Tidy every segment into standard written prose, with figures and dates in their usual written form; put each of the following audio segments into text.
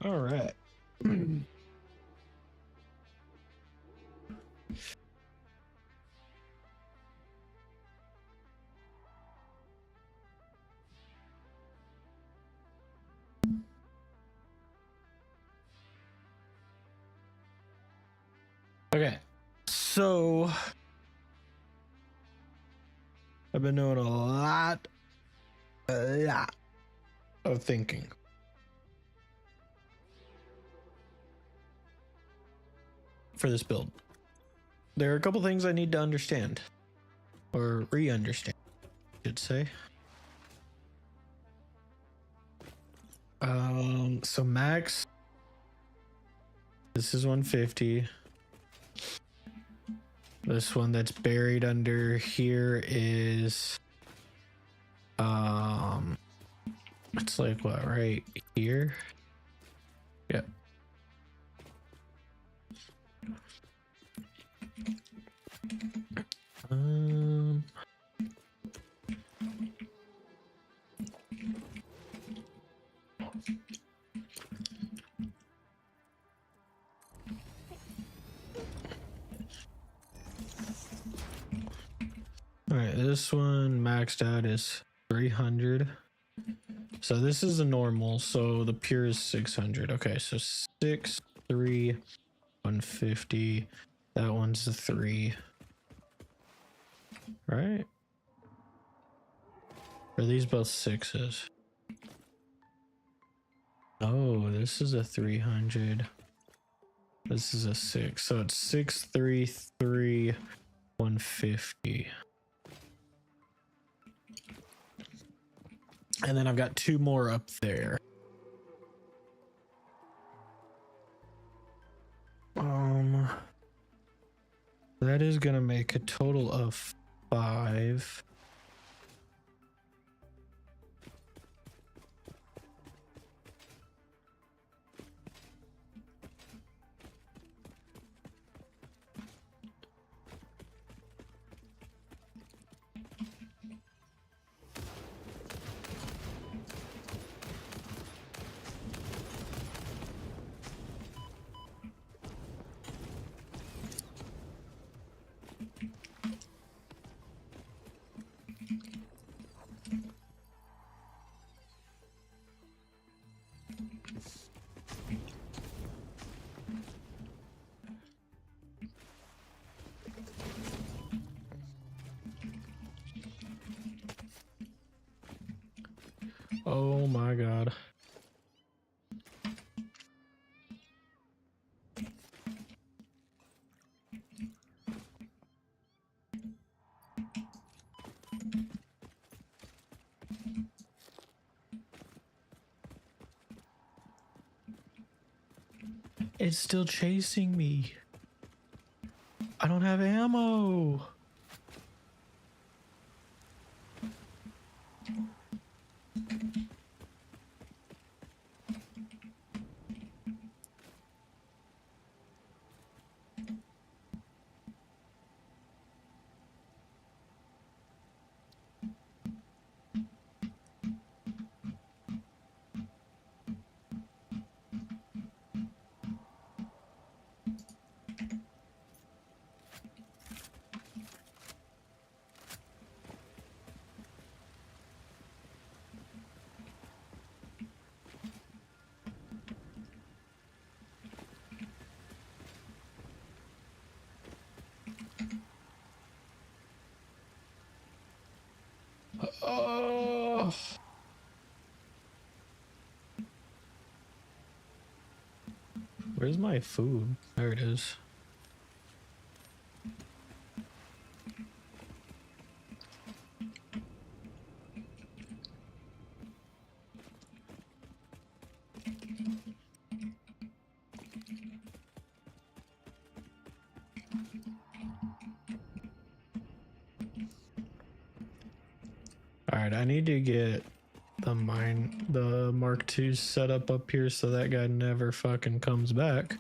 All right. Okay, so I've been doing a lot of thinking. For this build. There are a couple things I need to understand. Or re-understand, I should say. So max. This is 150. This one that's buried under here is it's like what, right here? Yep. All right, this one maxed out is 300. So this is a normal, so the pure is 600. Okay, so 6, 3, 150. That one's a 3. Right? Are these both 6s? Oh, this is a 300. This is a 6. So it's 6, 3, 3, 150. And then I've got 2 more up there. That is gonna make a total of 5. Oh my god. It's still chasing me. I don't have ammo. Oh. Where's my food? There it is. All right, I need to get the Mark II set up here so that guy never fucking comes back.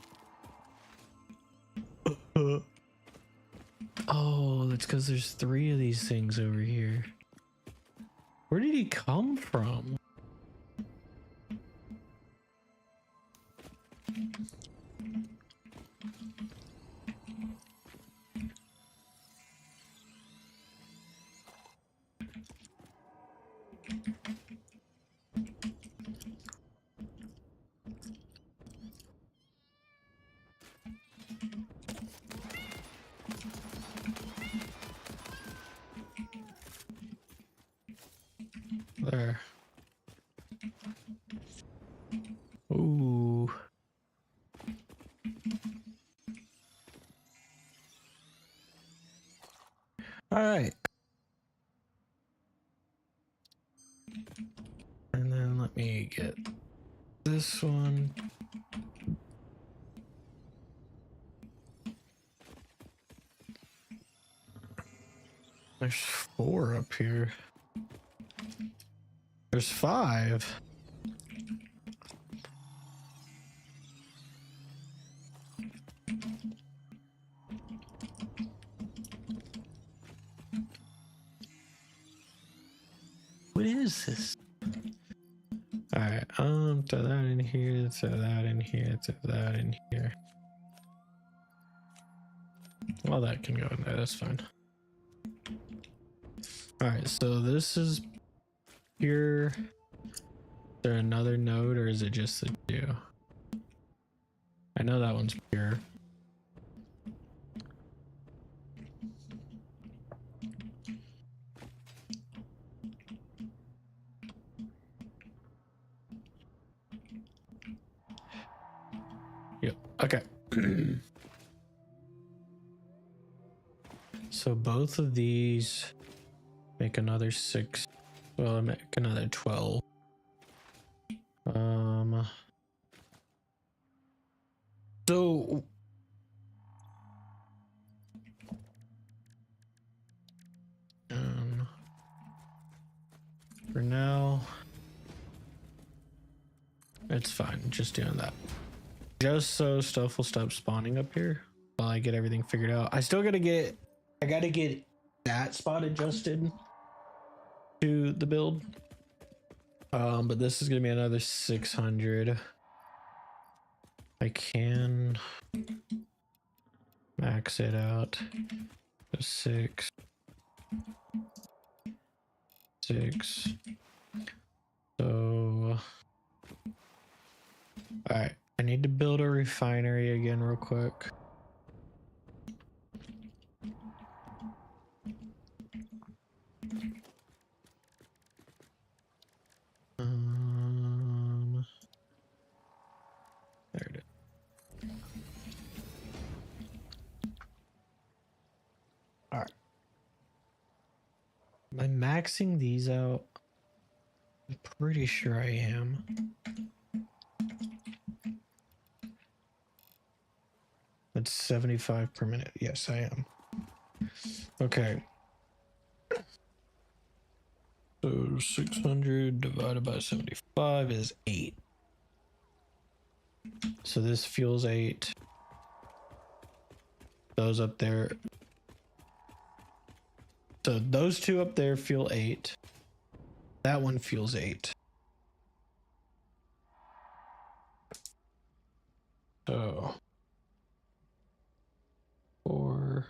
Oh, that's because there's 3 of these things over here. Where did he come from? All right. And then let me get this one. There's 4 up here. There's 5. What is this? All right, throw that in here, throw that in here, throw that in here. Well, that can go in there, that's fine. All right, so this is pure. Is there another node or is it just the 2? I know that one's pure. Yep, okay. So both of these make another 6. Well, make another 12. So for now, it's fine. Just doing that. Just so stuff will stop spawning up here while I get everything figured out. I still gotta get, that spot adjusted to the build. But this is gonna be another 600. I can max it out. 6. So, all right. I need to build a refinery again real quick. There it is. All right. Am I maxing these out? I'm pretty sure I am. That's 75 per minute. Yes, I am. Okay. So 600 divided by 75 is 8. So this fuels 8. Those up there. So those 2 up there fuel 8. That one fuels 8. So 4,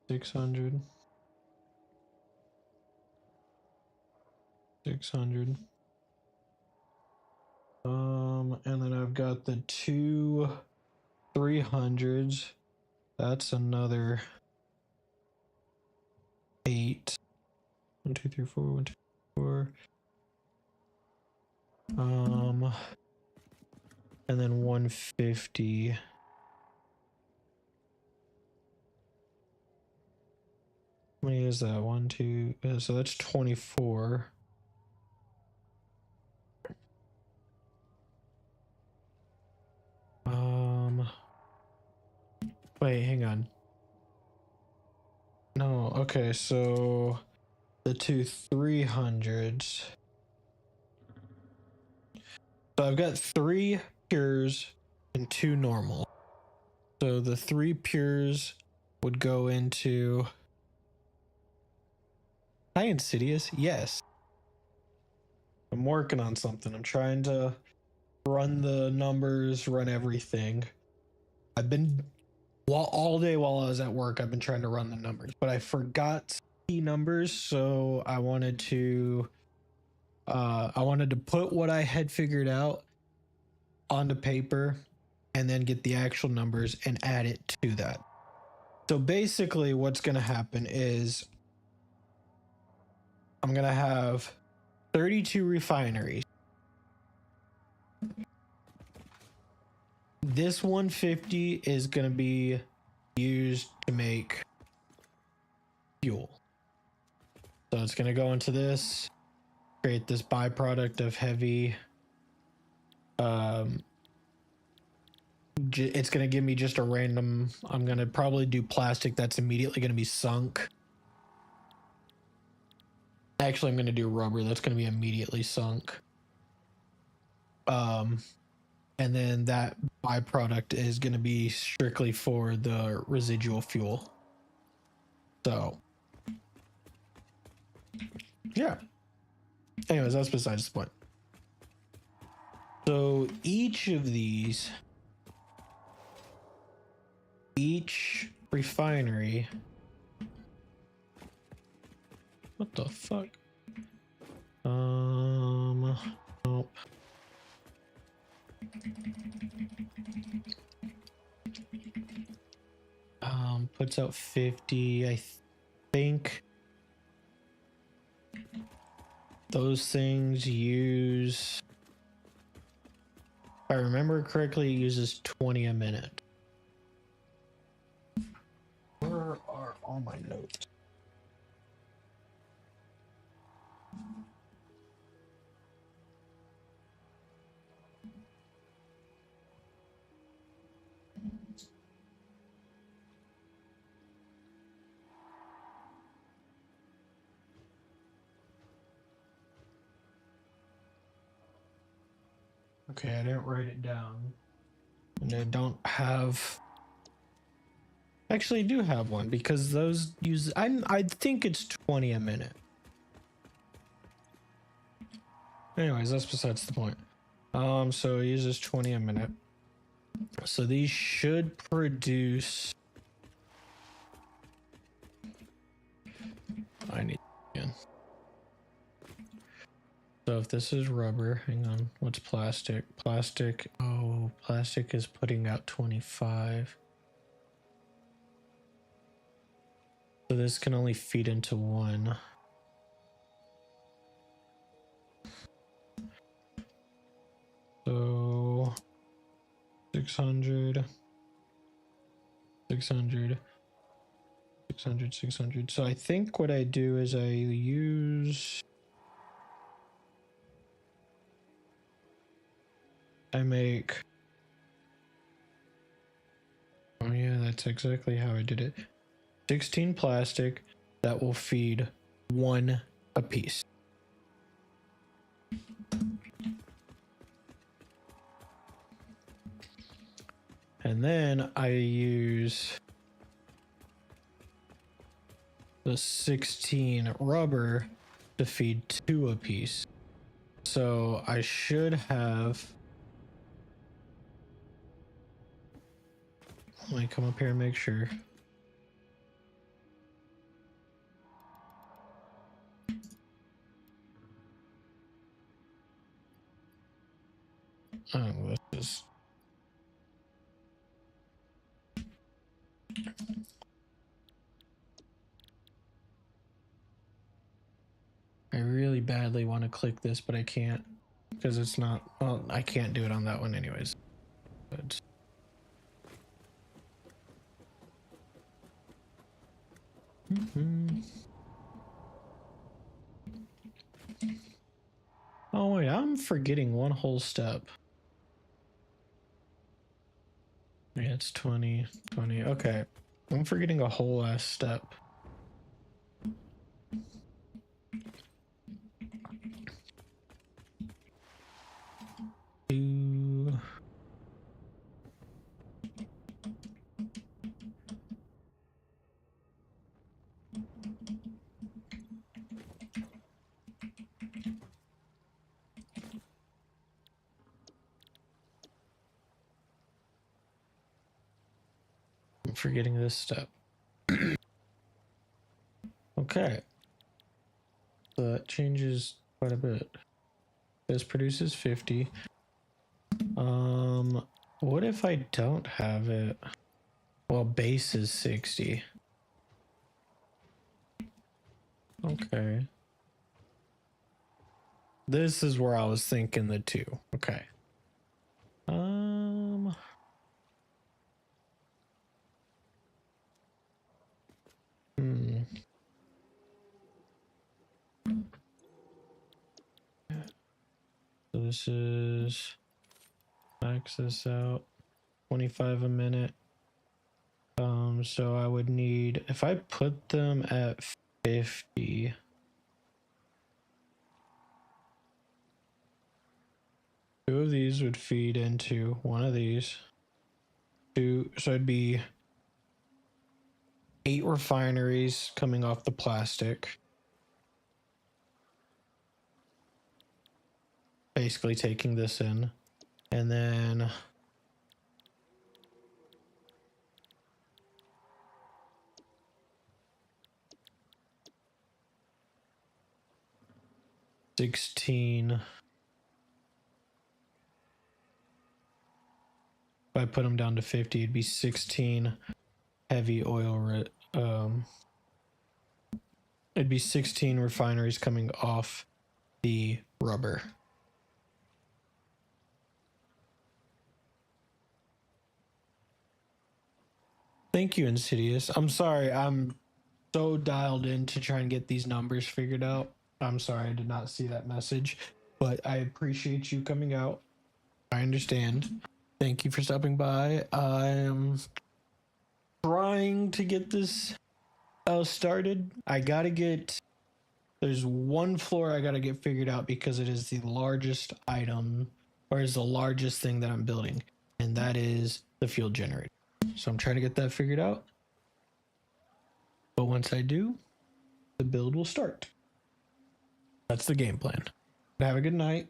600. 600. And then I've got the 2 300s. That's another 8. 1, 2, 3, 4. 1, 2, 4. And then 150. How many is that? 1, 2. So that's 24. Wait, hang on. No, okay, so the 2 300s. So I've got 3 pures and 2 normal. So the 3 pures would go into. Hi, Insidious. Yes. I'm working on something. I'm trying to run the numbers, run everything. I've been all day while I was at work, I've been trying to run the numbers, but I forgot key numbers, so I wanted to put what I had figured out onto paper and then get the actual numbers and add it to that. So basically what's going to happen is I'm going to have 32 refineries. This 150 is going to be used to make fuel. So it's going to go into this, create this byproduct of heavy. It's going to give me just a random. I'm going to probably do plastic that's immediately going to be sunk. Actually, I'm going to do rubber that's going to be immediately sunk. And then that byproduct is going to be strictly for the residual fuel. So, yeah. Anyways, that's besides the point. So each refinery. What the fuck? Nope. Puts out 50, I think. Those things use, if I remember correctly, it uses 20 a minute. Where are all my notes? Okay, I didn't write it down. And I don't have. Actually, I do have one because those use. I think it's 20 a minute. Anyways, that's besides the point. So it uses 20 a minute. So these should produce. I need again. So if this is rubber, hang on, what's plastic? Plastic, oh, plastic is putting out 25. So this can only feed into one. So 600, 600, 600, 600. So I think what I do is I use, I make, oh yeah, that's exactly how I did it. 16 plastic that will feed one a piece. And then I use the 16 rubber to feed two a piece. So I should have, let me come up here and make sure. Oh, this is, I really badly want to click this, but I can't because it's not, well, I can't do it on that one anyways. But oh wait, I'm forgetting one whole step. Yeah, it's 20, 20. Okay, I'm forgetting a whole last step. I'm forgetting this step. Okay. So that changes quite a bit. This produces 50. What if I don't have it? Well, base is 60. Okay. This is where I was thinking the two. Okay. this is, max this out, 25 a minute. So I would need, if I put them at 50, two of these would feed into one of these. Two, so it'd be 8 refineries coming off the plastic. Basically taking this in. And then $16. If I put them down to 50, it'd be 16 heavy oil. It'd be 16 refineries coming off the rubber. Thank you, Insidious. I'm sorry. I'm so dialed in to try and get these numbers figured out. I'm sorry I did not see that message, but I appreciate you coming out. I understand. Thank you for stopping by. I'm trying to get this started. I gotta get, there's one floor I gotta get figured out because it is the largest item, or is the largest thing that I'm building, and that is the fuel generator. So I'm trying to get that figured out. But once I do, the build will start. That's the game plan. Have a good night.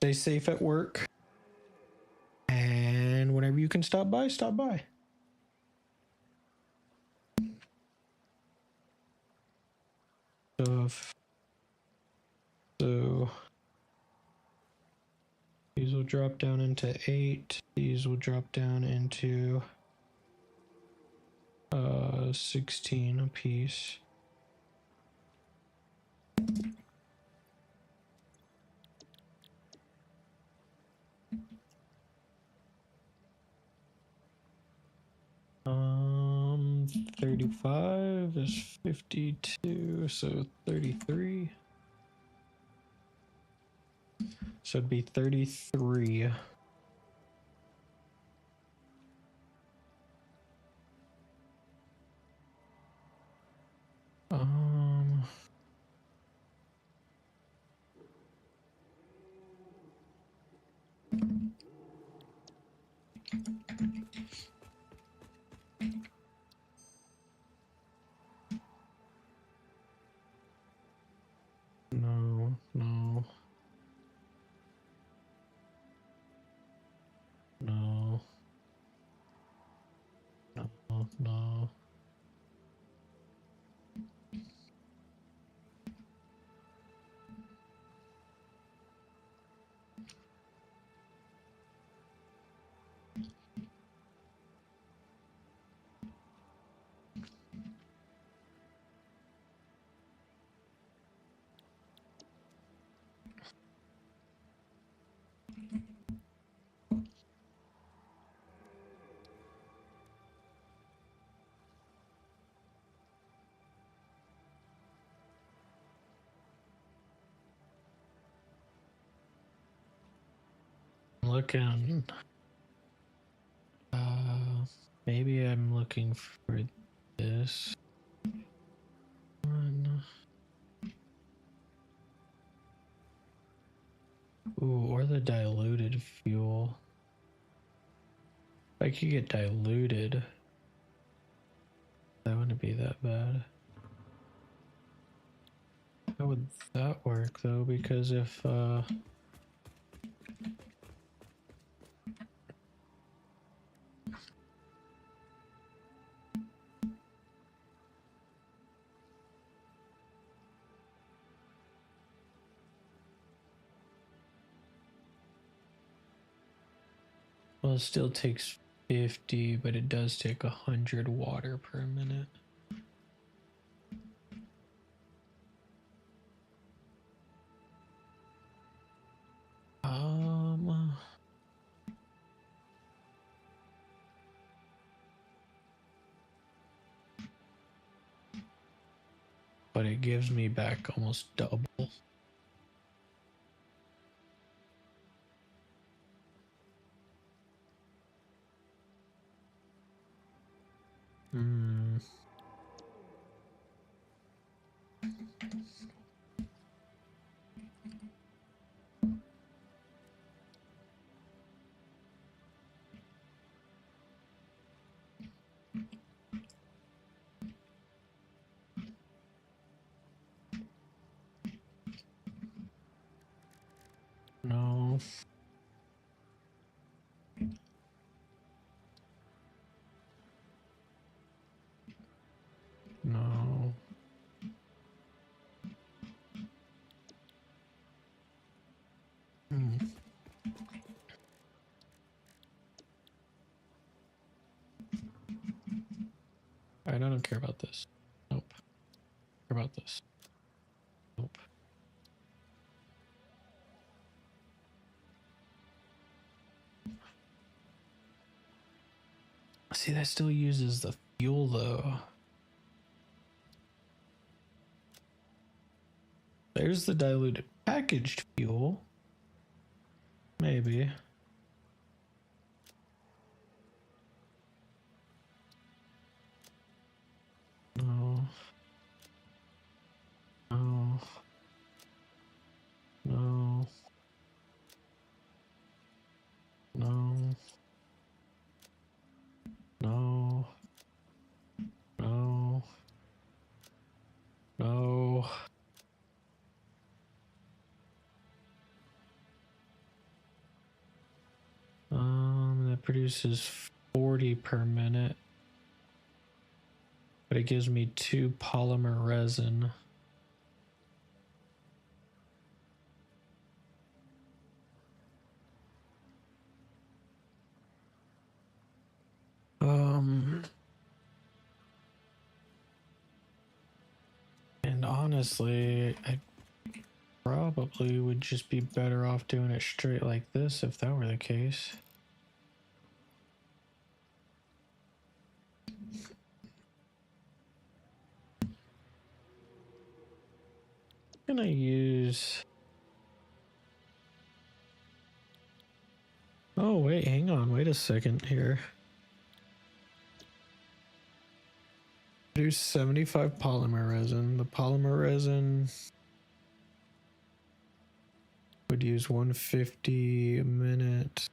Stay safe at work. And whenever you can stop by, stop by. So these will drop down into 8. These will drop down into 16 a piece. Um, 35 is 52, so 33. So it'd be 33. No, no. No. No, no. I'm looking. Maybe I'm looking for this one. Ooh, or the diluted fuel. If I could get diluted, that wouldn't be that bad. How would that work though? Because if well, it still takes 50, but it does take 100 water per minute. But it gives me back almost double. Hmm. No. No. Hmm. All right, I don't care about this. Nope. Care about this. Nope. See, that still uses the fuel though. There's the diluted packaged fuel. Maybe. No. No. No. No. No. No. No. That produces 40 per minute. But it gives me 2 polymer resin. And honestly, I probably would just be better off doing it straight like this if that were the case. I'm gonna use... Oh, wait, hang on. Wait a second here. Do 75 polymer resin. The polymer resin would use 150 a minute.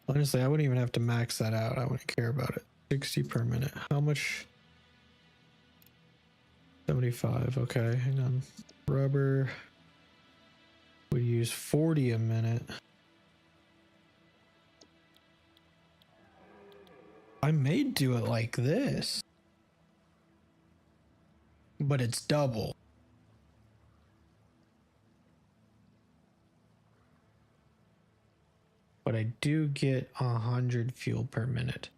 Honestly, I wouldn't even have to max that out. I wouldn't care about it. 60 per minute. How much? 75. Okay, hang on. Rubber would use 40 a minute. I may do it like this, but it's double. But I do get 100 fuel per minute,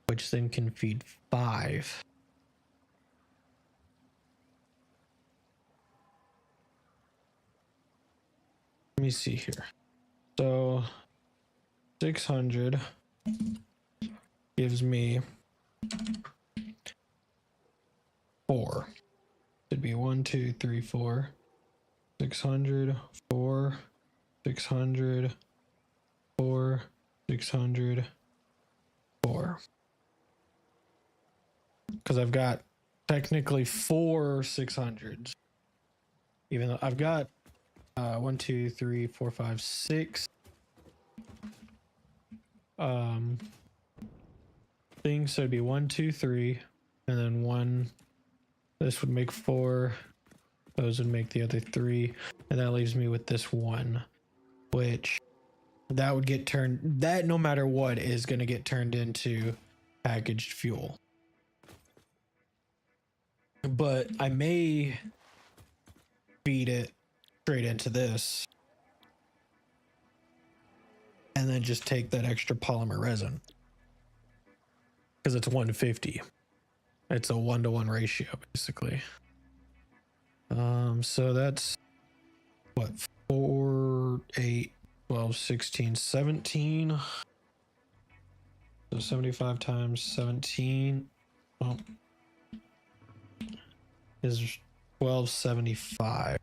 which then can feed 5. Let me see here. So 600 gives me 4. It'd be 1, 2, 3, 4. 600, 4, 600, 4, 600, 4. Because I've got technically 4 600s. Even though I've got 1, 2, 3, 4, 5, 6 things. So it'd be 1, 2, 3, and then 1. This would make 4. Those would make the other 3, and that leaves me with this 1, which that would get turned. That no matter what is going to get turned into packaged fuel. But I may feed it straight into this and then just take that extra polymer resin because it's 150. It's a 1-to-1 ratio basically. So that's what, 4, 8, 12, 16, 17. So 75 times 17 is 1275.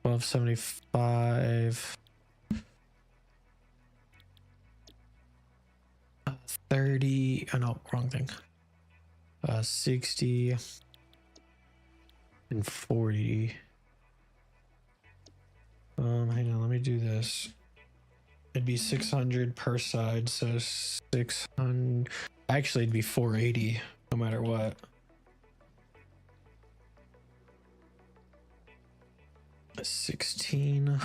1275 30. Oh no, wrong thing. 60 and 40. Hang on, let me do this. It'd be 600 per side, so 600. Actually, it'd be 480 no matter what. A 16.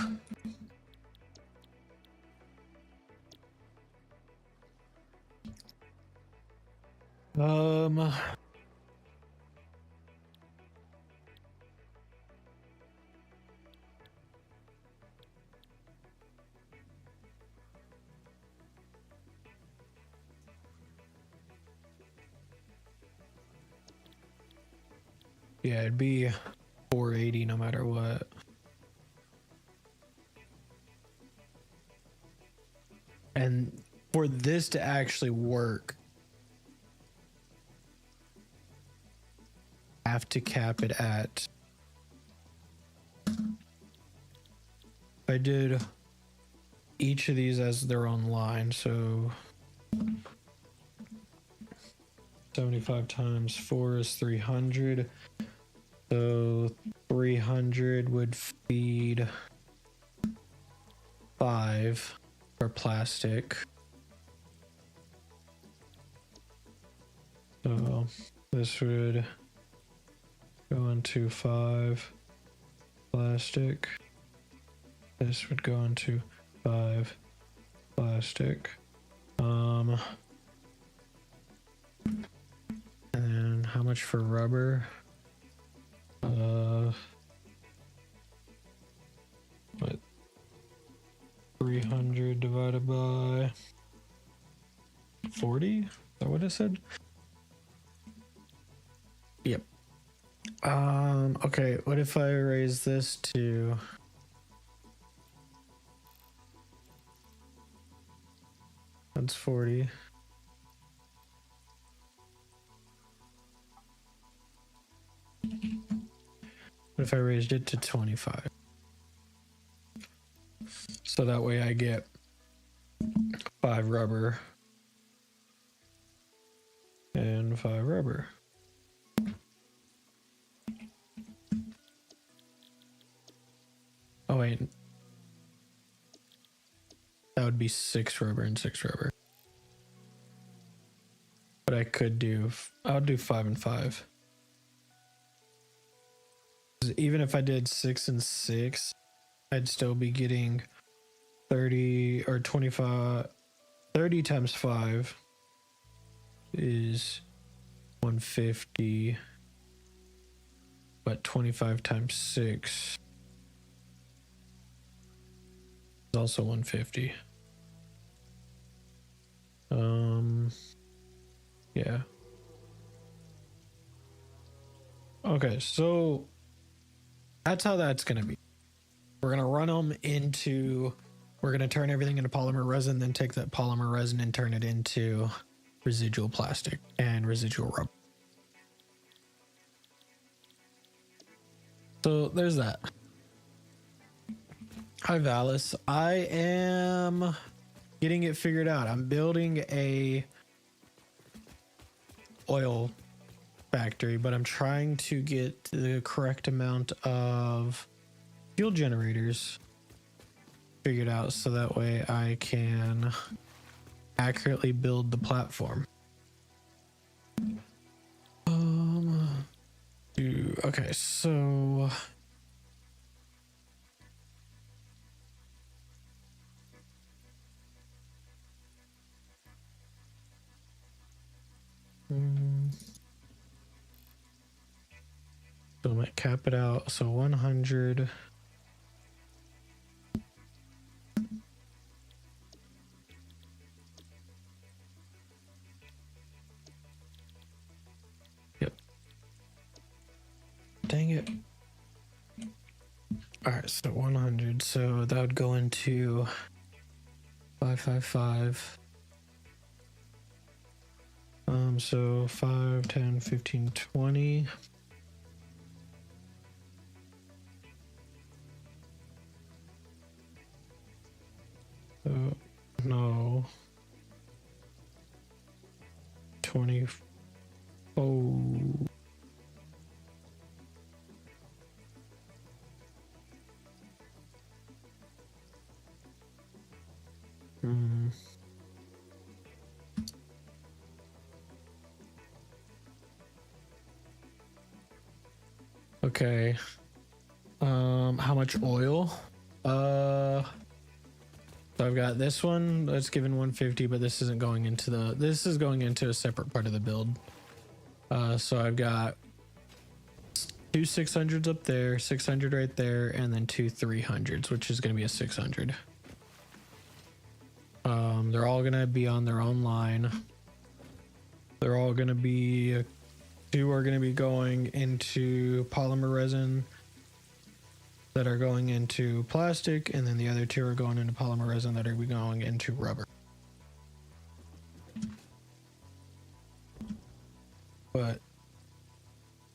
Yeah, it'd be 480 no matter what. And for this to actually work, I have to cap it at. If I did each of these as their own line, so 75 times 4 is 300. So 300 would feed 5 for plastic. So this would go into 5 plastic. This would go into 5 plastic. And then how much for rubber? What? 300 divided by 40? Is that what I said? Yep. Okay, what if I raise this to that's 40. What if I raised it to 25? So that way I get 5 rubber and 5 rubber. Oh wait, that would be 6 rubber and 6 rubber. But I could do, I'll do 5 and 5. Even if I did 6 and 6, I'd still be getting 30 or 25. 30 times 5 is 150, but 25 times 6 is also 150. Yeah. Okay, so that's how that's gonna be. We're gonna run them into, we're gonna turn everything into polymer resin, then take that polymer resin and turn it into residual plastic and residual rubber. So there's that. Hi Valis, I am getting it figured out. I'm building a oil factory, but I'm trying to get the correct amount of fuel generators figured out so that way I can accurately build the platform. Okay, so so I might cap it out. So 100. Yep. Dang it. All right, so 100. So that would go into 555. So 5, 10, 15, 20. No. 20. Oh. Hmm. Okay. How much oil? So I've got this one that's given 150, but this isn't going into this is going into a separate part of the build. So I've got two 600s up there, 600 right there, and then two 300s, which is going to be a 600. They're all going to be on their own line. They're all going to be, two are going to be going into polymer resin that are going into plastic, and then the other two are going into polymer resin that are going into rubber. But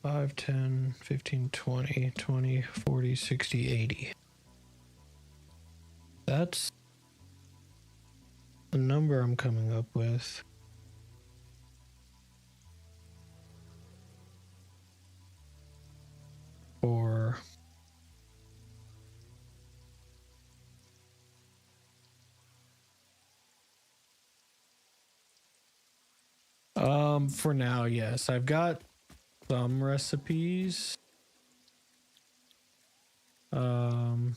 5, 10, 15, 20, 20, 40, 60, 80. That's the number I'm coming up with. For for now, yes. I've got some recipes. But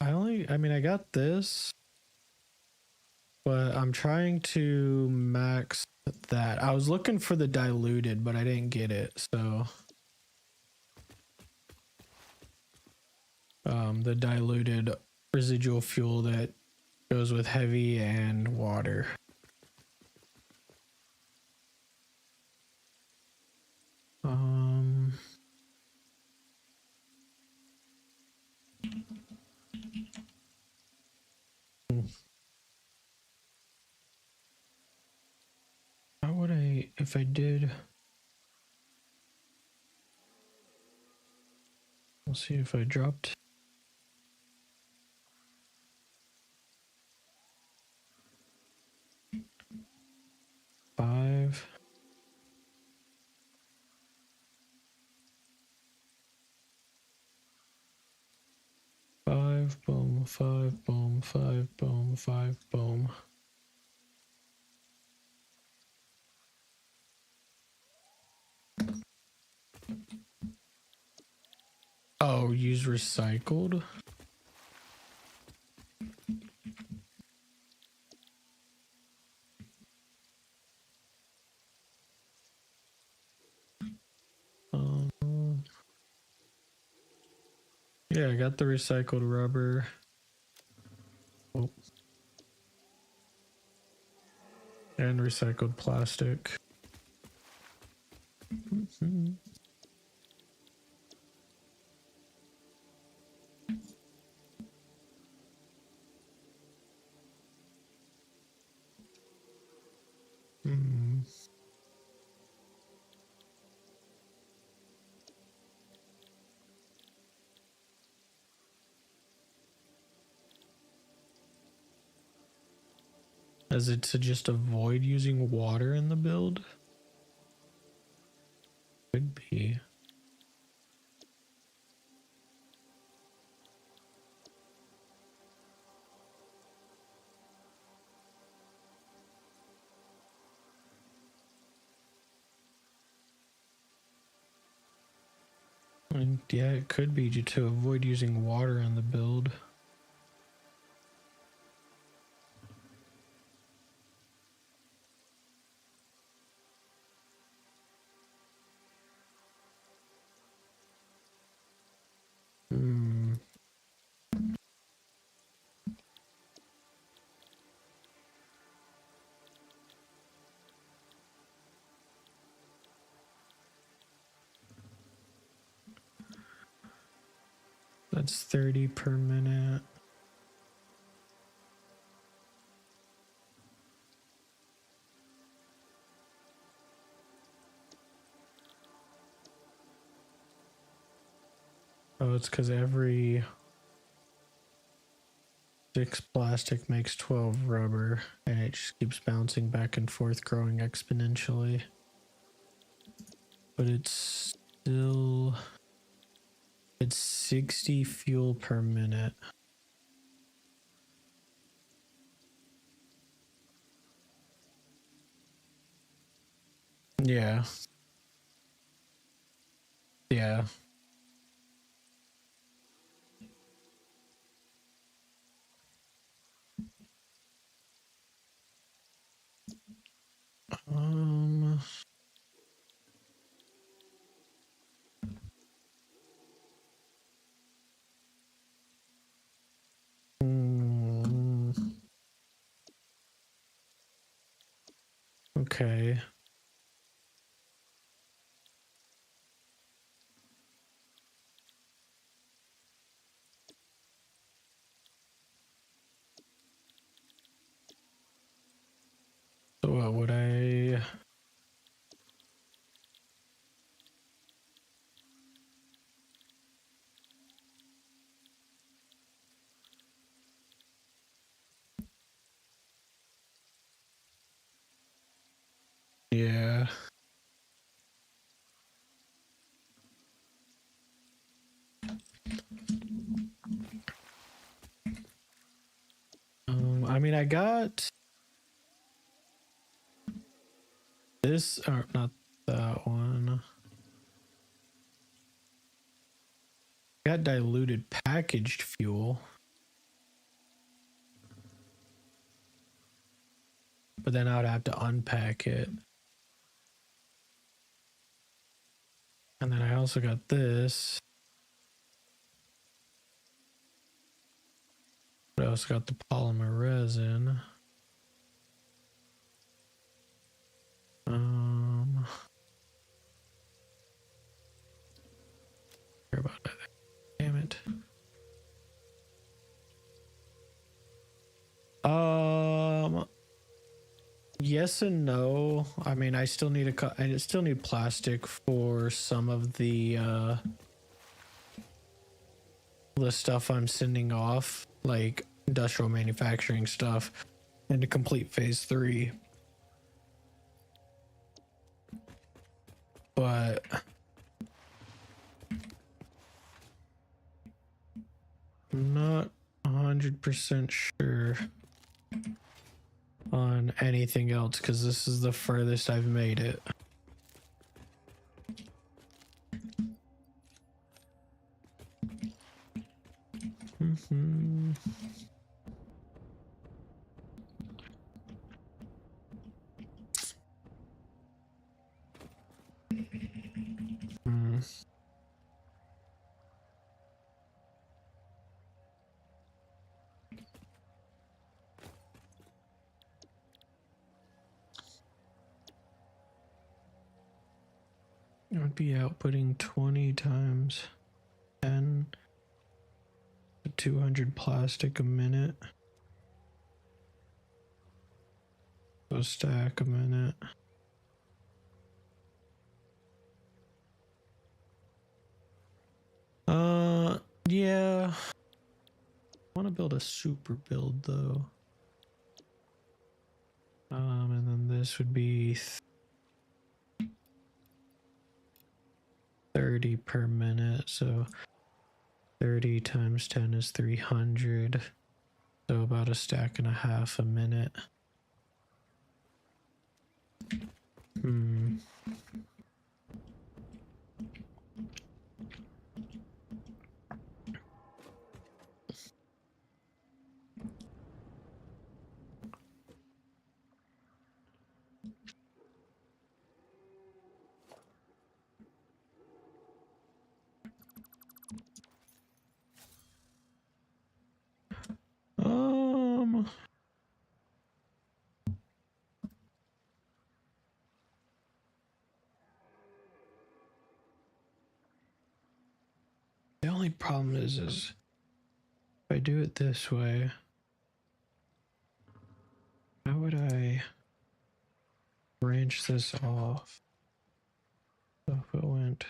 I mean I got this, but I'm trying to max that. I was looking for the diluted, but I didn't get it. So the diluted residual fuel that goes with heavy and water. How would I, if I did, let's see if I dropped. Five. Five, boom, 5, boom, 5, boom, 5, boom. Oh, use recycled? Yeah, I got the recycled rubber. Oh. And recycled plastic. Mm-hmm. Mm. Is it to just avoid using water in the build? Could be. And yeah, it could be to avoid using water in the build. Hmm. That's 30 per minute. Oh, it's because every 6 plastic makes 12 rubber, and it just keeps bouncing back and forth, growing exponentially. But it's still... It's 60 fuel per minute. Yeah. Yeah. Um... Okay. So what would I... Yeah. I mean, I got this, or not that one. I got diluted packaged fuel. But then I would have to unpack it. And then I also got this. But I also got the polymer resin. Care about that. Damn it. Yes and no. I mean, I still need I still need plastic for some of the stuff I'm sending off, like industrial manufacturing stuff, and to complete phase 3. But I'm not 100% sure on anything else, because this is the furthest I've made it. I would be outputting 20 times 10 to 200 plastic a minute. So stack a minute. Yeah. I want to build a super build though. And then this would be 30 per minute. So 30 times 10 is 300. So about a stack and a half a minute. The only problem is if I do it this way, how would I branch this off? So if it went...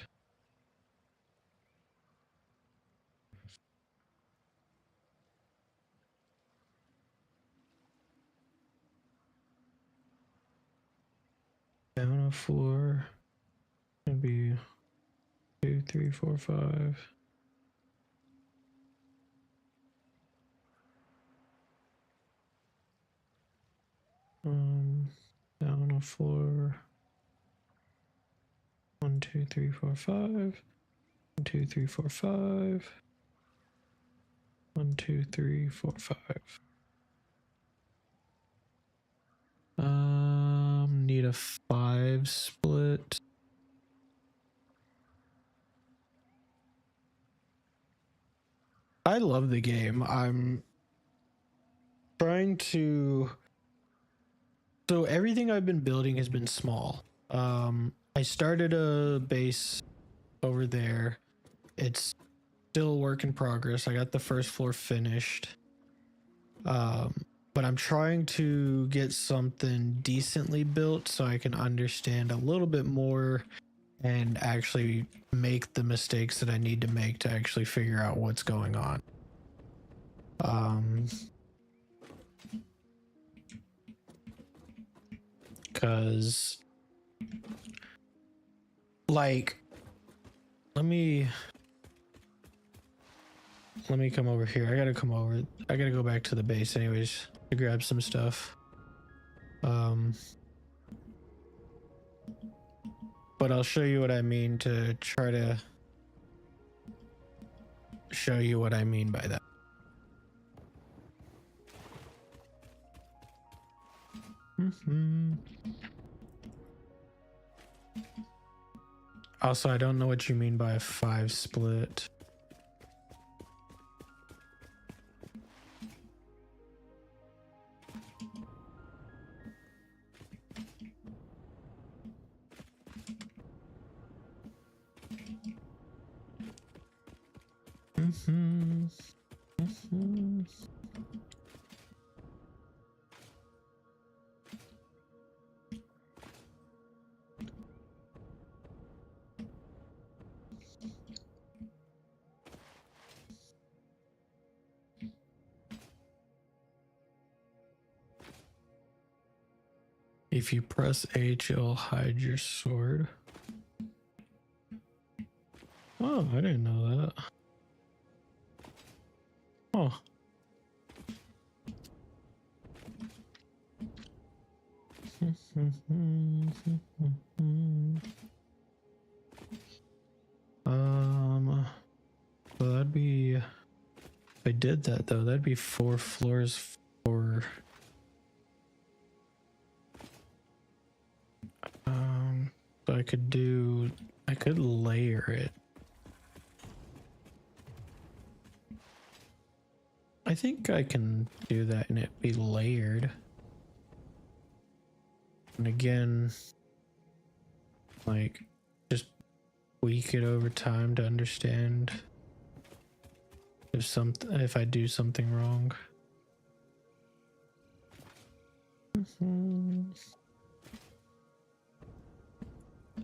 Down a floor. Maybe 2, 3, 4, 5. Down a floor. 1, 2, 3, 4, 5. 1, 2, 3, 4, 5. 1, 2, 3, 4, 5. Need a 5 split. I love the game. I'm trying to. So everything I've been building has been small. I started a base over there. It's still a work in progress. I got the first floor finished. But I'm trying to get something decently built so I can understand a little bit more and actually make the mistakes that I need to make to actually figure out what's going on. Because like let me come over here. I gotta come over. I gotta go back to the base anyways to grab some stuff. But I'll show you what I mean to try to show you what I mean by that. Also, I don't know what you mean by a 5 split. If you press H, it'll hide your sword. Oh, I didn't know that. Oh. So that'd be, if I did that though, that'd be 4 floors for so I could layer it. I think I can do that and it be layered. And again, like just tweak it over time to understand if I do something wrong.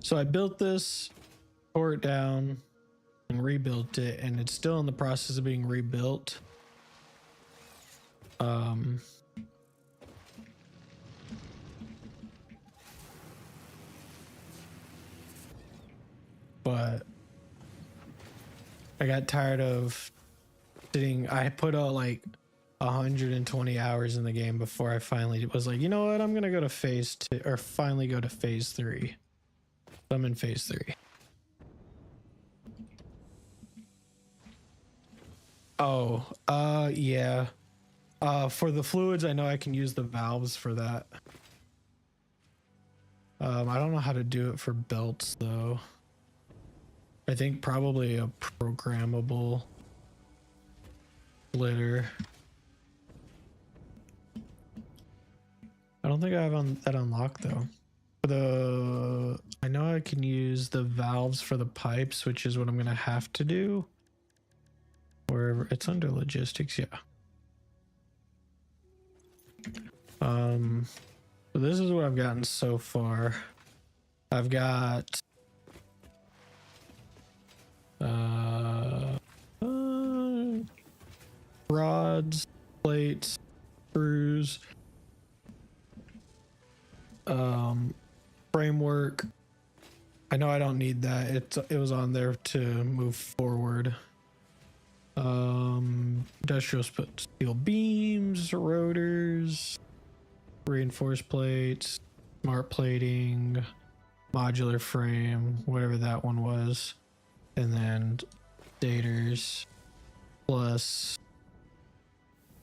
So I built this, tore it down, and rebuilt it, and it's still in the process of being rebuilt. But I got tired of sitting. I put out like 120 hours in the game before I finally was like, you know what, I'm gonna go to phase 2, or finally go to phase 3. I'm in phase 3. Oh, yeah. For the fluids, I know I can use the valves for that. I don't know how to do it for belts though. I think probably a programmable splitter. I don't think I have that unlocked though. I know I can use the valves for the pipes, which is what I'm gonna have to do. Wherever it's under logistics, yeah. So this is what I've gotten so far. I've got rods, plates, screws, framework. I know I don't need that. It was on there to move forward. Industrial steel beams, rotors, reinforced plates, smart plating, modular frame, whatever that one was, and then daters plus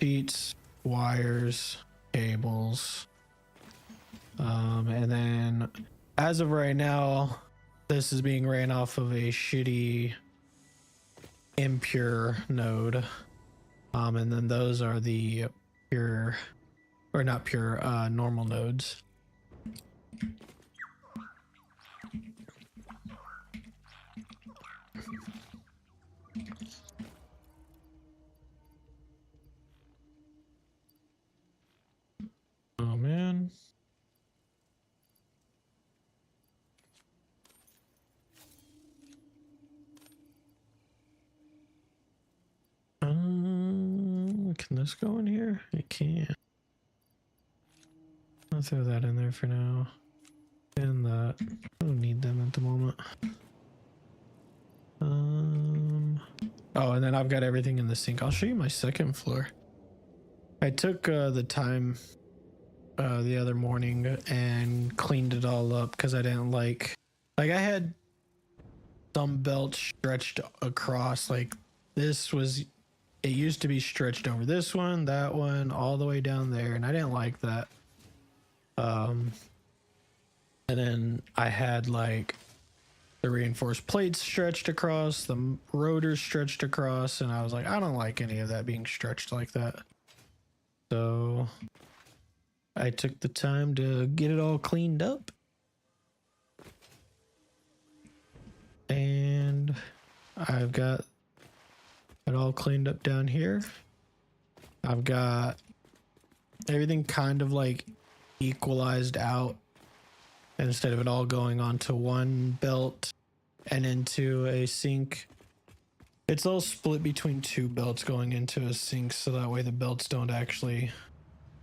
sheets, wires, cables, and then as of right now, this is being ran off of a shitty impure node, and then those are the pure, or not pure, normal nodes. Oh man. Can this go in here? It can. I'll throw that in there for now. And that. I don't need them at the moment. Oh, and then I've got everything in the sink. I'll show you my second floor. I took the time the other morning and cleaned it all up because I didn't like I had some belts stretched across. Like this was, it used to be stretched over this one, that one, all the way down there, and I didn't like that. And then I had like the reinforced plates stretched across, the rotors stretched across, and I was like, I don't like any of that being stretched like that. So I took the time to get it all cleaned up. And I've got it all cleaned up down here. I've got everything kind of like equalized out. Instead of it all going onto one belt and into a sink, it's all split between two belts going into a sink, so that way the belts don't actually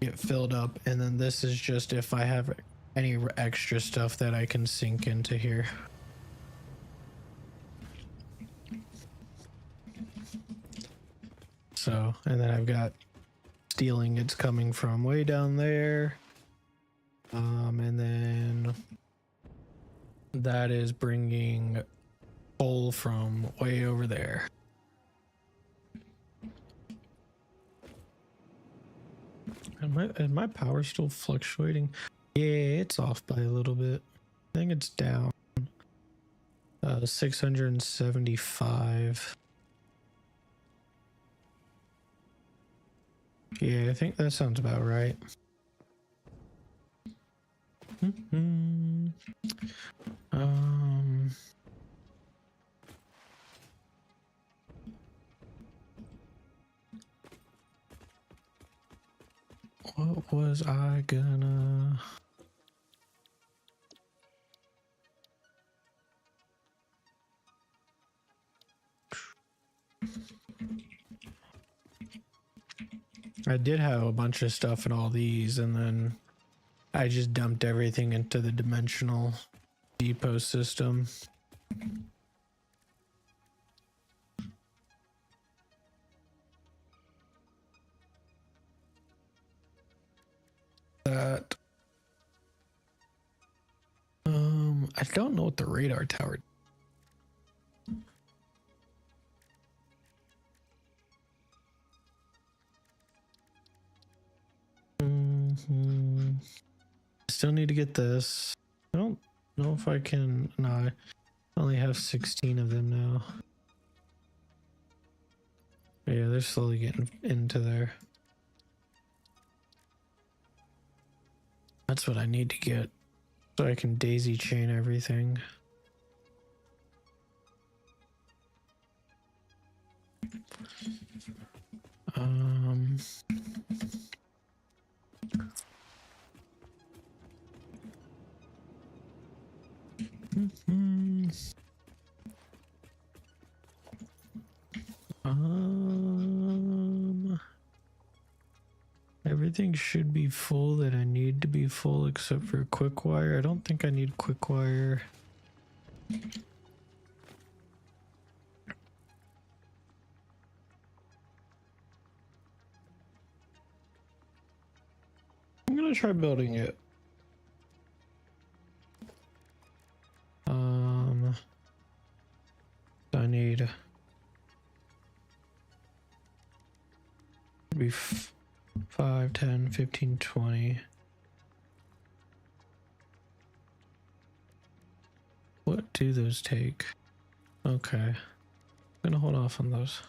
get filled up. And then this is just if I have any extra stuff that I can sink into here. So, and then I've got steel ingots coming from way down there. And then that is bringing coal from way over there. Is my power still fluctuating? Yeah, it's off by a little bit. I think it's down 675. Yeah, I think that sounds about right. What was I gonna... I did have a bunch of stuff in all these, and then I just dumped everything into the dimensional depot system. That I don't know what the radar tower. Still need to get this. I don't know if I can. No, I only have 16 of them now. Yeah, they're slowly getting into there. That's what I need to get so I can daisy chain everything. Everything should be full that I need to be full except for quick wire. I don't think I need quick wire. I'm gonna try building it. I need be 5, 10, 15, 20. What do those take? Okay. I'm gonna hold off on those.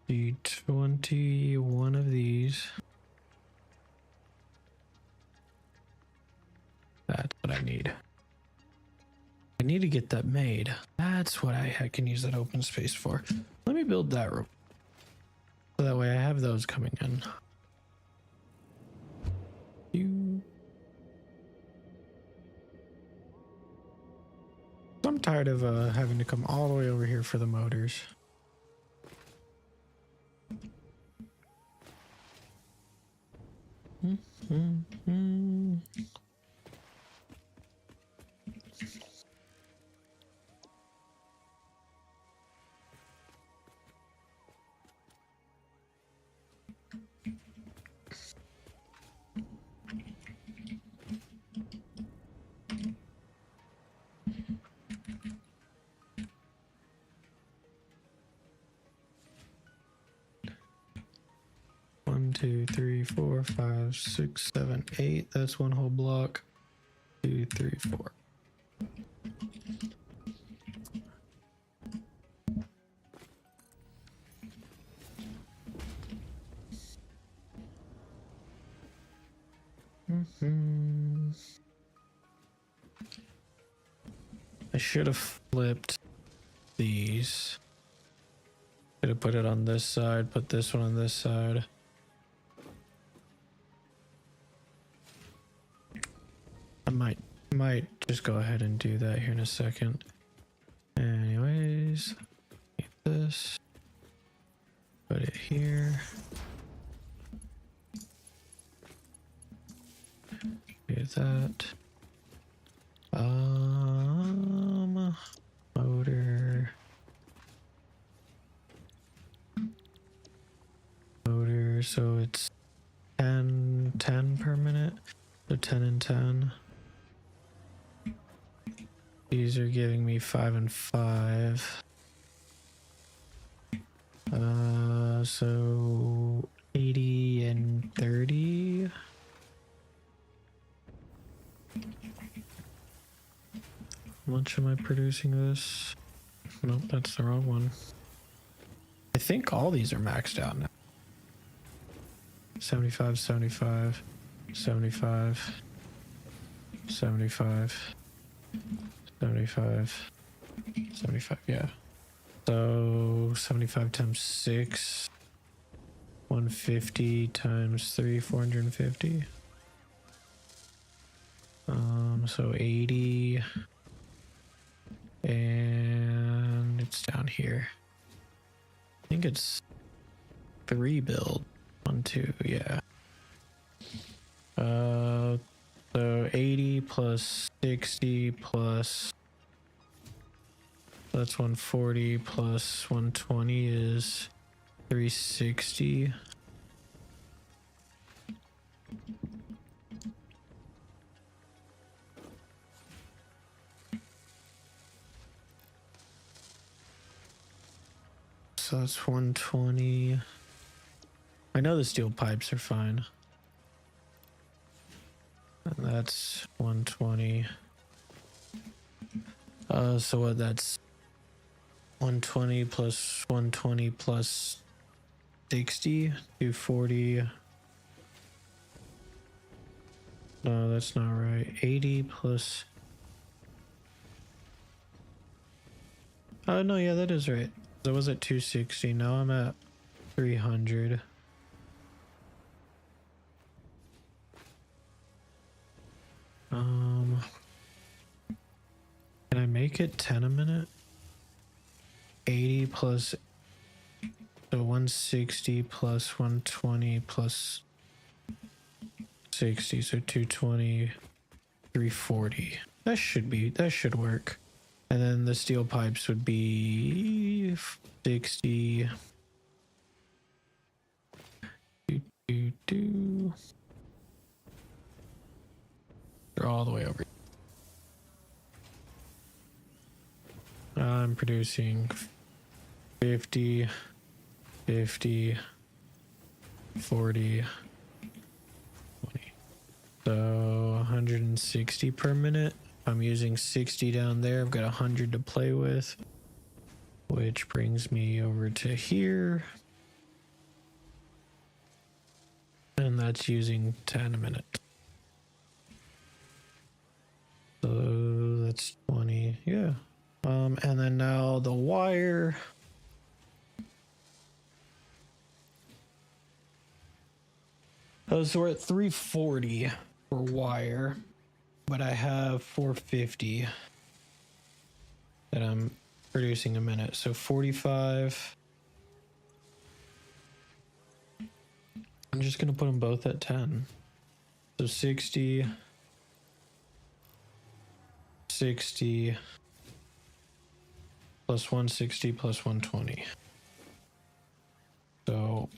The 21 of these. That's what I need. I need to get that made. That's what I can use that open space for. Let me build that room. So that way I have those coming in. I'm tired of having to come all the way over here for the motors. One, 2, 3, 4, 5, 6, 7, 8. That's one whole block. 2, 3, 4. I should have flipped these. Should have put it on this side, put this one on this side. I might just go ahead and do that here in a second. Anyways, get this. Put it here. Do that. Motor, so it's 10 per minute. So 10 and 10. These are giving me 5 and 5. So 80 and 30. How much am I producing this? Nope, that's the wrong one. I think all these are maxed out now. 75, 75, 75, 75, 75, 75, yeah. So 75 times 6, 150 times 3, 450. So 80. And it's down here. I think it's 3 build. 1, 2, yeah. So 80 plus 60 plus, that's 140 plus 120 is 360. So that's 120. I know the steel pipes are fine. And that's 120. So what, that's 120 plus 120 plus 60, 240. No, that's not right. 80 plus. Oh, no, yeah, that is right. I was at 260. Now I'm at 300. Can I make it 10 a minute? 80 plus, so 160 plus 120 plus 60, so 220, 340. That should work. And then the steel pipes would be 60. They're all the way over. I'm producing 50, 50, 40, 20. So 160 per minute. I'm using 60 down there. I've got 100 to play with, which brings me over to here. And that's using 10 a minute. So that's 20. Yeah. And then now the wire. So we're at 340 for wire, but I have 450 that I'm producing a minute. So 45. I'm just going to put them both at 10. So 60, 60, plus 160 plus 120. So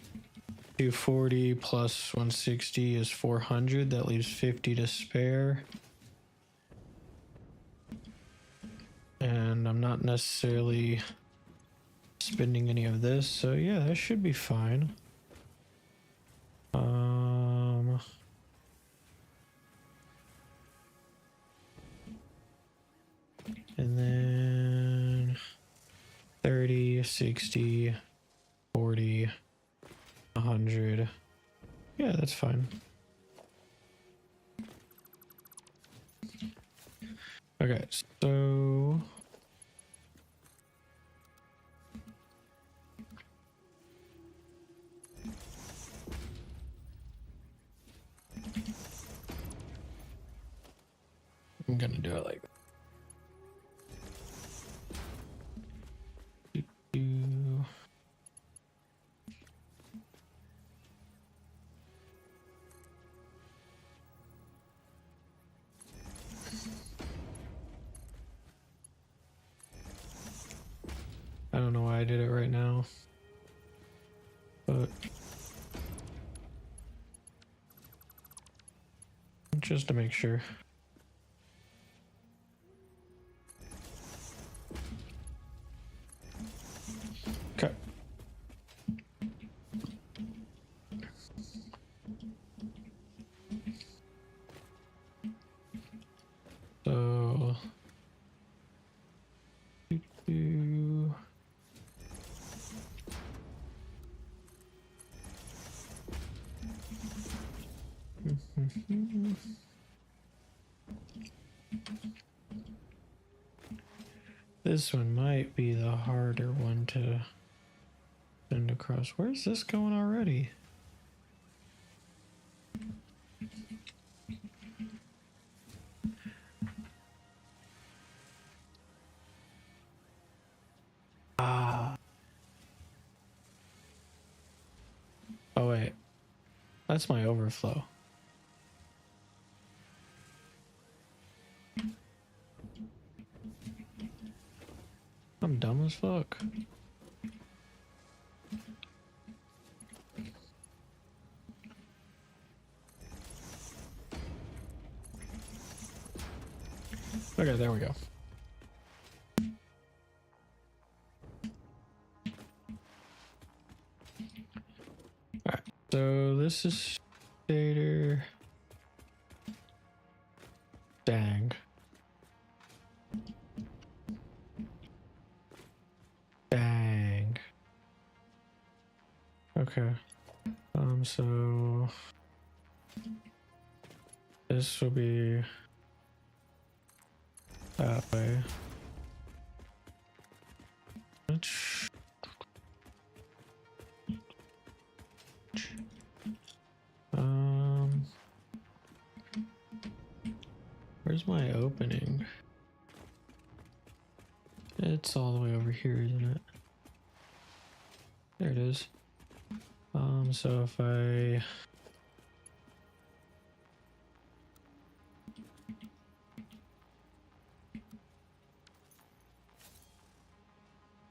240 plus 160 is 400. That leaves 50 to spare. And I'm not necessarily spending any of this. So yeah, that should be fine. And then 30, 60, 40, 100. Yeah, that's fine. Okay, so I'm gonna do it like that. I don't know why I did it right now, but just to make sure. Okay. So this one might be the harder one to send across. Where's this going already? Oh wait, that's my overflow. I'm dumb as fuck. Okay, there we go. Alright, so this is stator. Dang. Dang. Okay. So this will be that way. Where's my opening? It's all the way over here, isn't it? There it is. So if I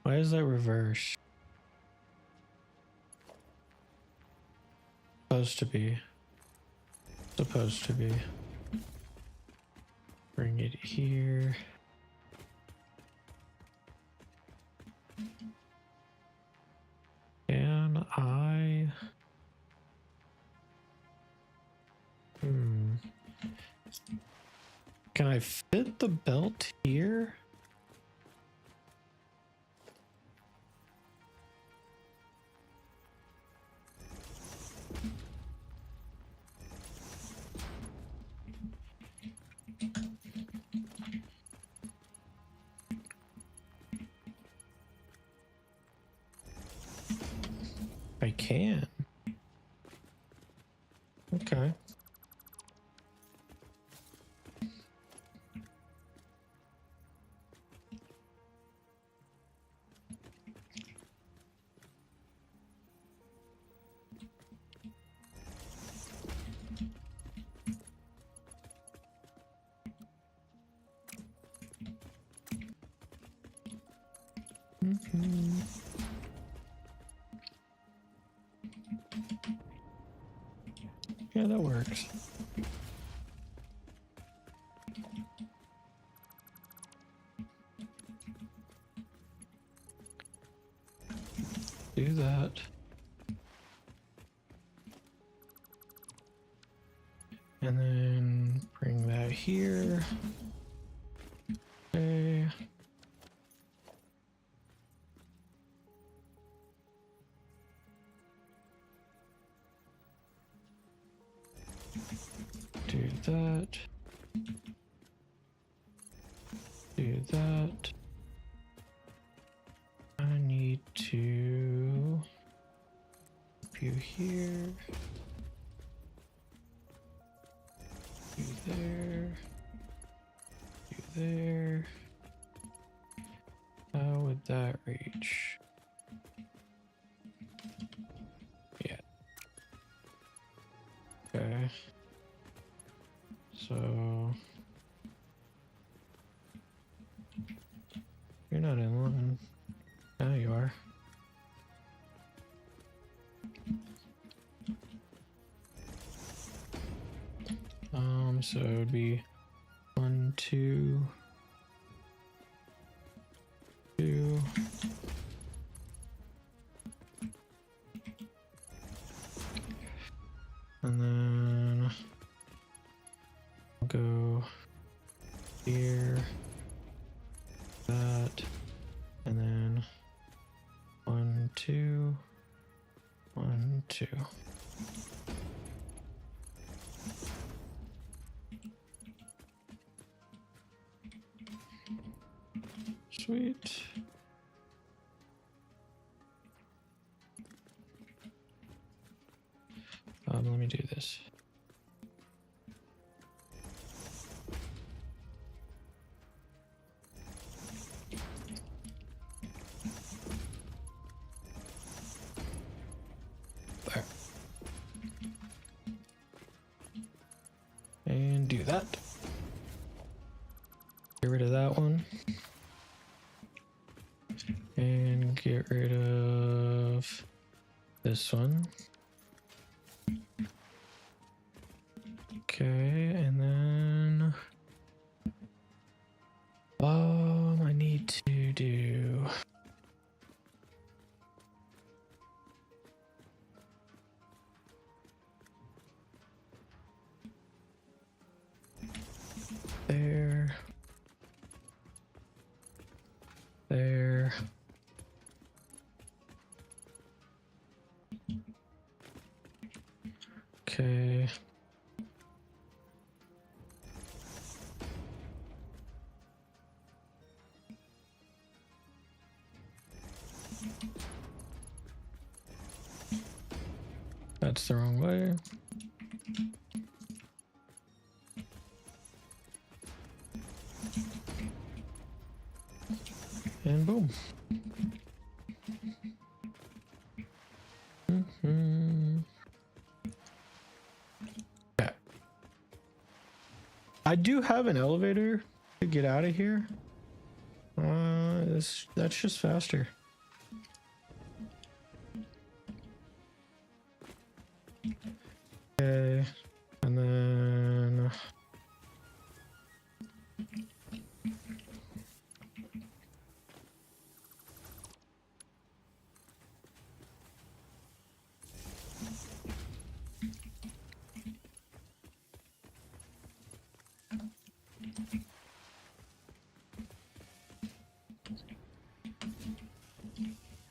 why is that reverse? Supposed to be. Supposed to be. Bring it here. Can I? Can I fit the belt here? I can. Okay. Yeah, that works. Do that. And then bring that here. Okay. Do that. Do that. I need to put you here. You there. You there. How would that reach? Yeah. Okay. So you're not in line. Now you are. So it would be 1, 2, 2. And then I'll go here, that, and then 1, 2, 1, 2. Sweet. Let me do this. There. And do that. Get rid of that one. And get rid of this one. Okay, and then I need to do there, there. Okay. That's the wrong way. And boom. I do have an elevator to get out of here. That's just faster. Okay, and then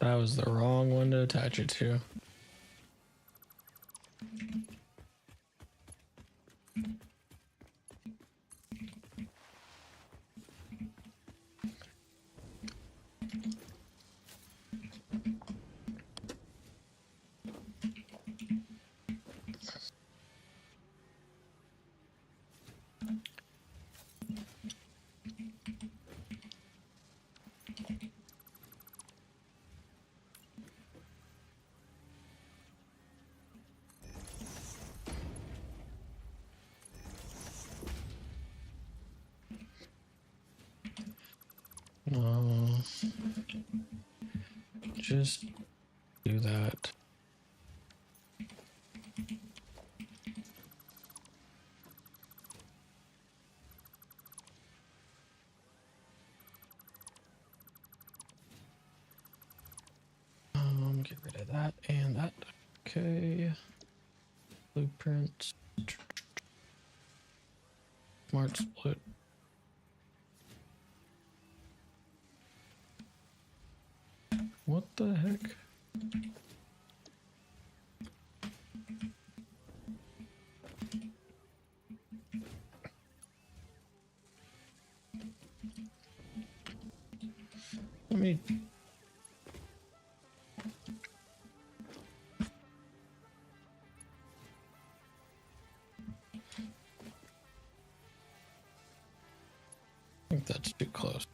that was the wrong one to attach it to. Just do that. Get rid of that and that. Okay. Blueprints. Smart split. What the heck? Let me... I think that's too close.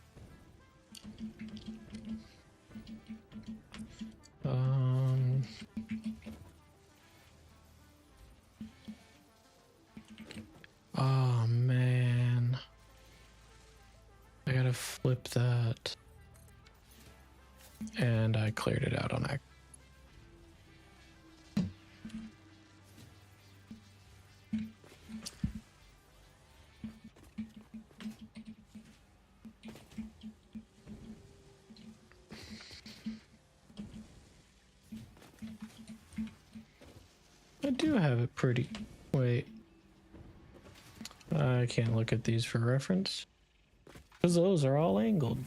Oh man. I gotta flip that. And I cleared it out on accident. I do have it pretty... Wait. I can't look at these for reference. Because those are all angled.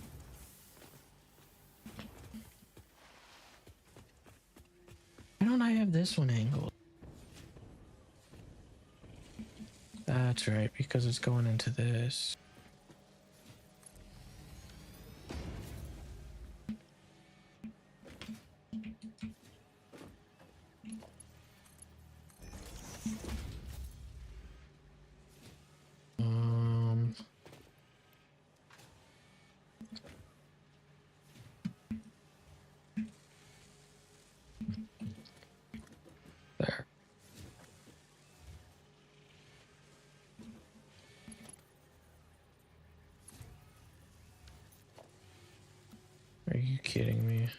Why don't I have this one angled? That's right, because it's going into this. There. Are you kidding me?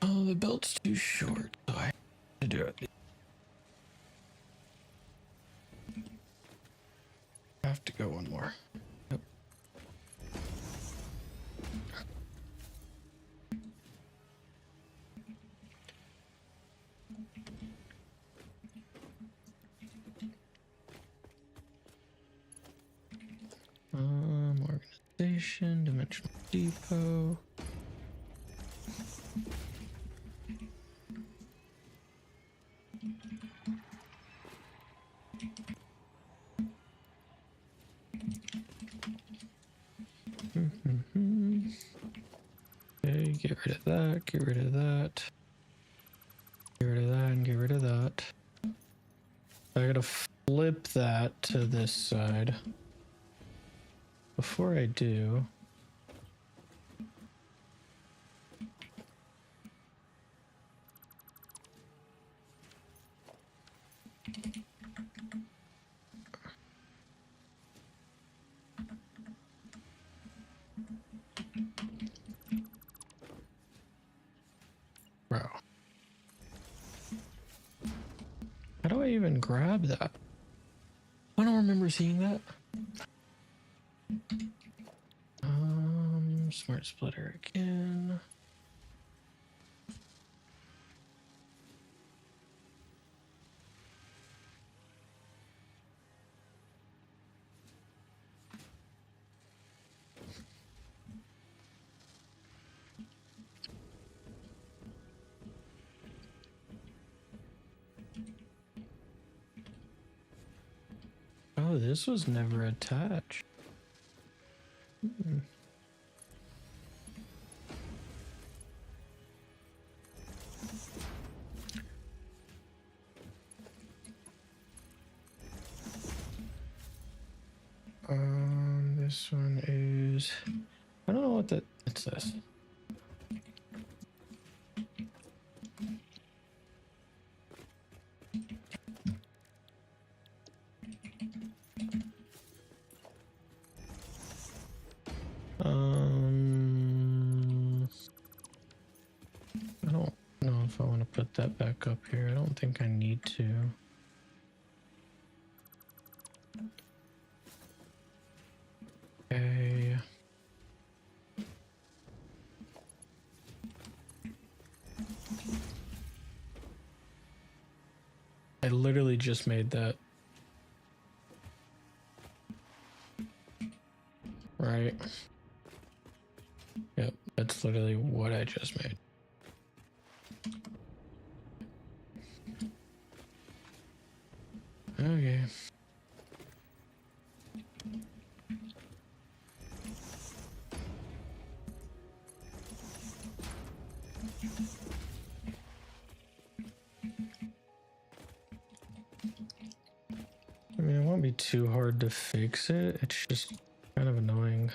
Oh, the belt's too short, so I have to do it. I have to go one more. Yep. Organization, dimensional depot. Okay, get rid of that, get rid of that. Get rid of that and get rid of that. I gotta flip that to this side. Before I do, even grab that? I don't remember seeing that. Smart splitter again. Oh, this was never attached. Hmm. This one is, I don't know what that, it's this. I don't know if I want to put that back up here. I don't think I need to. Okay. I literally just made that. Right. Yep, that's literally what I just made. Okay. I mean, it won't be too hard to fix it. It's just kind of annoying.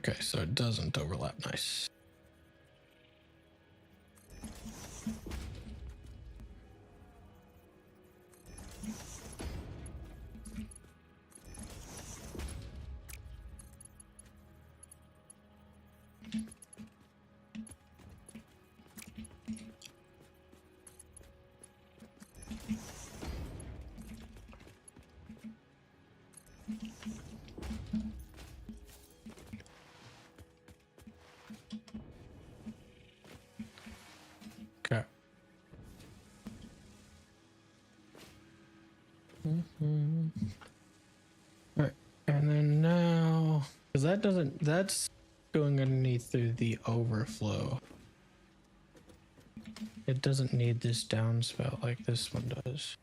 Okay, so it doesn't overlap. Nice. Okay. All right, and then now, because that doesn't, that's going underneath through the overflow. It doesn't need this downspout like this one does.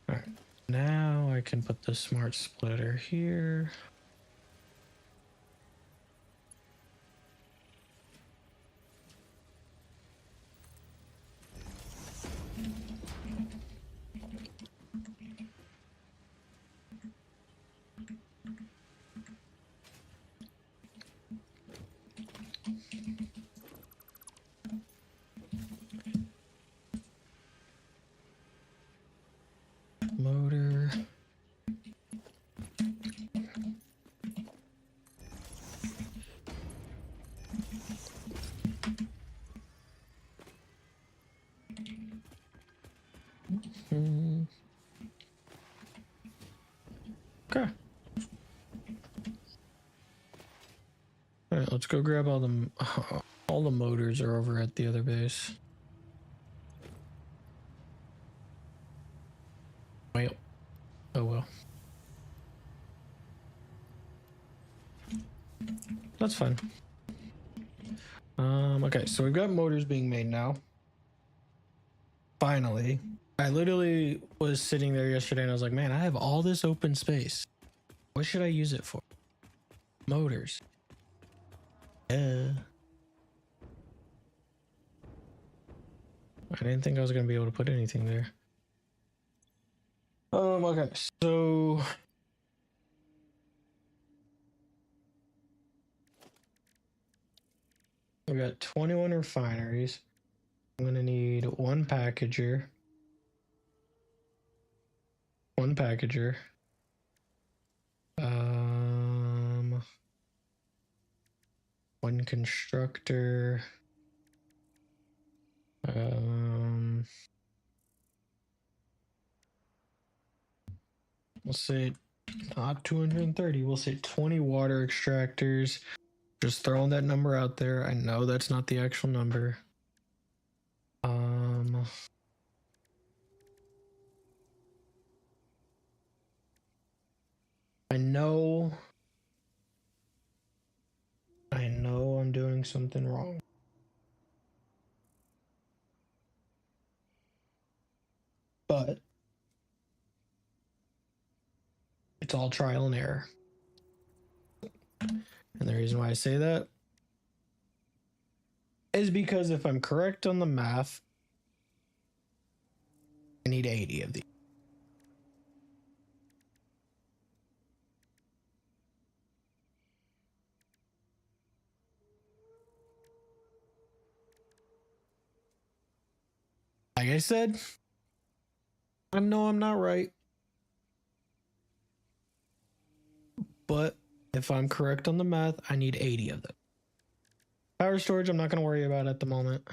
All right, now I can put the smart splitter here. Motor. Okay. All right, let's go grab all the all the motors are over at the other base. Well, oh well. That's fine. Okay, so we've got motors being made now. Finally. I literally was sitting there yesterday and I was like, man, I have all this open space. What should I use it for? Motors. I didn't think I was gonna be able to put anything there. Okay, so we got 21 refineries. I'm gonna need one packager, one constructor, we'll say not 230, we'll say 20 water extractors. Just throwing that number out there. I know that's not the actual number. I know I'm doing something wrong. But it's all trial and error. And the reason why I say that is because if I'm correct on the math, I need 80 of these. Like I said, I know I'm not right. But if I'm correct on the math, I need 80 of them. Power storage, I'm not going to worry about at the moment.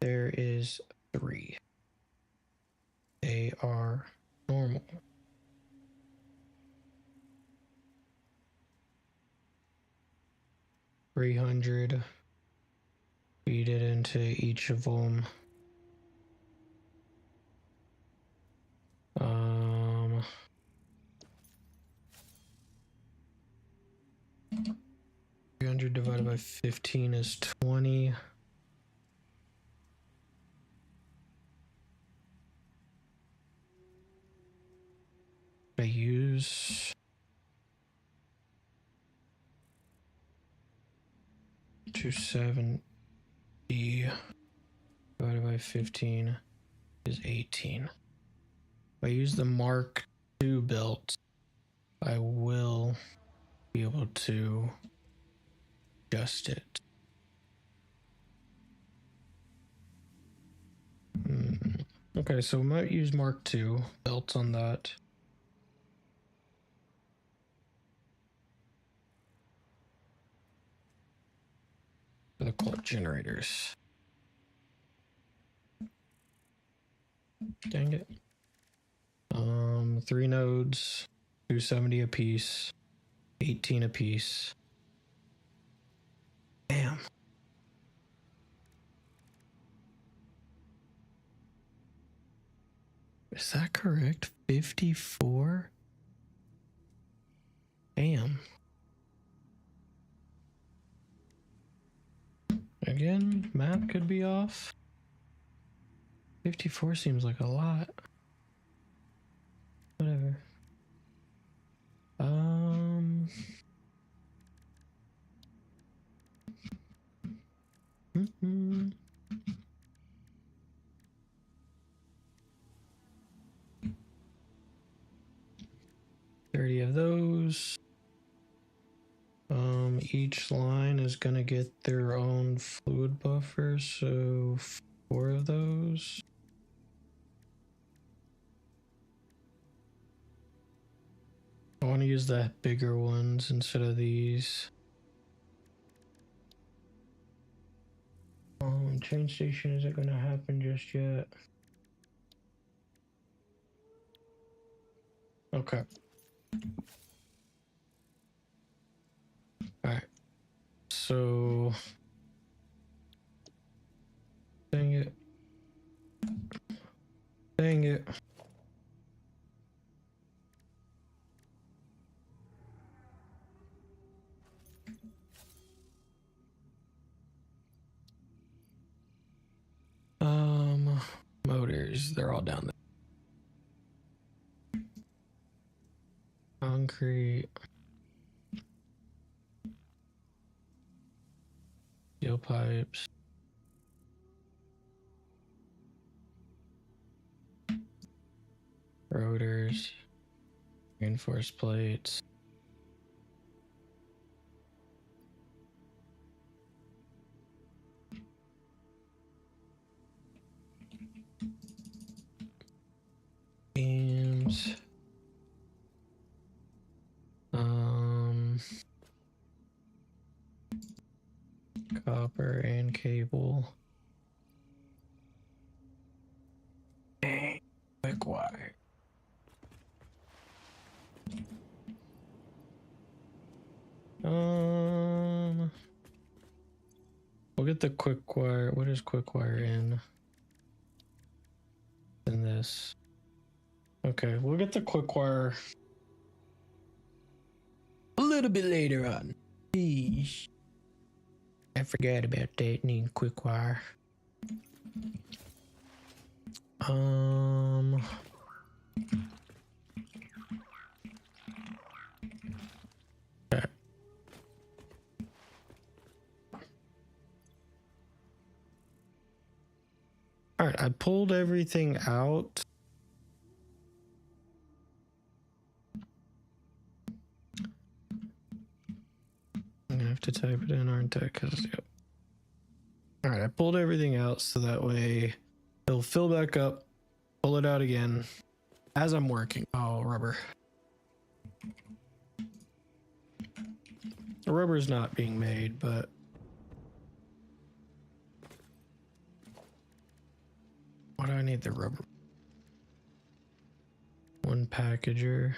There is 3. They are normal. $300. Feed it into each of them. 300 divided by 15 is 20. I use 270 divided by 15 is 18. If I use the Mark II belt, I will be able to adjust it. Okay, so we might use Mark II belts on that. For the clock generators. Dang it. 3 nodes, 270 a piece, 18 a piece. Damn. Is that correct? 54? Damn. Again, math could be off. 54 seems like a lot. Whatever. 30 of those. Each line is gonna get their own fluid buffer, so 4 of those. I want to use the bigger ones instead of these. Train station isn't gonna happen just yet. Okay. Alright. So dang it. Dang it. Motors, they're all down there. Concrete. steel pipes. Rotors. Reinforced plates. Beams. Copper and cable. Dang, quick wire. We'll get the quick wire. What is quick wire in this? Okay, we'll get the quick wire a little bit later on. Eesh. I forgot about that. Need quick wire. Okay. All right, I pulled everything out. I'm gonna have to type it in, aren't I? Because, yep. All right, I pulled everything out so that way it'll fill back up, pull it out again as I'm working. Oh, rubber. The rubber is not being made, but what do I need the rubber? One packager.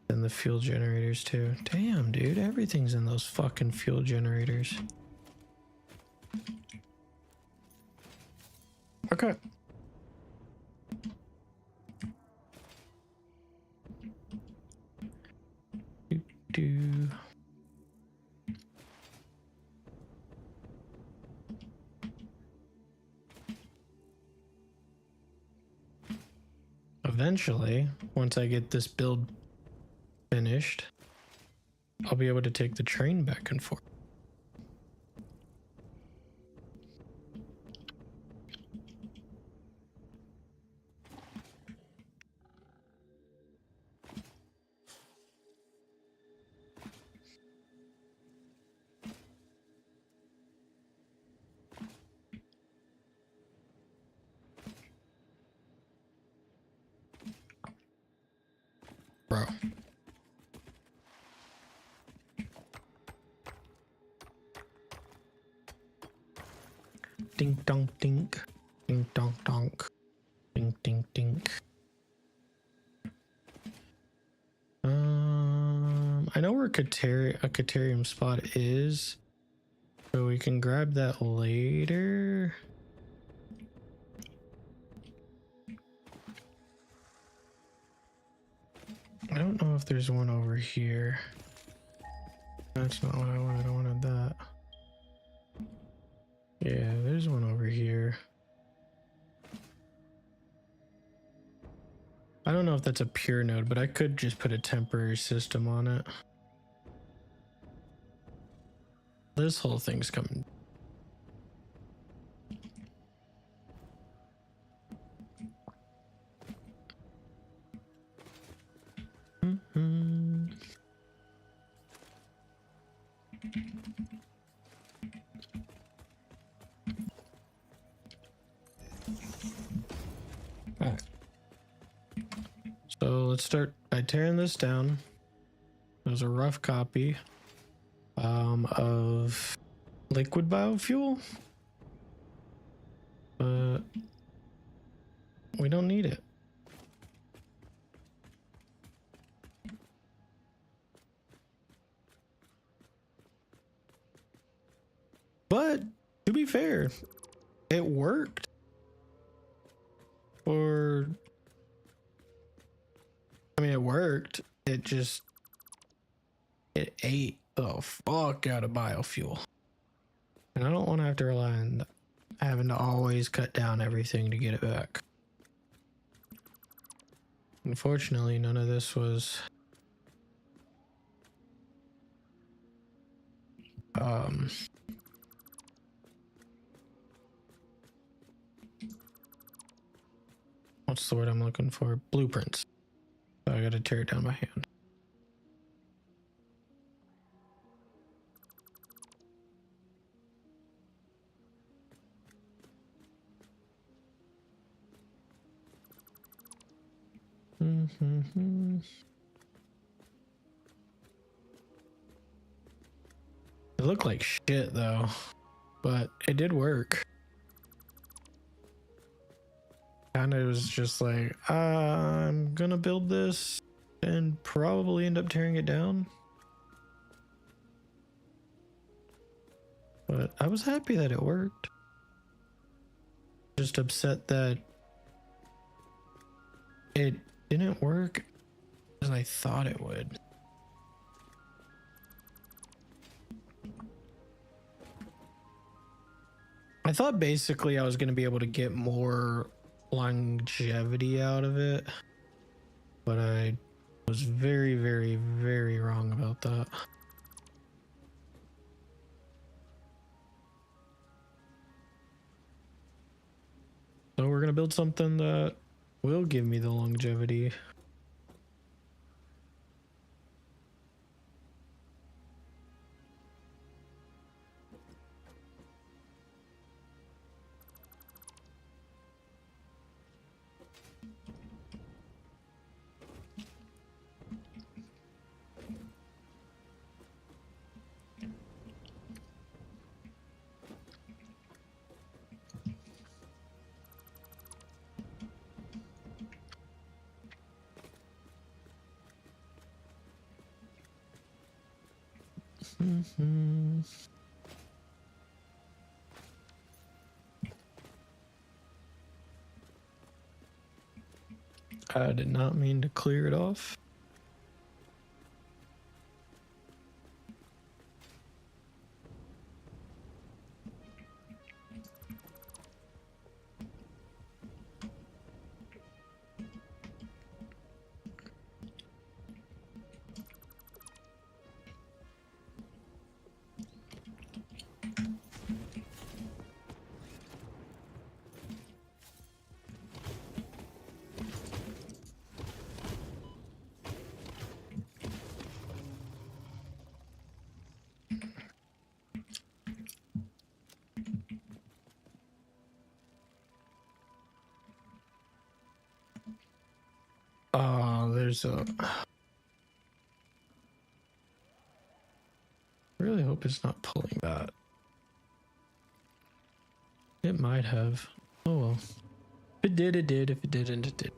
And the fuel generators too. Damn, dude, everything's in those fucking fuel generators. Okay. Do. Eventually, once I get this build finished, I'll be able to take the train back and forth. Bro. Ding dong dink. Ding dong donk. Ding ding dink. I know where a Caterium spot is, so we can grab that later. I don't know if there's one over here. That's not what I wanted. I wanted that. Yeah, there's one over here. I don't know if that's a pure node, but I could just put a temporary system on it. This whole thing's coming. Alright. So let's start by tearing this down. There's a rough copy of liquid biofuel, but we don't need it. But to be fair, it worked. Or I mean, it worked. It ate the fuck out of biofuel. And I don't want to have to rely on having to always cut down everything to get it back. Unfortunately, none of this was what's the word I'm looking for? Blueprints. So I gotta tear it down by hand. It looked like shit though, but it did work. Kind of was just like, I'm gonna build this and probably end up tearing it down. But I was happy that it worked. Just upset that it didn't work as I thought it would. I thought basically I was going to be able to get more longevity out of it, but I was very, very, very wrong about that. So we're going to build something that will give me the longevity. I did not mean to clear it off. There's a... I really hope it's not pulling that. It might have. Oh well. If it did, it did. If it didn't, it did.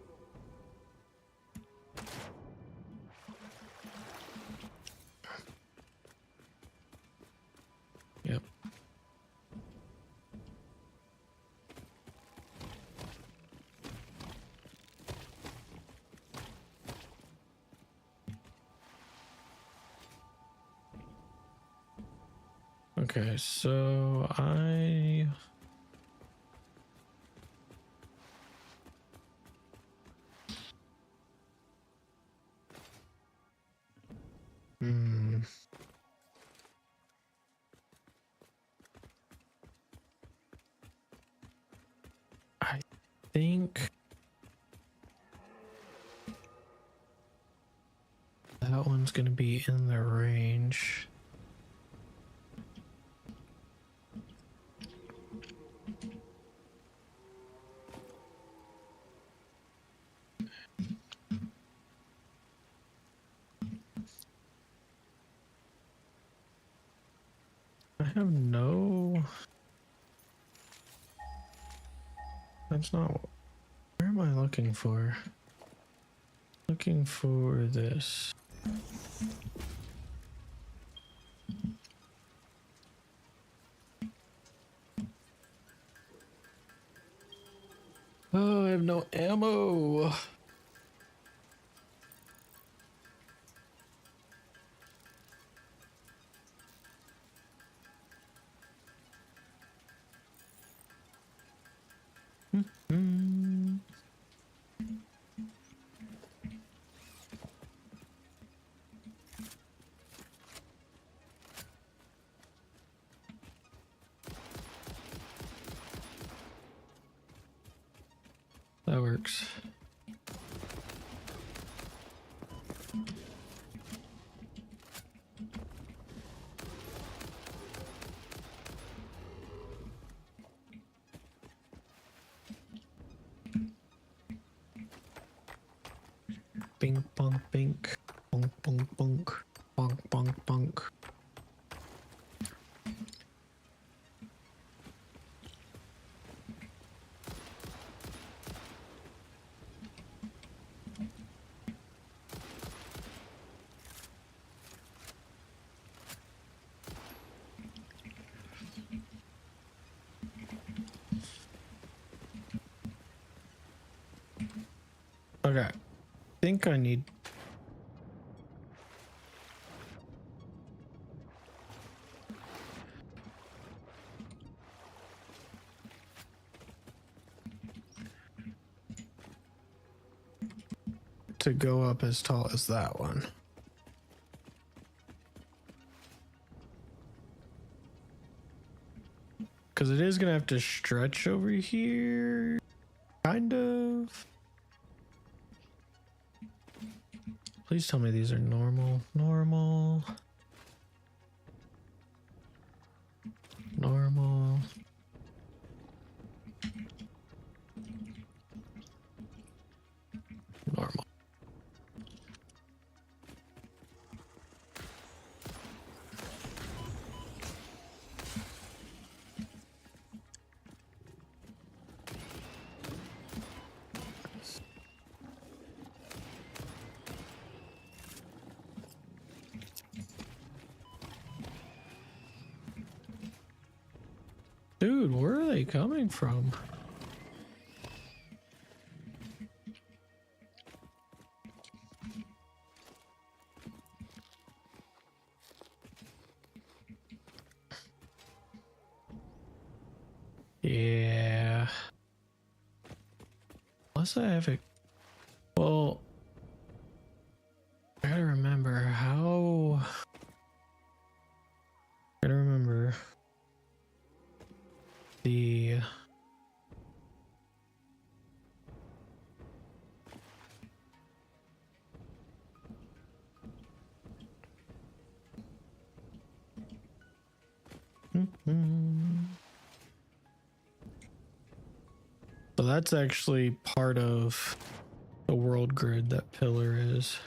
Yep. Okay, so I... I think that one's gonna be in the range. I have no... That's not... Where am I looking for? Looking for this. Oh, I have no ammo. works. Bing bong bink. Bonk bonk bonk. Bonk bonk bonk. Okay, I think I need to go up as tall as that one. Because it is gonna have to stretch over here, kind of. Please tell me these are normal, normal, normal. Normal. Dude, where are they coming from? Yeah. Unless I have it. Well, I gotta remember how. I gotta remember the. So that's actually part of the world grid, that pillar is.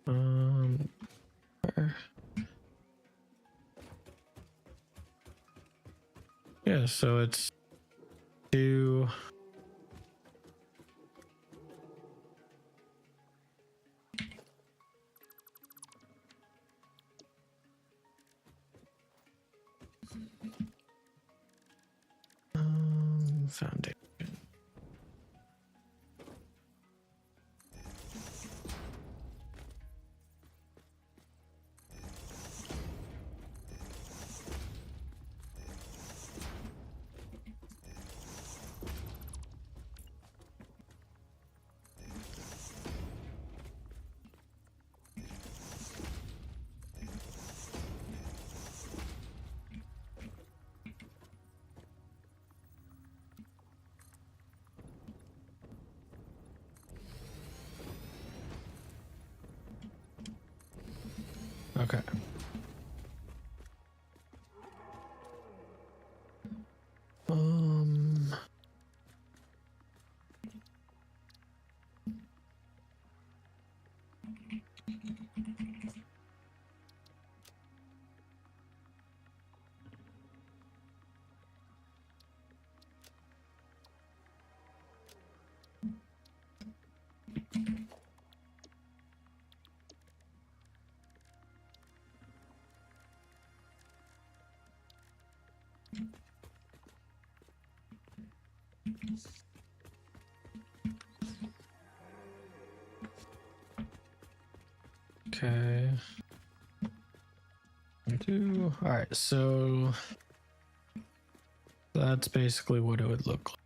Where? Yeah, so it's two. Foundation. Okay. Okay. Two. All right, so that's basically what it would look like.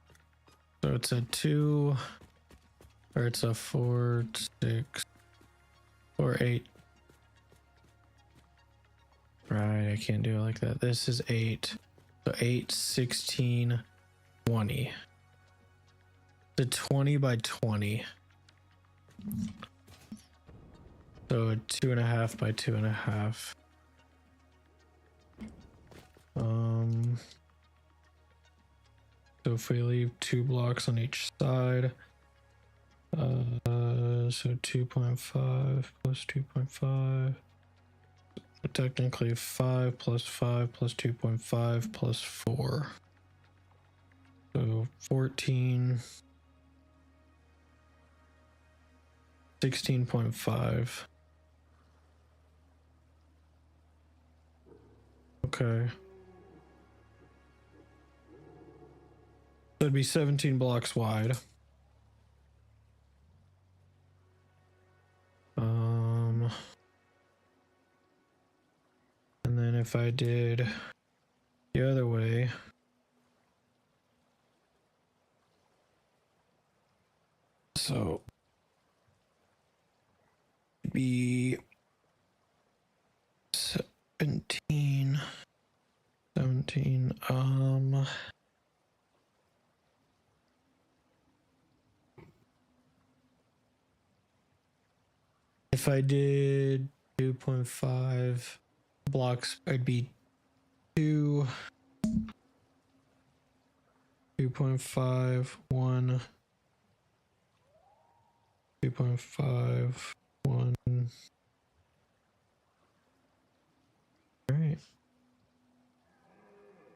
So it's a 2, or it's a 4, 6, or 8. Right, I can't do it like that. This is 8. So 8, 16, 20. The 20 by 20. So 2.5 by 2.5. So if we leave 2 blocks on each side, so 2.5 plus 2.5. So technically 5 plus 5 plus 2.5 plus 4. So 14. 16.5. Okay. So it'd be 17 blocks wide. And then if I did the other way, so it'd be 17. If I did 2.5 blocks, I'd be 2.5, 1, 2.5, 1. All right.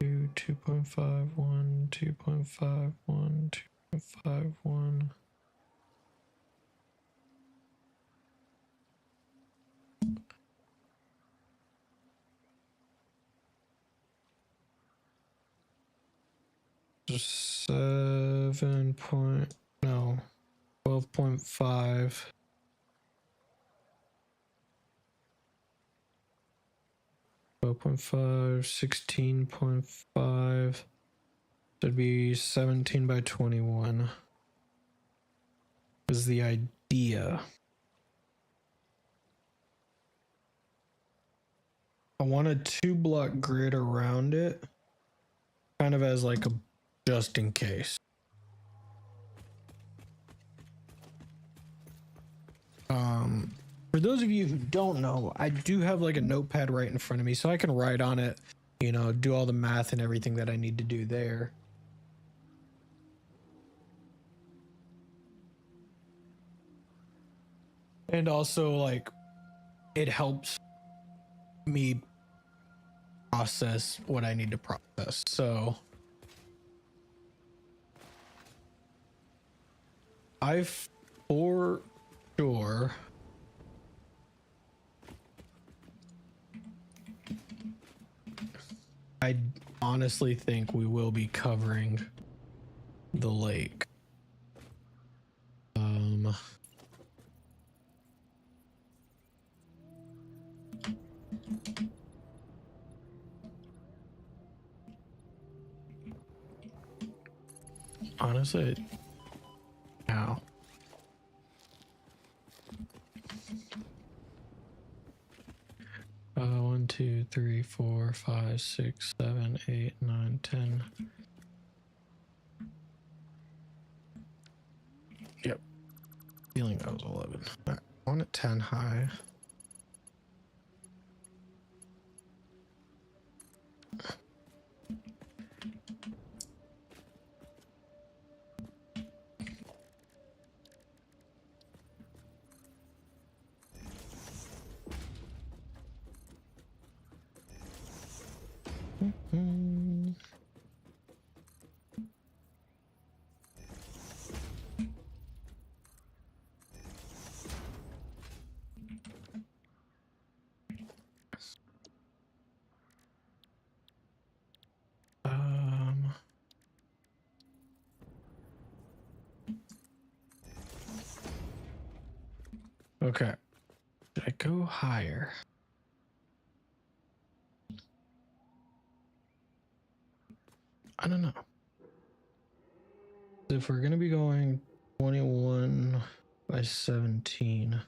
2.5, 1, 2.5, 1, 2.5, 1. Just 7 point, no, 12.5. 12.5, 16.5. That'd be 17 by 21. Is the idea. I want a 2-block grid around it, kind of as like a just in case. For those of you who don't know, I do have like a notepad right in front of me, so I can write on it, you know, do all the math and everything that I need to do there. And also, like, it helps me process what I need to process. So I for sure I honestly think we will be covering the lake. Honestly, now. 1, 2, 3, 4, 5, 6, 7, 8, 9, 10. Yep. Feeling that was 11. All right. 1 at 10 high. Okay. Should I go higher? I don't know. If we're going to be going 21 by 17,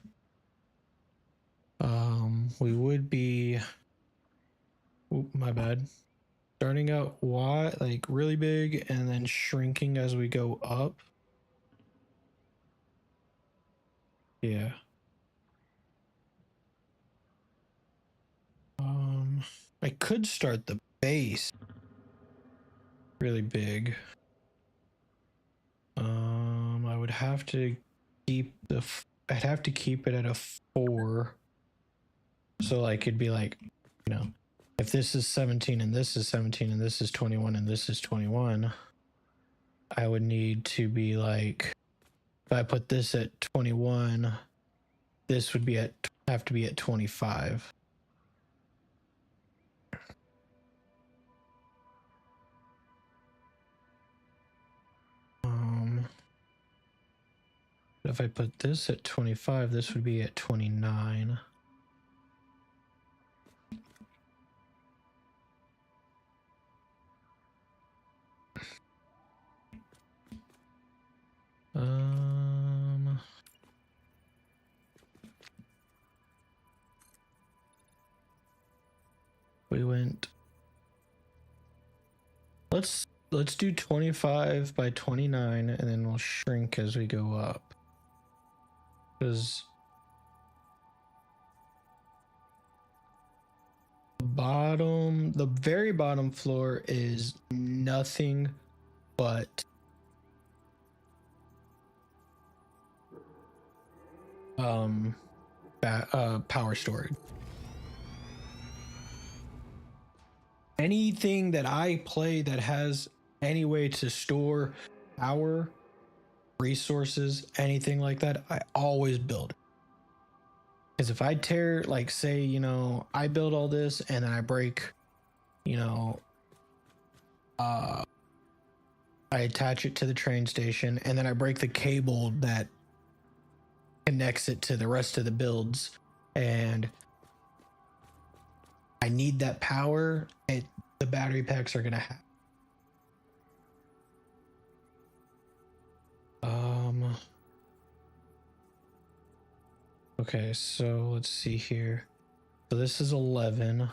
we would be, oop, my bad. Starting out wide, like really big, and then shrinking as we go up. Yeah. I could start the base really big. I would have to keep I'd have to keep it at a 4. So like it'd be like, you know, if this is 17 and this is 17 and this is 21 and this is 21, I would need to be like, if I put this at 21, this would be have to be at 25. If I put this at 25, this would be at 29. We went. Let's do 25 by 29, and then we'll shrink as we go up. Because the very bottom floor is nothing but power storage. Anything that I play that has any way to store power, resources, anything like that, I always build it. Because if I tear, like, say, you know, I build all this and then I break, you know, I attach it to the train station and then I break the cable that connects it to the rest of the builds, and I need that power, the battery packs are gonna have. Okay, so let's see here. So this is 11.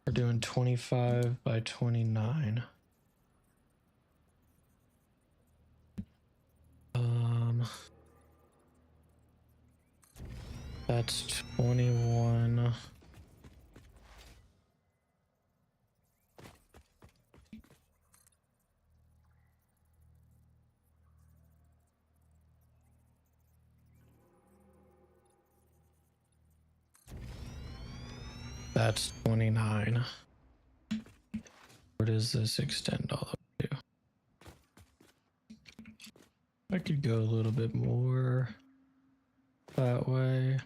We're doing 25 by 29. That's 21. That's 29. Where does this extend all up to? I could go a little bit more that way.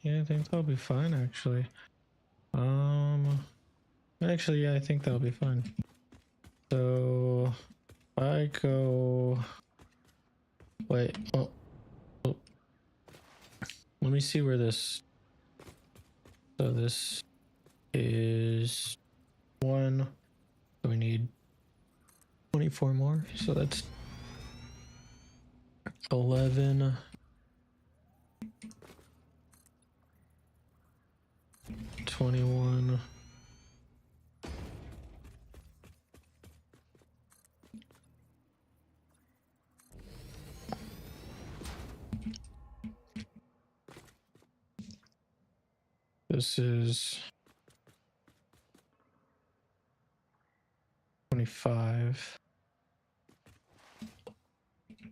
Yeah, I think that'll be fine actually. Actually, yeah, I think that'll be fine. So I go. Wait. Oh. Let me see where this. So this is 1. So we need 24 more. So that's 11. 21. This is 25.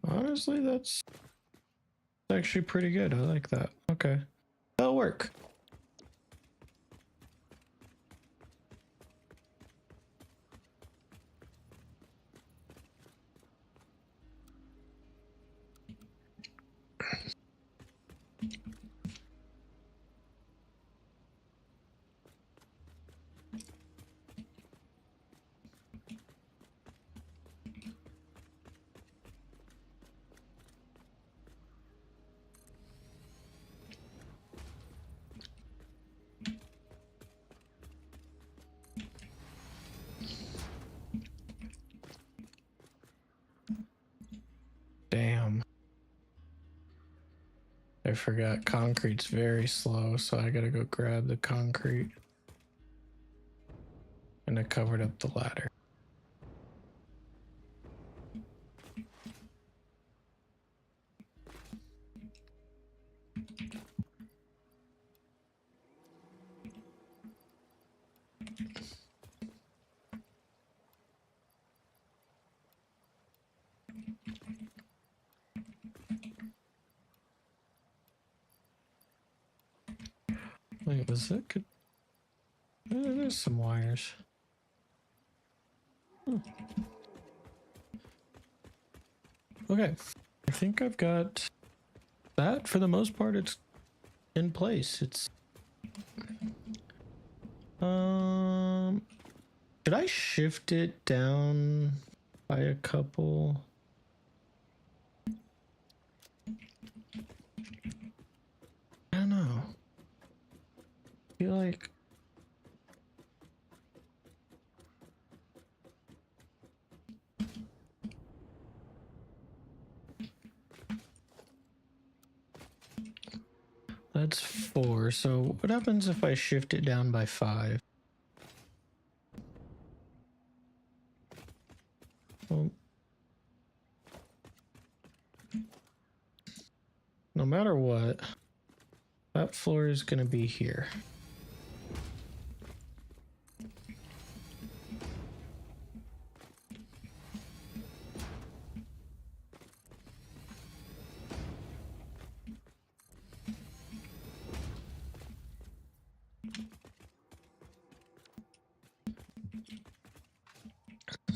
Honestly, that's actually pretty good. I like that. Okay. That'll work. Damn. I forgot concrete's very slow, so I gotta go grab the concrete. And I covered up the ladder. Wait, was that good? There's some wires. Okay, I think I've got that. For the most part, it's in place. It's should I shift it down by a couple? I don't know. I feel like that's 4. So what happens if I shift it down by 5? Well, no matter what, that floor is going to be here.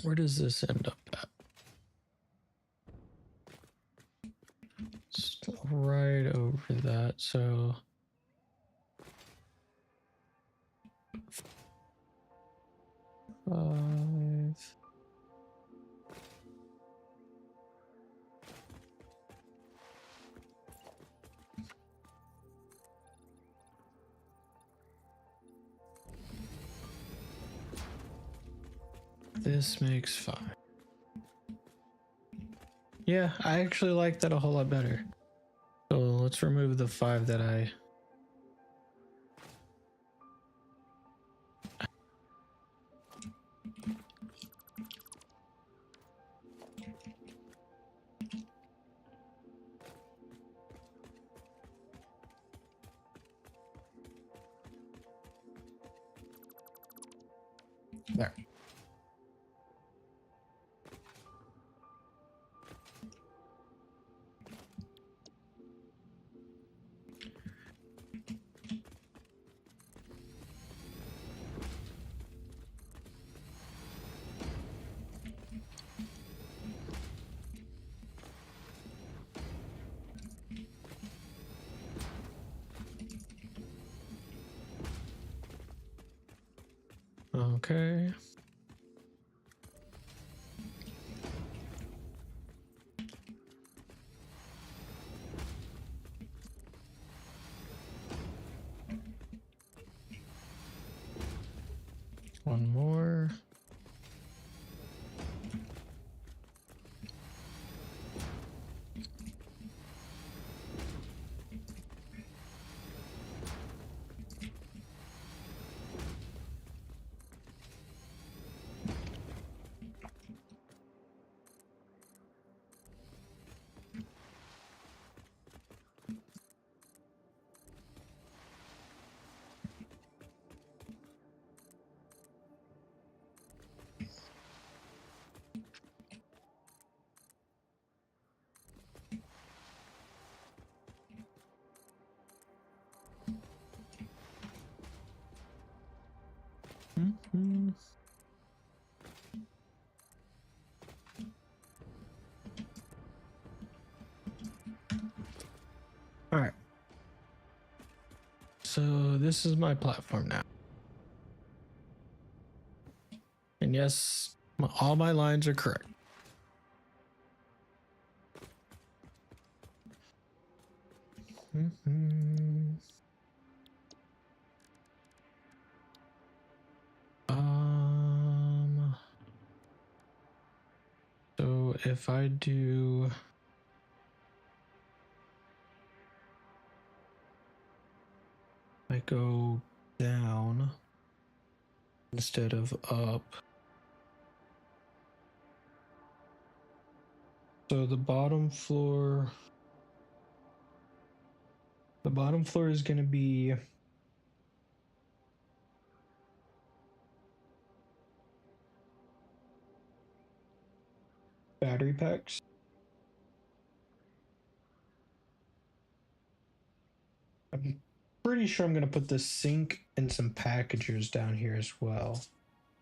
Where does this end up at? It's right over that, so five. This makes 5. Yeah, I actually like that a whole lot better. So let's remove the 5 that I... There. Okay. One more. Mm-hmm. All right. So this is my platform now. And yes, all my lines are correct. Mm-hmm. So if I do I go down instead of up. So the bottom floor is going to be battery packs. I'm pretty sure I'm going to put the sink and some packagers down here as well.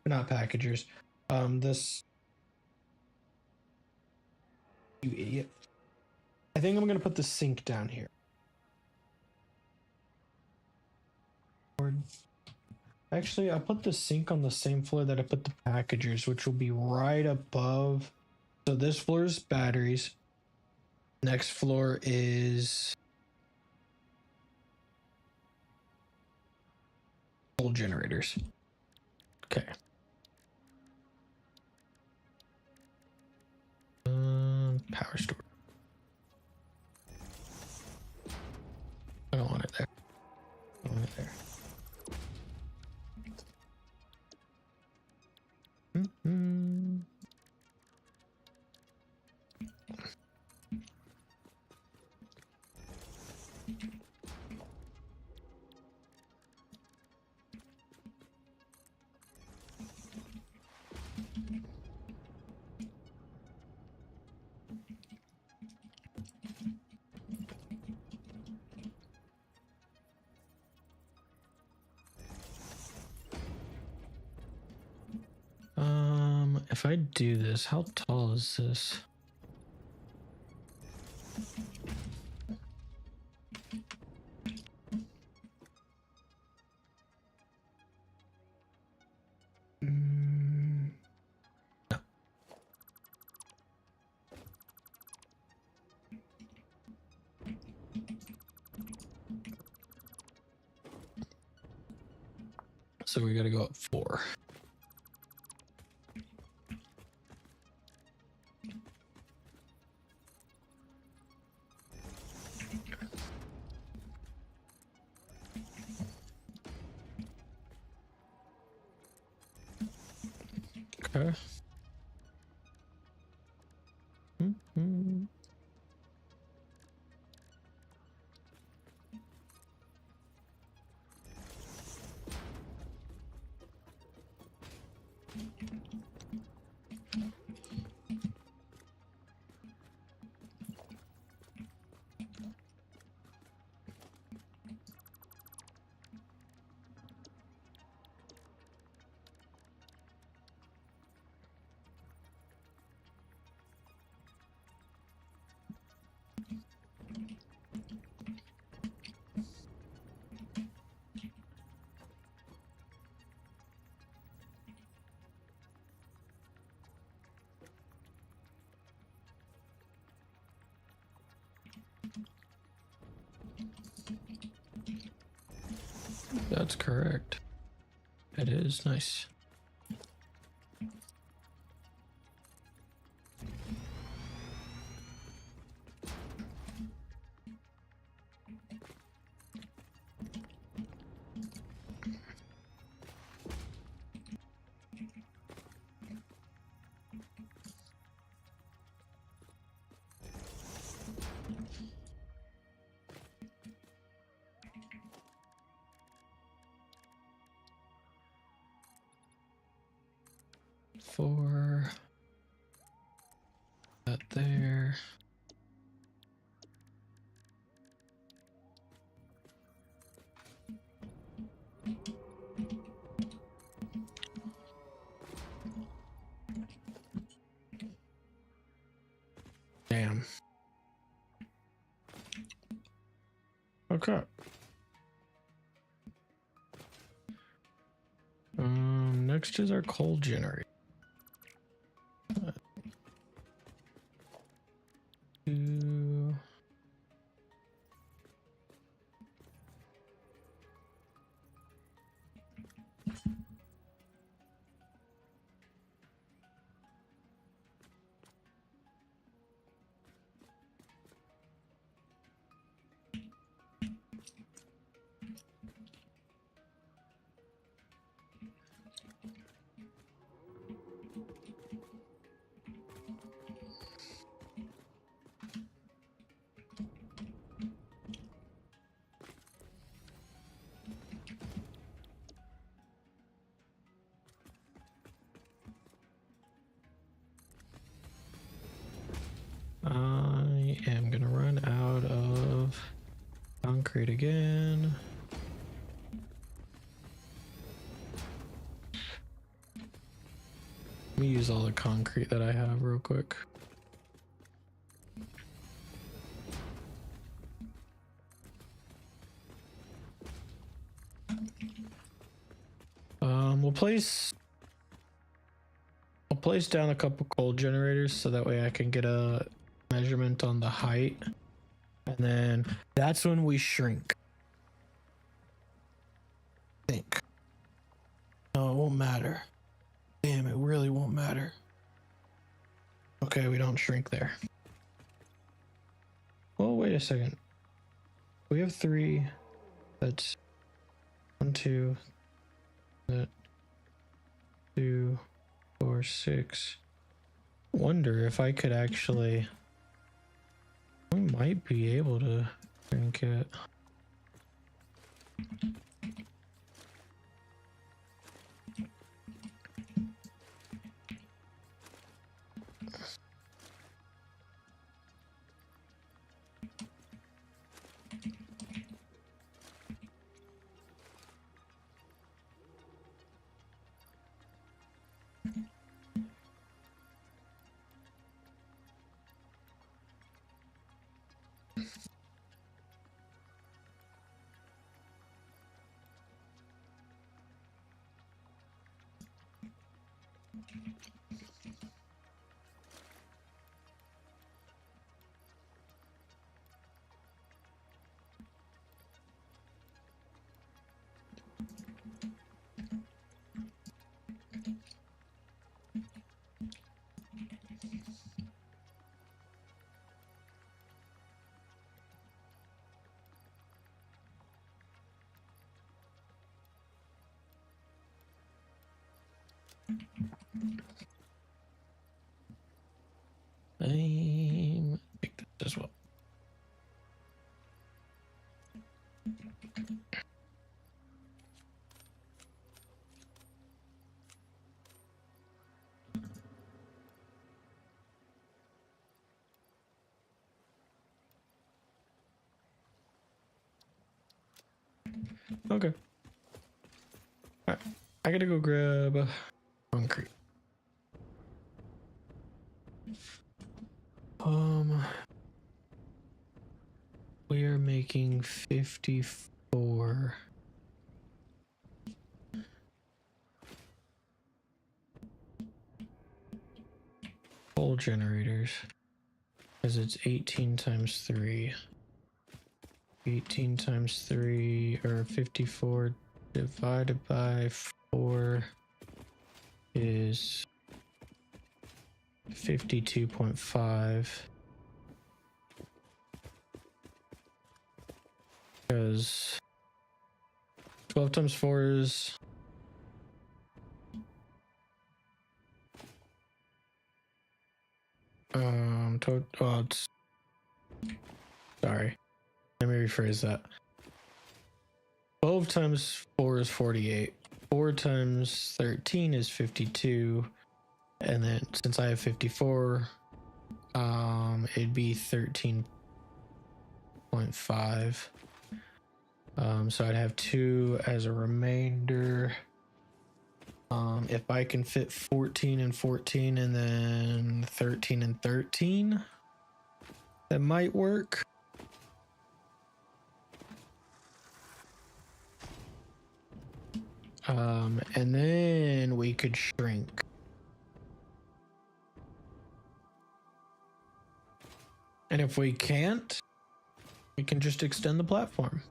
Not packagers. This, you idiot. I think I'm going to put the sink down here. Actually, I'll put the sink on the same floor that I put the packagers, which will be right above. So this floor is batteries. Next floor is coal generators. Okay. Power store. I don't want it there. I want it there. Mm-hmm. If I do this, how tall is this? No. So we gotta go up 4. Okay. Mm-hmm. That's correct. It is nice. Four. That there. Damn. Okay. Next is our coal generator. Two. I am gonna run out of concrete again. Let me use all the concrete that I have real quick. I'll place down a couple coal generators so that way I can get a measurement on the height. And then that's when we shrink. I think. No, it won't matter. Damn, it really won't matter. Okay, we don't shrink there. Well, wait a second. We have 3. That's 1, 2. That 2, 4, 6. Wonder if I could actually. We might be able to shrink it. I think this as well. Okay. Alright. I gotta go grab concrete. We are making 54. Coal generators. Because it's 18 times 3. 18 times 3, or 54 divided by 4 is 52.5. Because 12 times 4 is it's sorry. Let me rephrase that. 12 times 4 is 48. 4 times 13 is 52. And then since I have 54, it'd be 13.5. So I'd have 2 as a remainder. If I can fit 14 and 14 and then 13 and 13, that might work. And then we could shrink. And if we can't, we can just extend the platform.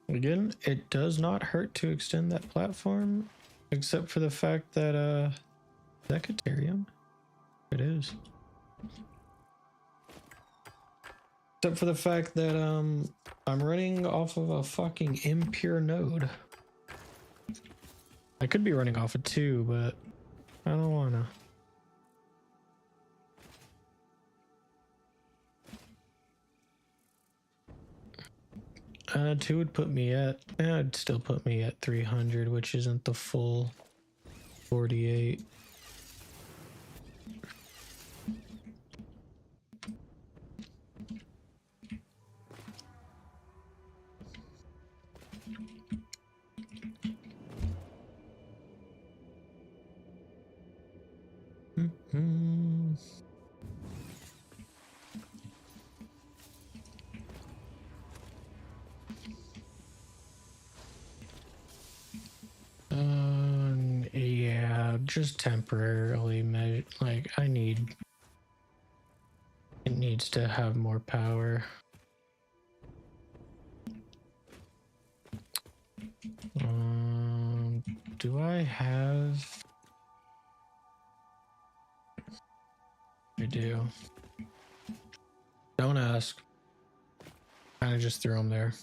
Again, it does not hurt to extend that platform, except for the fact that, Secretarium, it is. Except for the fact that, I'm running off of a fucking impure node. I could be running off of 2, but I don't wanna. 2 would put me at, it'd still put me at 300, which isn't the full 48. Yeah, just temporarily measure. Like, it needs to have more power. Do I have? I do. Don't ask. Kind of just threw them there.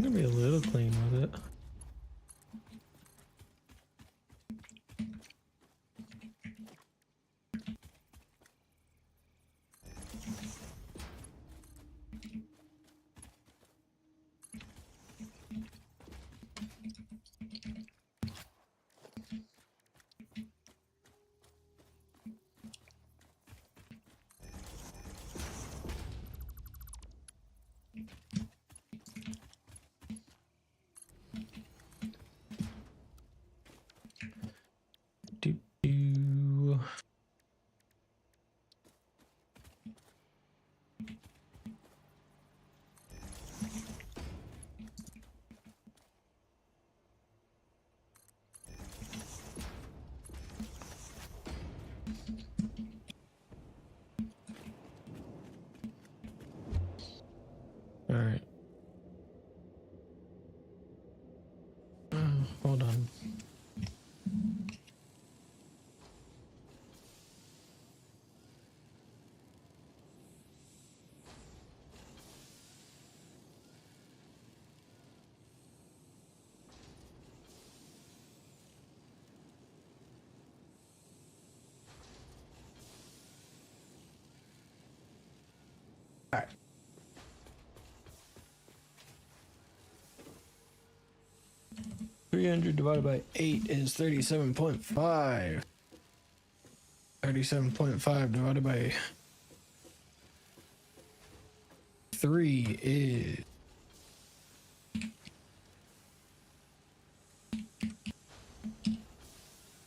I'm gonna be a little clean with it. Do. All right. Hold on. All right. $300 divided by 8 is 37.5. 37.5 divided by 3 is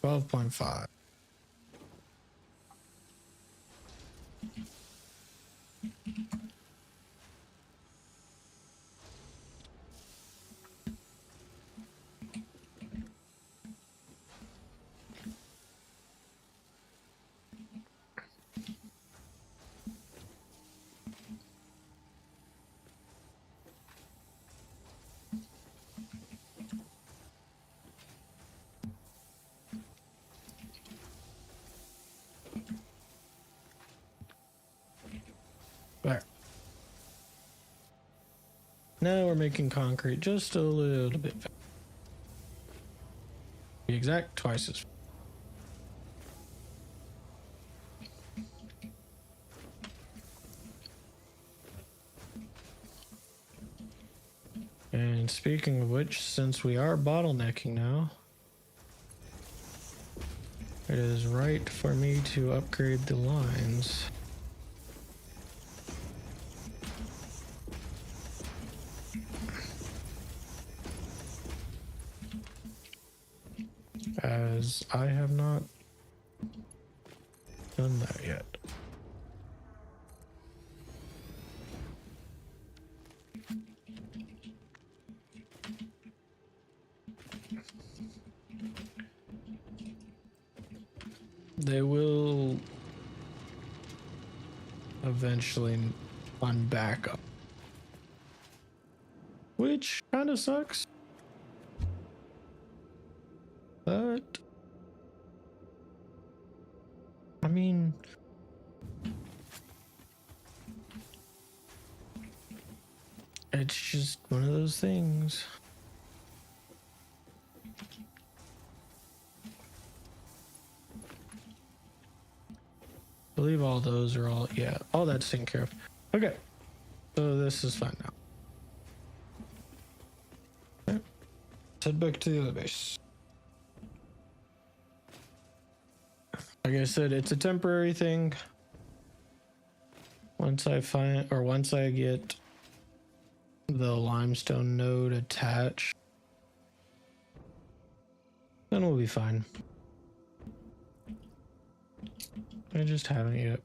12.5. There. Now we're making concrete just a little bit faster. Be exact, twice as fast. And speaking of which, since we are bottlenecking now, it is right for me to upgrade the lines. As I have not done that yet. They will eventually run back up, which kind of sucks, but I mean, it's just one of those things. I believe all those are all, yeah, all that's taken care of. Okay, so this is fine now. Okay. Let's head back to the other base. Like I said, it's a temporary thing. Once I get the limestone node attached, then we'll be fine. I just haven't yet.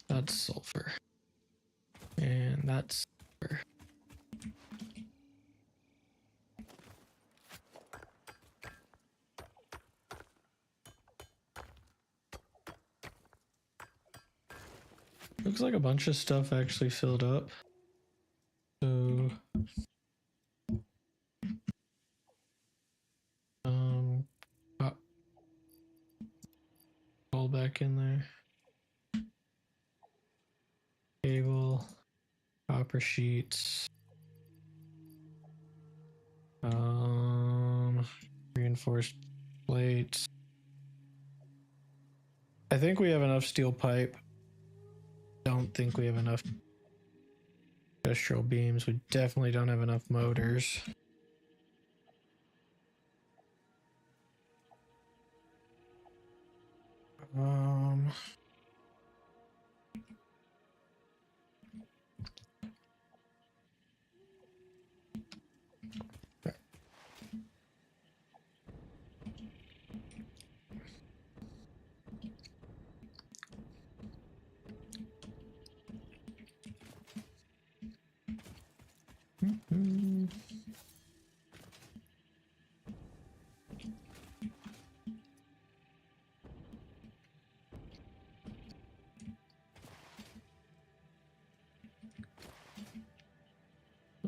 That's sulfur. And that's sulfur. Looks like a bunch of stuff actually filled up. So all back in there. Cable, copper sheets, reinforced plates. I think we have enough steel pipe. Don't think we have enough industrial beams. We definitely don't have enough motors.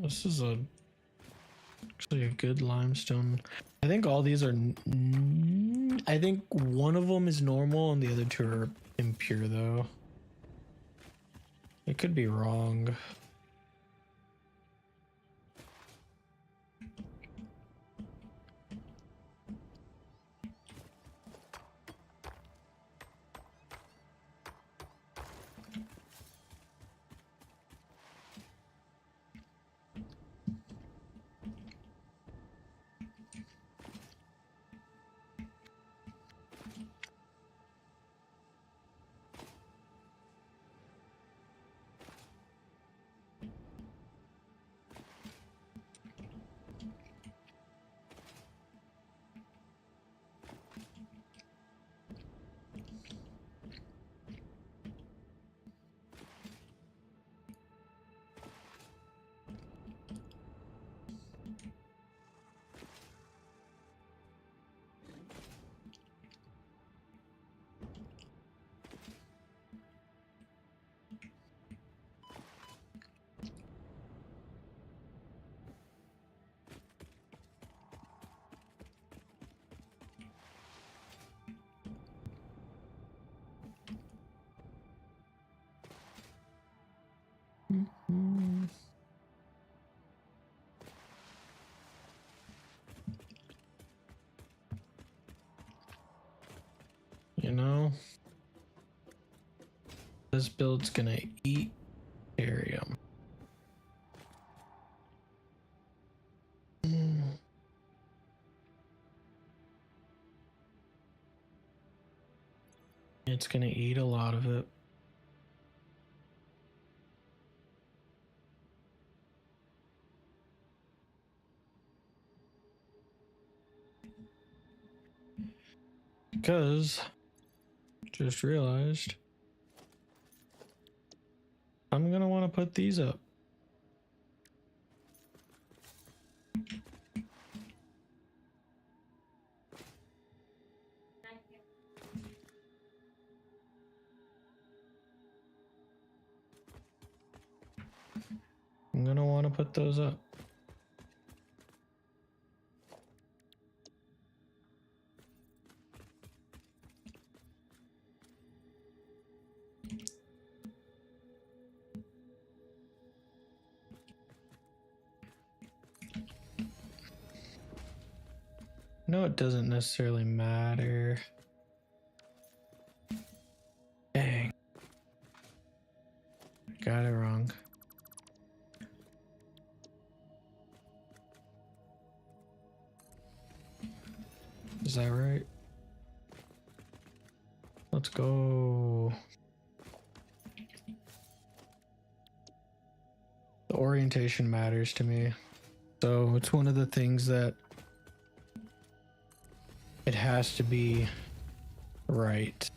This is actually a good limestone. I think all these are. I think one of them is normal and the other two are impure, though. It could be wrong. You know, this build's gonna eat barium. It's gonna eat a lot of it. Because just realized I'm gonna want to put these up. I'm gonna want to put those up. No, it doesn't necessarily matter. Dang. Got it wrong. Is that right? Let's go. The orientation matters to me. So it's one of the things that it has to be right.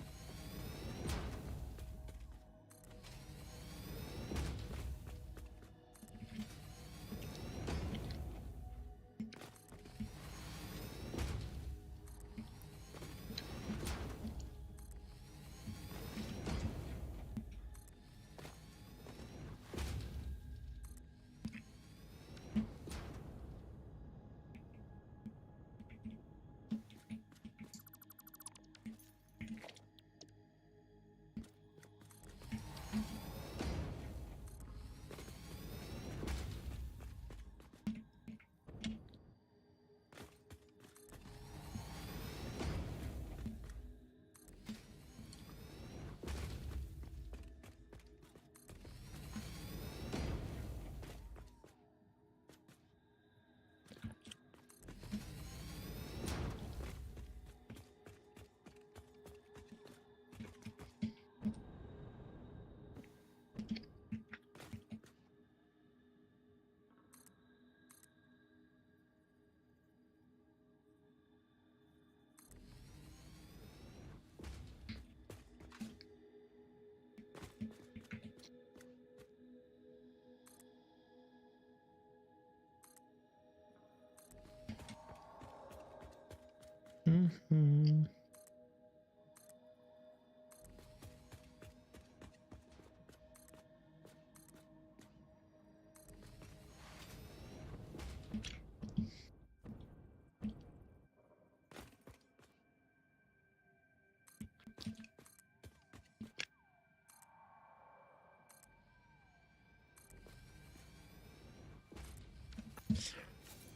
Mm-hmm.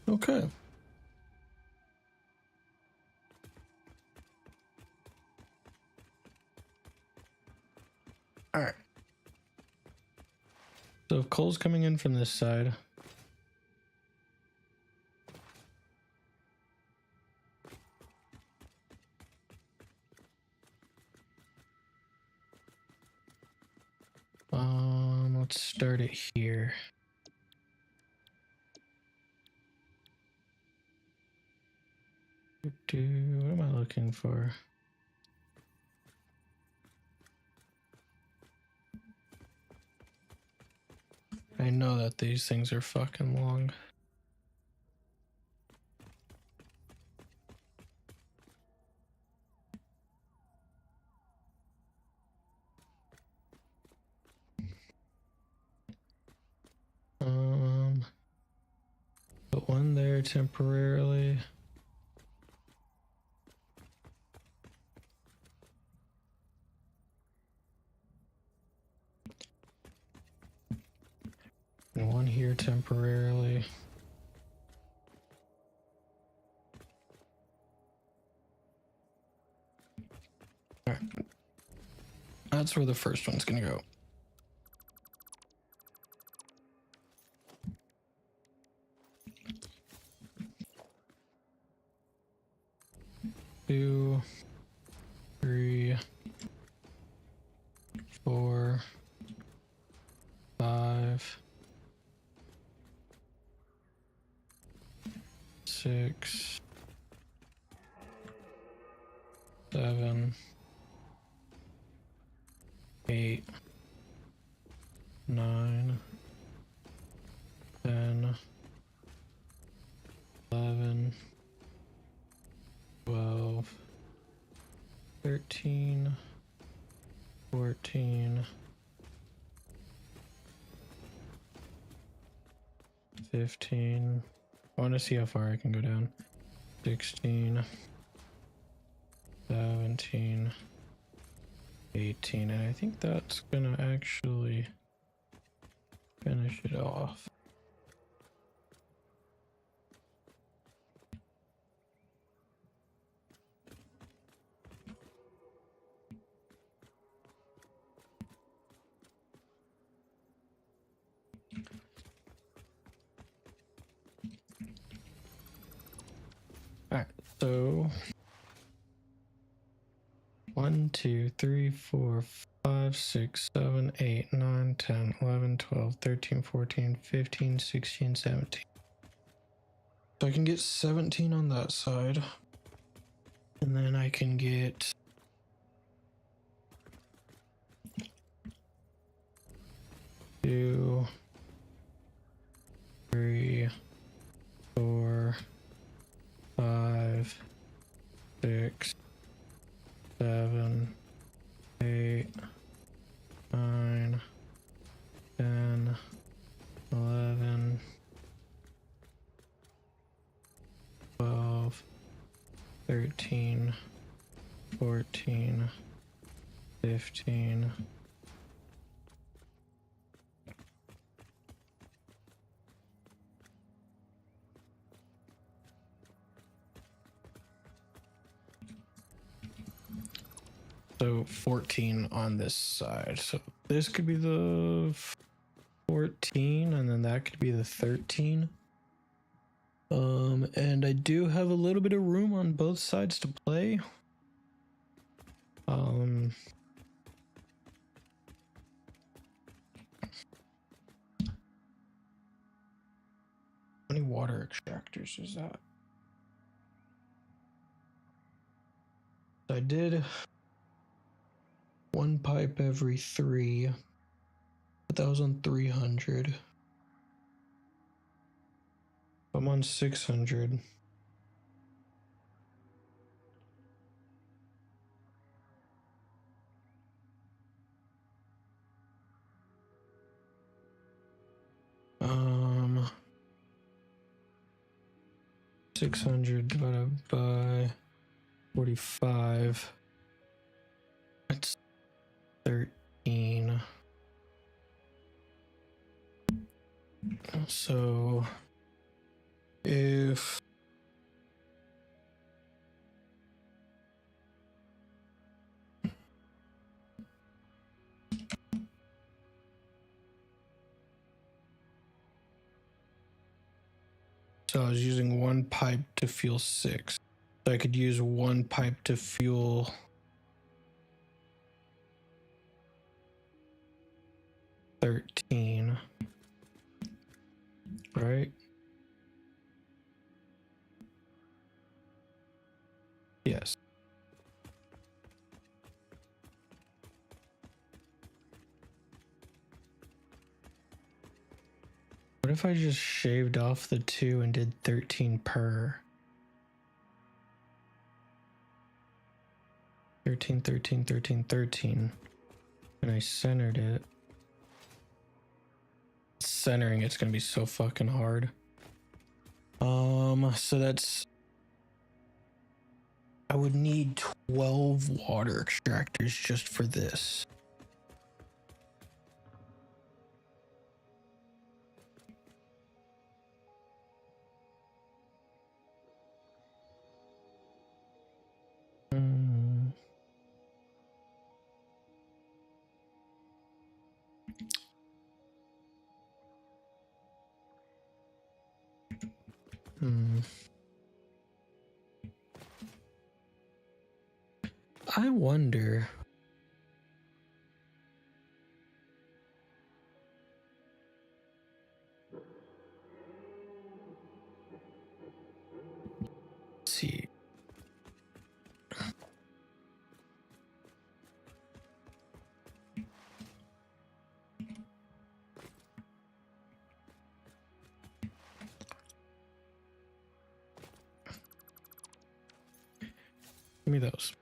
Okay. All right. So if coal's coming in from this side, let's start it here. What am I looking for? I know that these things are fucking long. Put one there temporarily. And one here temporarily. All right. That's where the first one's gonna go. Two, 3, 4, 5, 6, 7, 8, 9, 10, 11, 12, 13, 14, 15. I want to see how far I can go down. 16, 17, 18, and I think that's gonna actually finish it off. Alright, so 1, 2, 3, 4, 5, 6, 7, 8, 9, 10, 11, 12, 13, 14, 15, 16, 17. So I can get 17 on that side. And then I can get 2, 3, 4, 5, 6, 7, 8, 9, 10, 11, 12, 13, 14, 15. So 14 on this side. So this could be the 14 and then that could be the 13. And I do have a little bit of room on both sides to play. How many water extractors is that? I did 1 pipe every 3, but that was on 300. I'm on 600. Um, 600 divided by 45. That's 13. So if so I was using 1 pipe to fuel 6. So I could use 1 pipe to fuel 13. Right? Yes. What if I just shaved off the 2 and did 13 per? 13, 13, 13, 13. And I centered it. Centering it's gonna be so fucking hard. So that's, I would need 12 water extractors just for this. I wonder. Let's see. me those.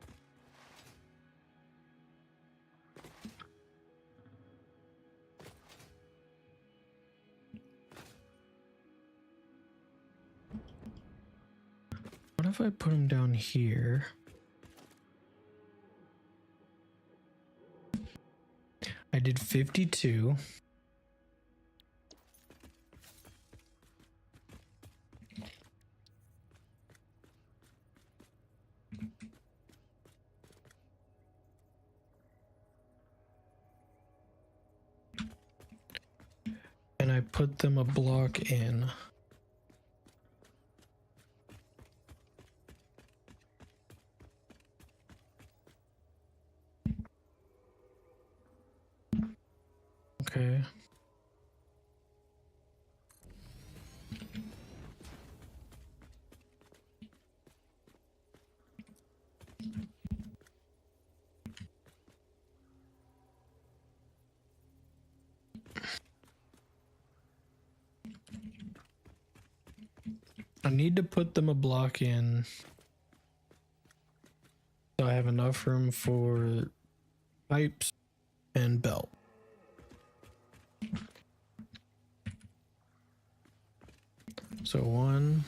What if I put them down here? I did 52. And I put them a block in. Okay. I need to put them a block in so I have enough room for pipes and belt. So 1,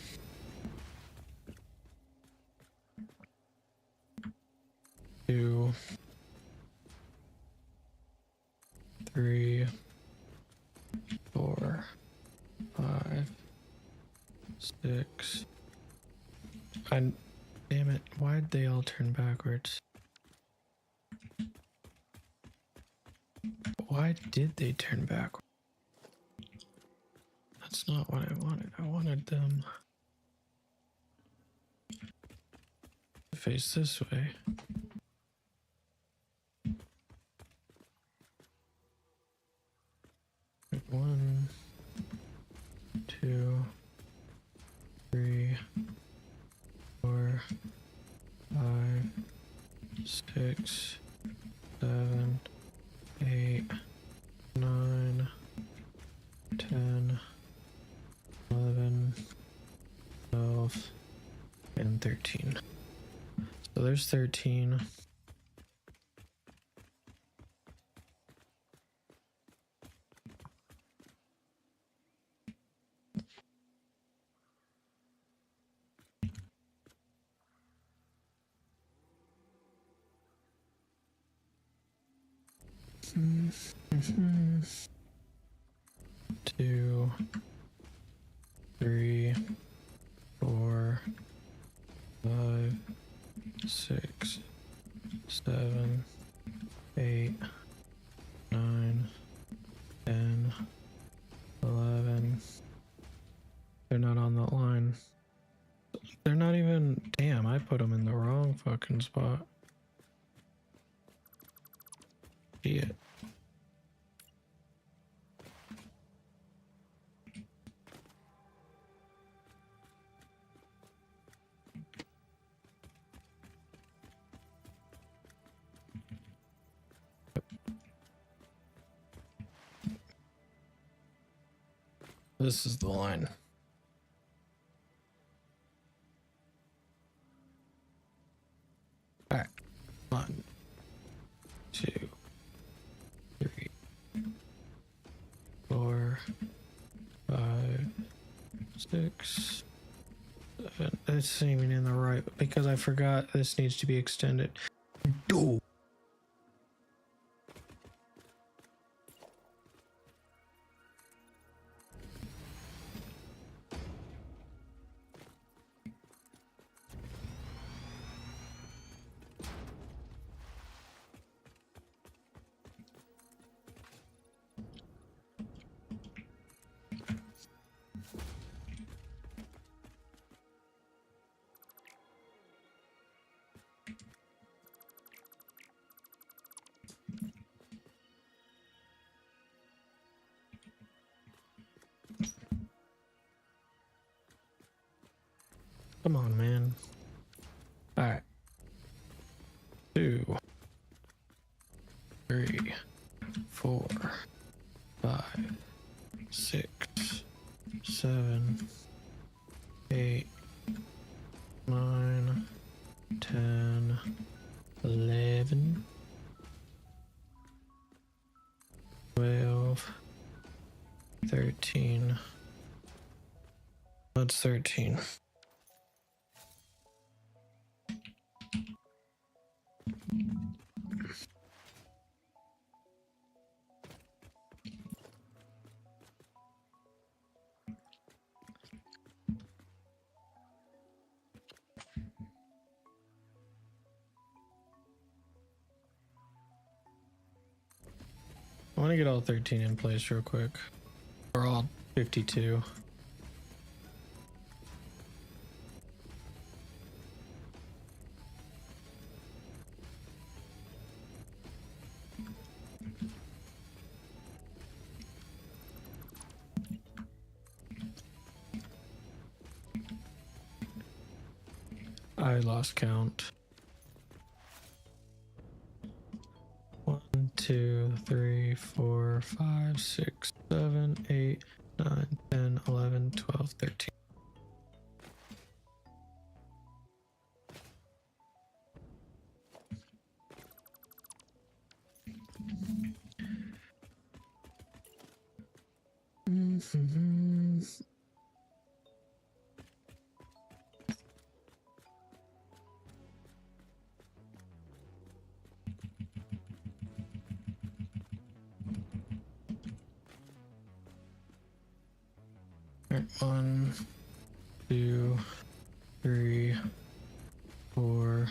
2, 3, 4, 5, 6. Damn it, why'd they all turn backwards? Why did they turn backwards? That's not what I wanted. I wanted them to face this way. One, 2, 3, 4, 5, 6, 7, 8, 9, 10, 11, 12, and 13. So there's 13. Mm-hmm. 2, 3, 4, 5, 6, 7, 8, 9, 10, 11. They're not on that line. They're not even. Damn, I put them in the wrong fucking spot. Shit. This is the line. All right. 1, 2, 3, 4, 5, 6, 7. This isn't even in the right because I forgot this needs to be extended. Dude. Come on, man. All right. 2, 3, 4, 5, 6, 7, 8, 9, 10, 11, 12, 13. That's 13. I want to get all 13 in place real quick. Or all 52. I lost count. 1, 2, 3, 4, 5, 6, 7, 8, 9, 10, 11, 12, 13. One, 2, 3, 4,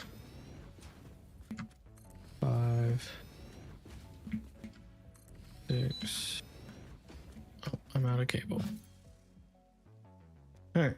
5, 6. Oh, I'm out of cable. All right.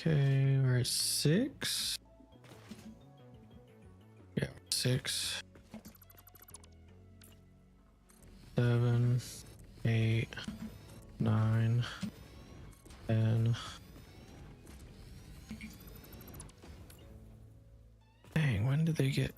Okay, we're at 6. Yeah, 6, 7, 8, 9, 10. Dang, when did they get?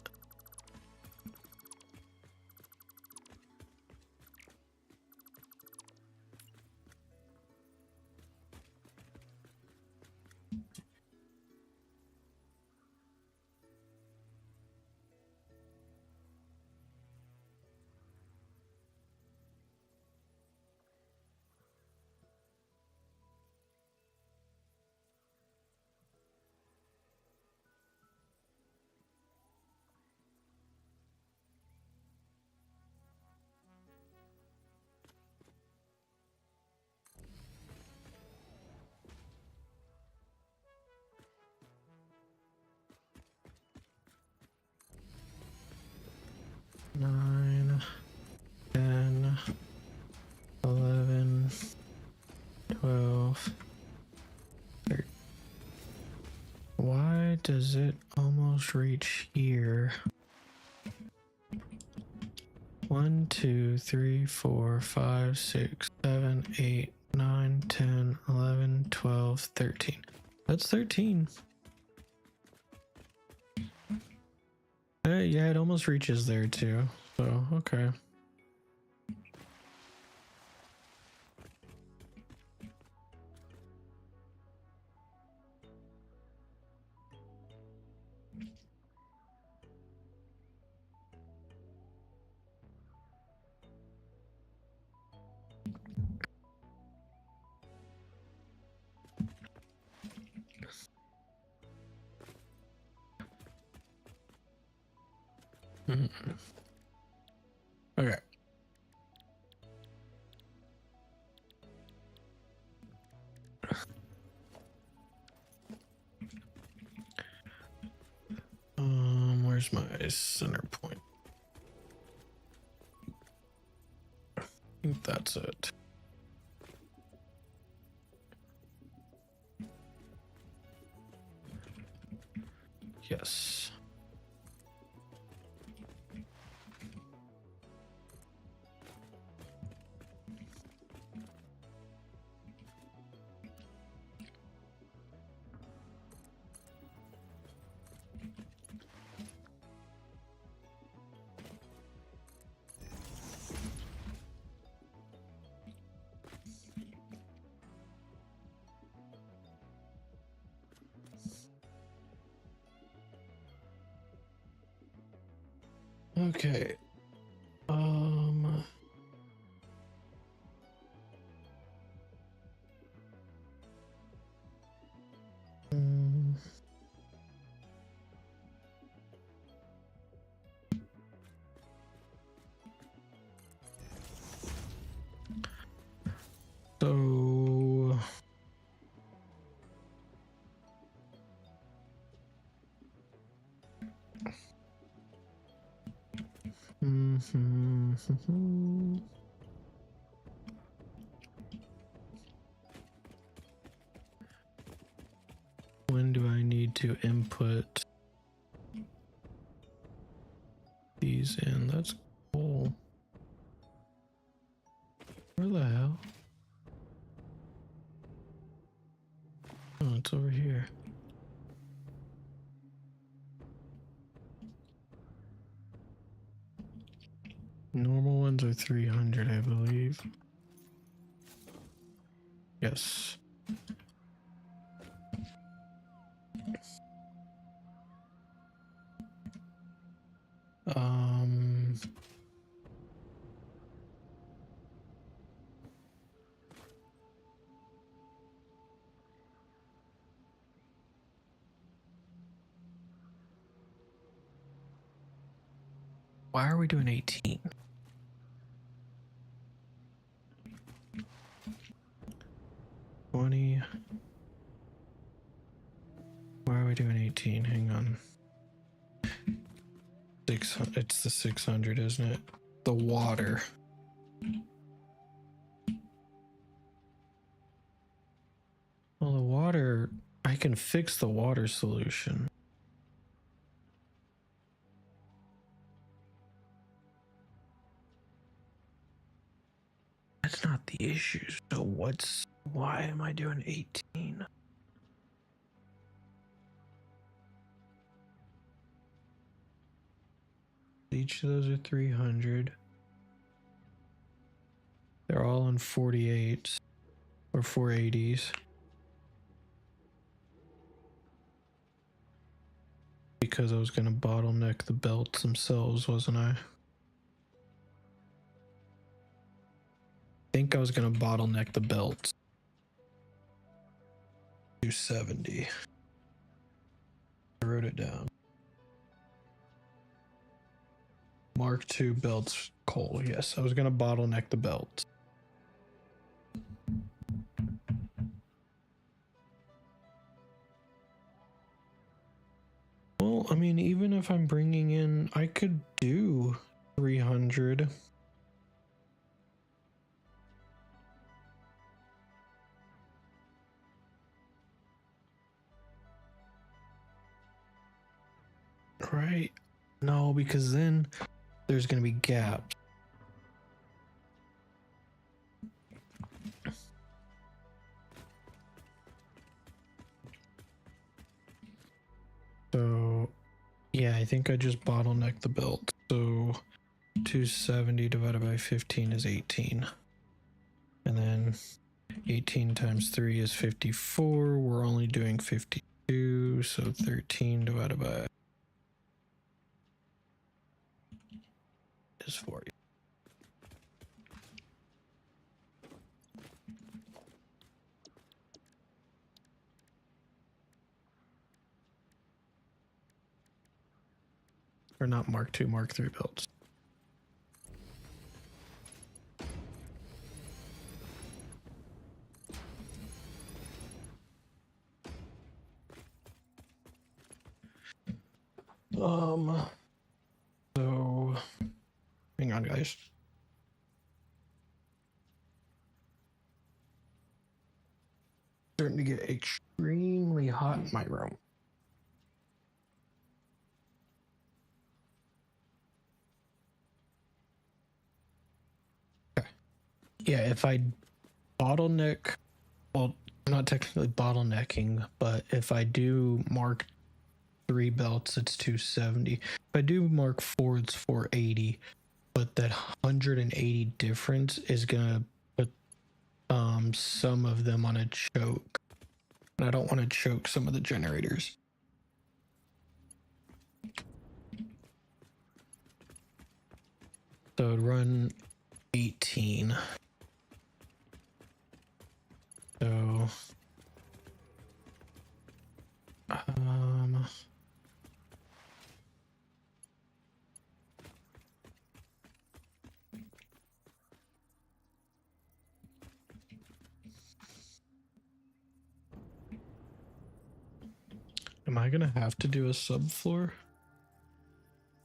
Nine, 10, 11, 12, 13. Why does it almost reach here? 1, 2, 3, 4, 5, 6, 7, 8, 9, 10, 11, 12, 13. That's 13. Yeah, it almost reaches there too. So, okay. Okay. Where's my center point? I think that's it. Yes. Okay. mm, So when do I need to input these in? That's cool. Where the hell? Oh, it's over here. Normal ones are 300, I believe. Yes. Why are we doing 18? Why are we doing 18? Hang on. 600. It's the 600, isn't it? The water. Well, the water, I can fix the water solution. That's not the issue. So why am I doing 18? Each of those are 300. They're all in 48s or 480s. Because I was going to bottleneck the belts themselves, wasn't I? I think I was going to bottleneck the belts. 270. I wrote it down. Mark II belts coal. Yes, I was going to bottleneck the belts. Well, I mean, even if I'm bringing in, I could do 300. Right? No, because then there's going to be gaps. So, yeah, I think I just bottlenecked the belt. So 270 divided by 15 is 18. And then 18 times 3 is 54. We're only doing 52. So 13 divided by is 40. Or not Mark II, Mark III belts. So hang on, guys. Starting to get extremely hot in my room. Okay. Yeah, if I bottleneck, well, I'm not technically bottlenecking, but if I do mark 3 belts, it's 270. If I do mark 4, it's 480. But that 180 difference is gonna put some of them on a choke. And I don't want to choke some of the generators. So I'd run 18. So am I gonna have to do a subfloor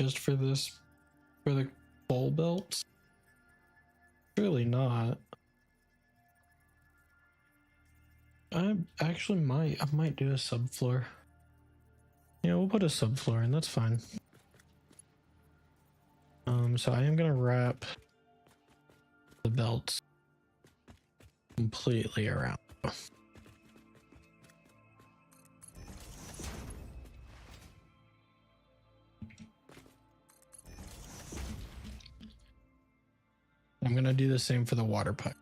just for this, for the bowl belts? Really not. I actually might. I might do a subfloor. Yeah, we'll put a subfloor in. That's fine. So I am gonna wrap the belts completely around. I'm gonna do the same for the water pipe.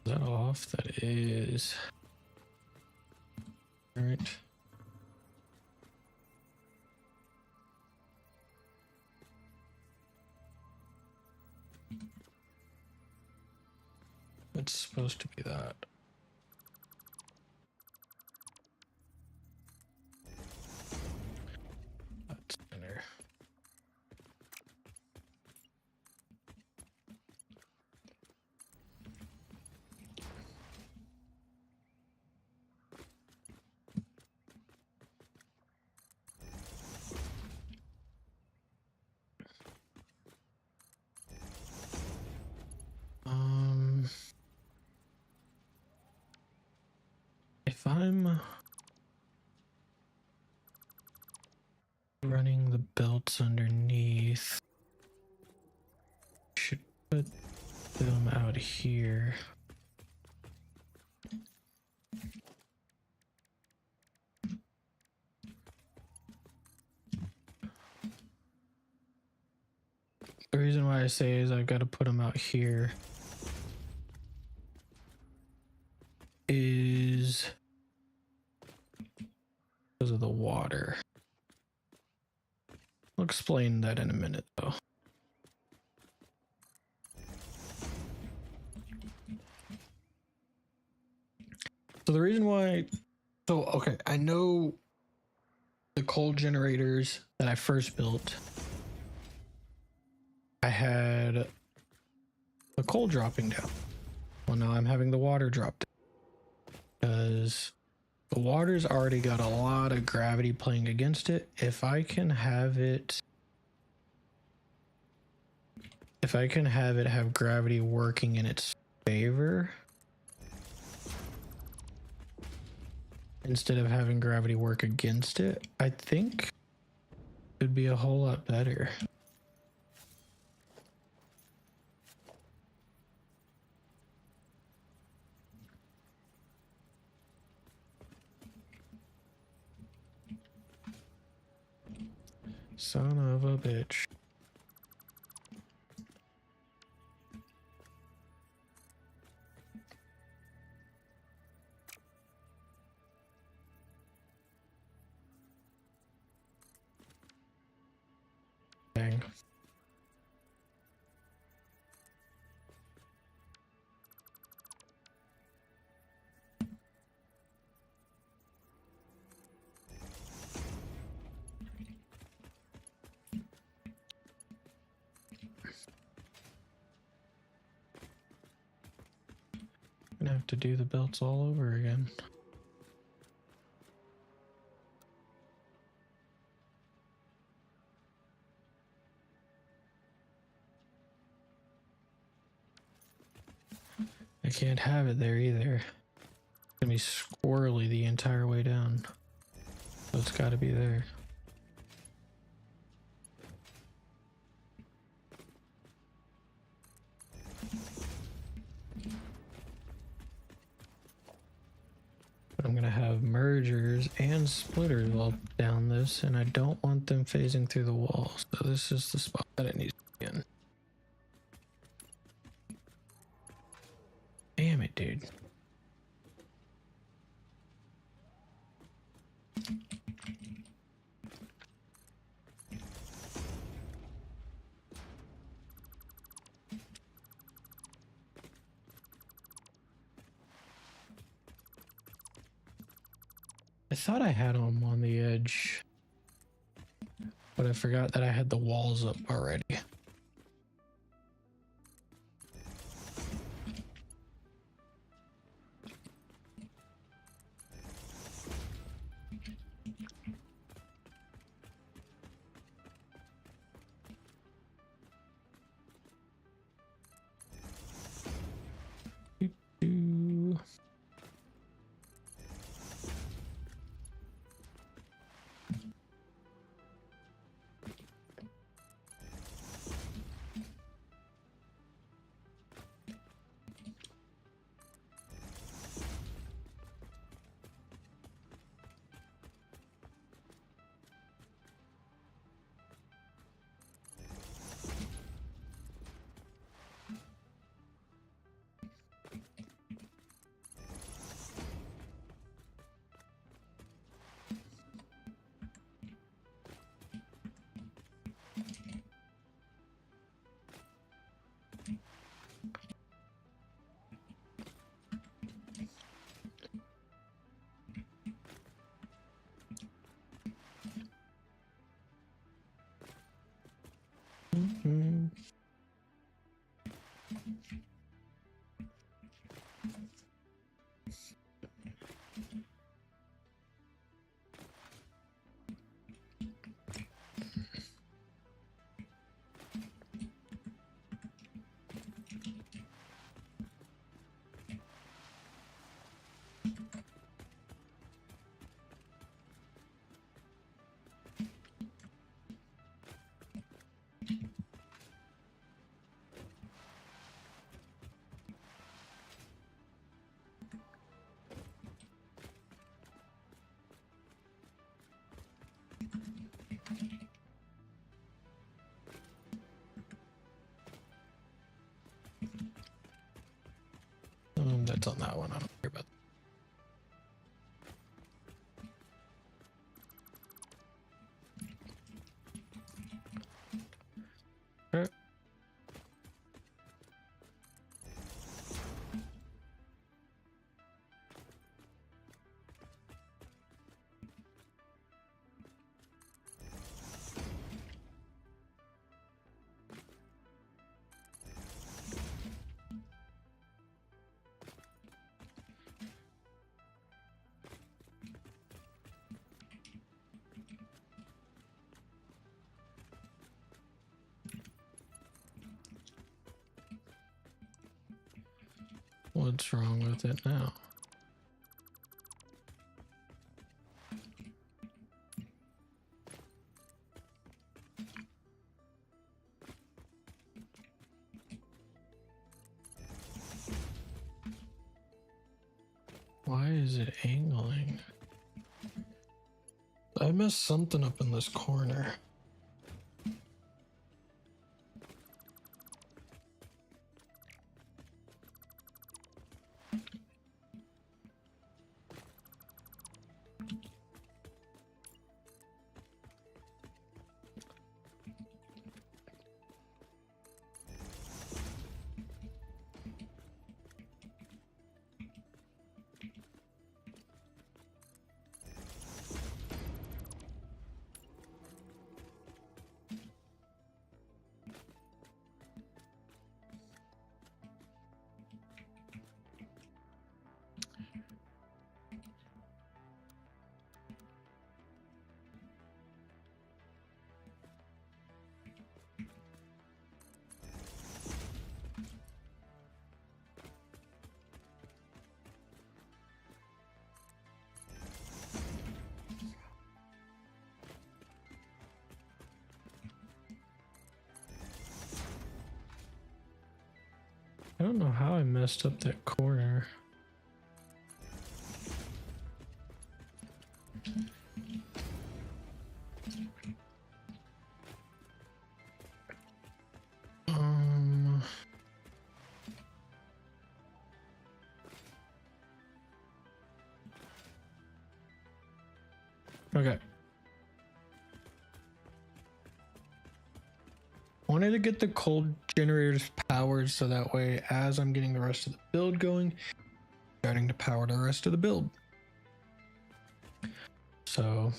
Is that off? That is. All right. It's supposed to be that. That's center. If I'm running the belts underneath, should put them out here. The reason why I say is I've got to put them out here is because of the water. I'll explain that in a minute though. So the reason why, so okay, I know the coal generators that I first built, I had the coal dropping down. Well, now I'm having the water drop down because the water's already got a lot of gravity playing against it. If I can have it have gravity working in its favor instead of having gravity work against it, I think it'd be a whole lot better. Son of a bitch. Dang. gonna have to do the belts all over again. I can't have it there either. It's gonna be squirrely the entire way down. So it's gotta be there. But I'm gonna have mergers and splitters all down this, and I don't want them phasing through the wall. So this is the spot that it needs to be in. Damn it, dude. I thought I had them on the edge, but I forgot that I had the walls up already. That's on that one. I don't care about that. What's wrong with it now? Why is it angling? I messed something up in this corner. don't know how I messed up that corner. Okay. Wanted to get the cold generators powered so that way as I'm getting the rest of the build going, starting to power the rest of the build. So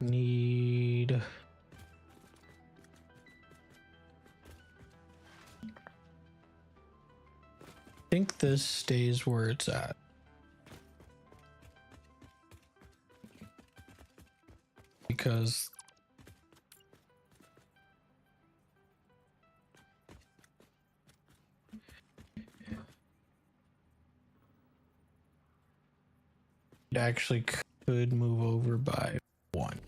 need I think this stays where it's at. Because it actually could move over by 1.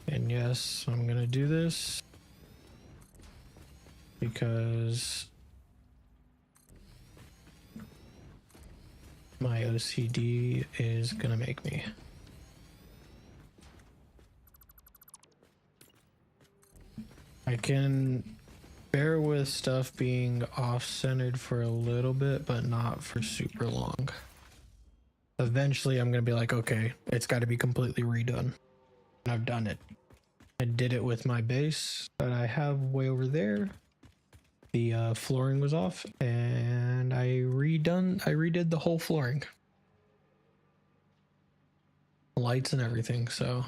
And yes, I'm gonna do this because my OCD is gonna make me. I can bear with stuff being off-centered for a little bit, but not for super long. Eventually, I'm gonna be like, okay, it's got to be completely redone. And I've done it. I did it with my base that I have way over there. The flooring was off, and I redid the whole flooring, lights and everything. So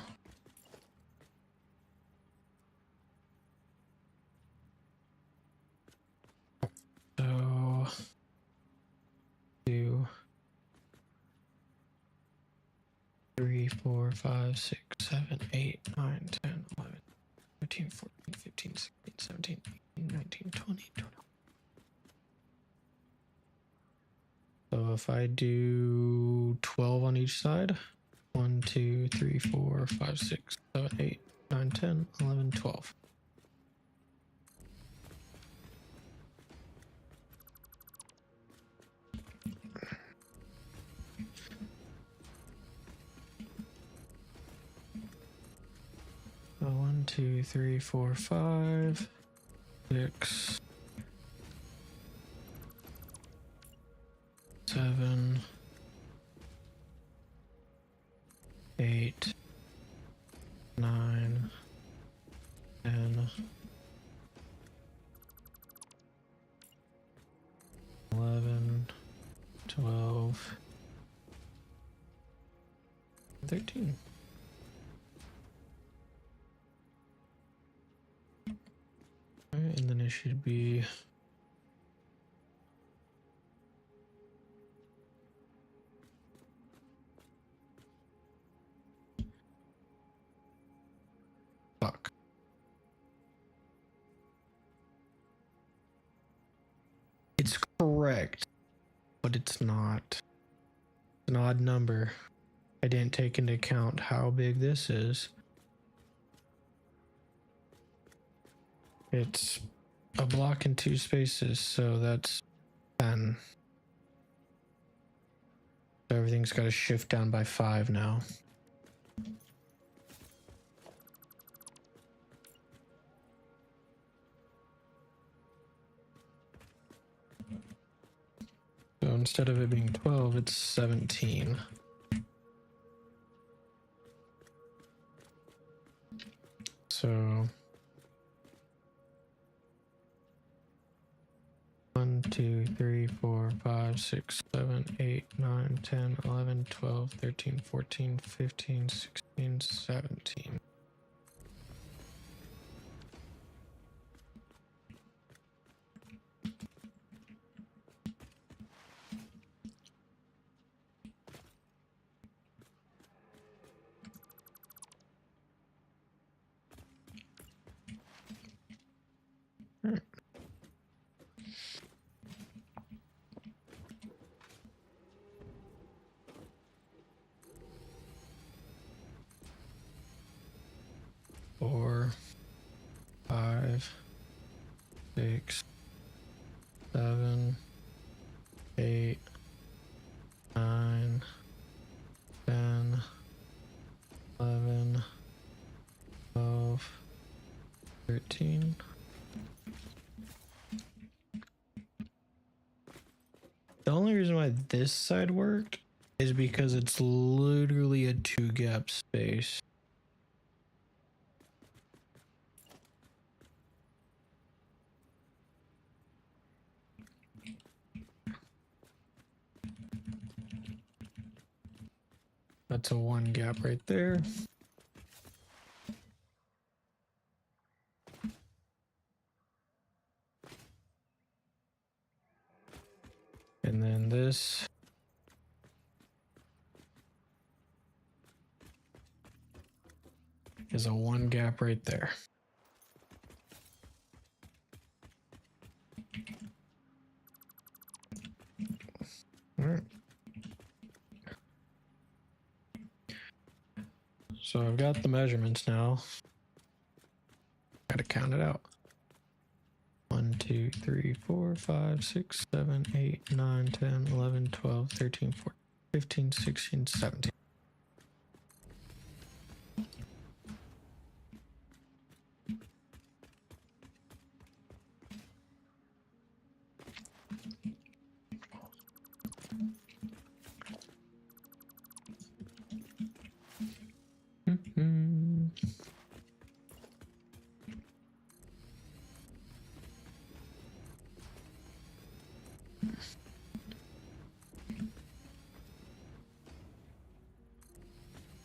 so 2, 3, 4, 5, 6, 7, 8, 9, 10, 11, 13, 14, 15, 16, 17, 18, 19, 20, 21. So if I do 12 on each side, 1, 2, 3, 4, 5, 6, 7, 8, 9, 10, 11, 12. So 1, 2, 3, 4, 5, 6, 7, 8, 9, 10, 11, 12, 13. All right, and then it should be fuck. It's correct, but it's not. It's an odd number. I didn't take into account how big this is. It's a block in 2 spaces, so that's 10. So everything's got to shift down by 5 now. So instead of it being 12, it's 17. So 1, 2, 3, 4, 5, 6, 7, 8, 9, 10, 11, 12, 13, 14, 15, 16, 17. only reason why this side worked is because it's literally a 2-gap space. That's a 1 gap right there. And then this is a 1 gap right there. All right. So I've got the measurements now. Gotta count it out. 1, 2, 3, 4, 5, 6, 7, 8, 9, 10, 11, 12, 13, 14, 15, 16, 17.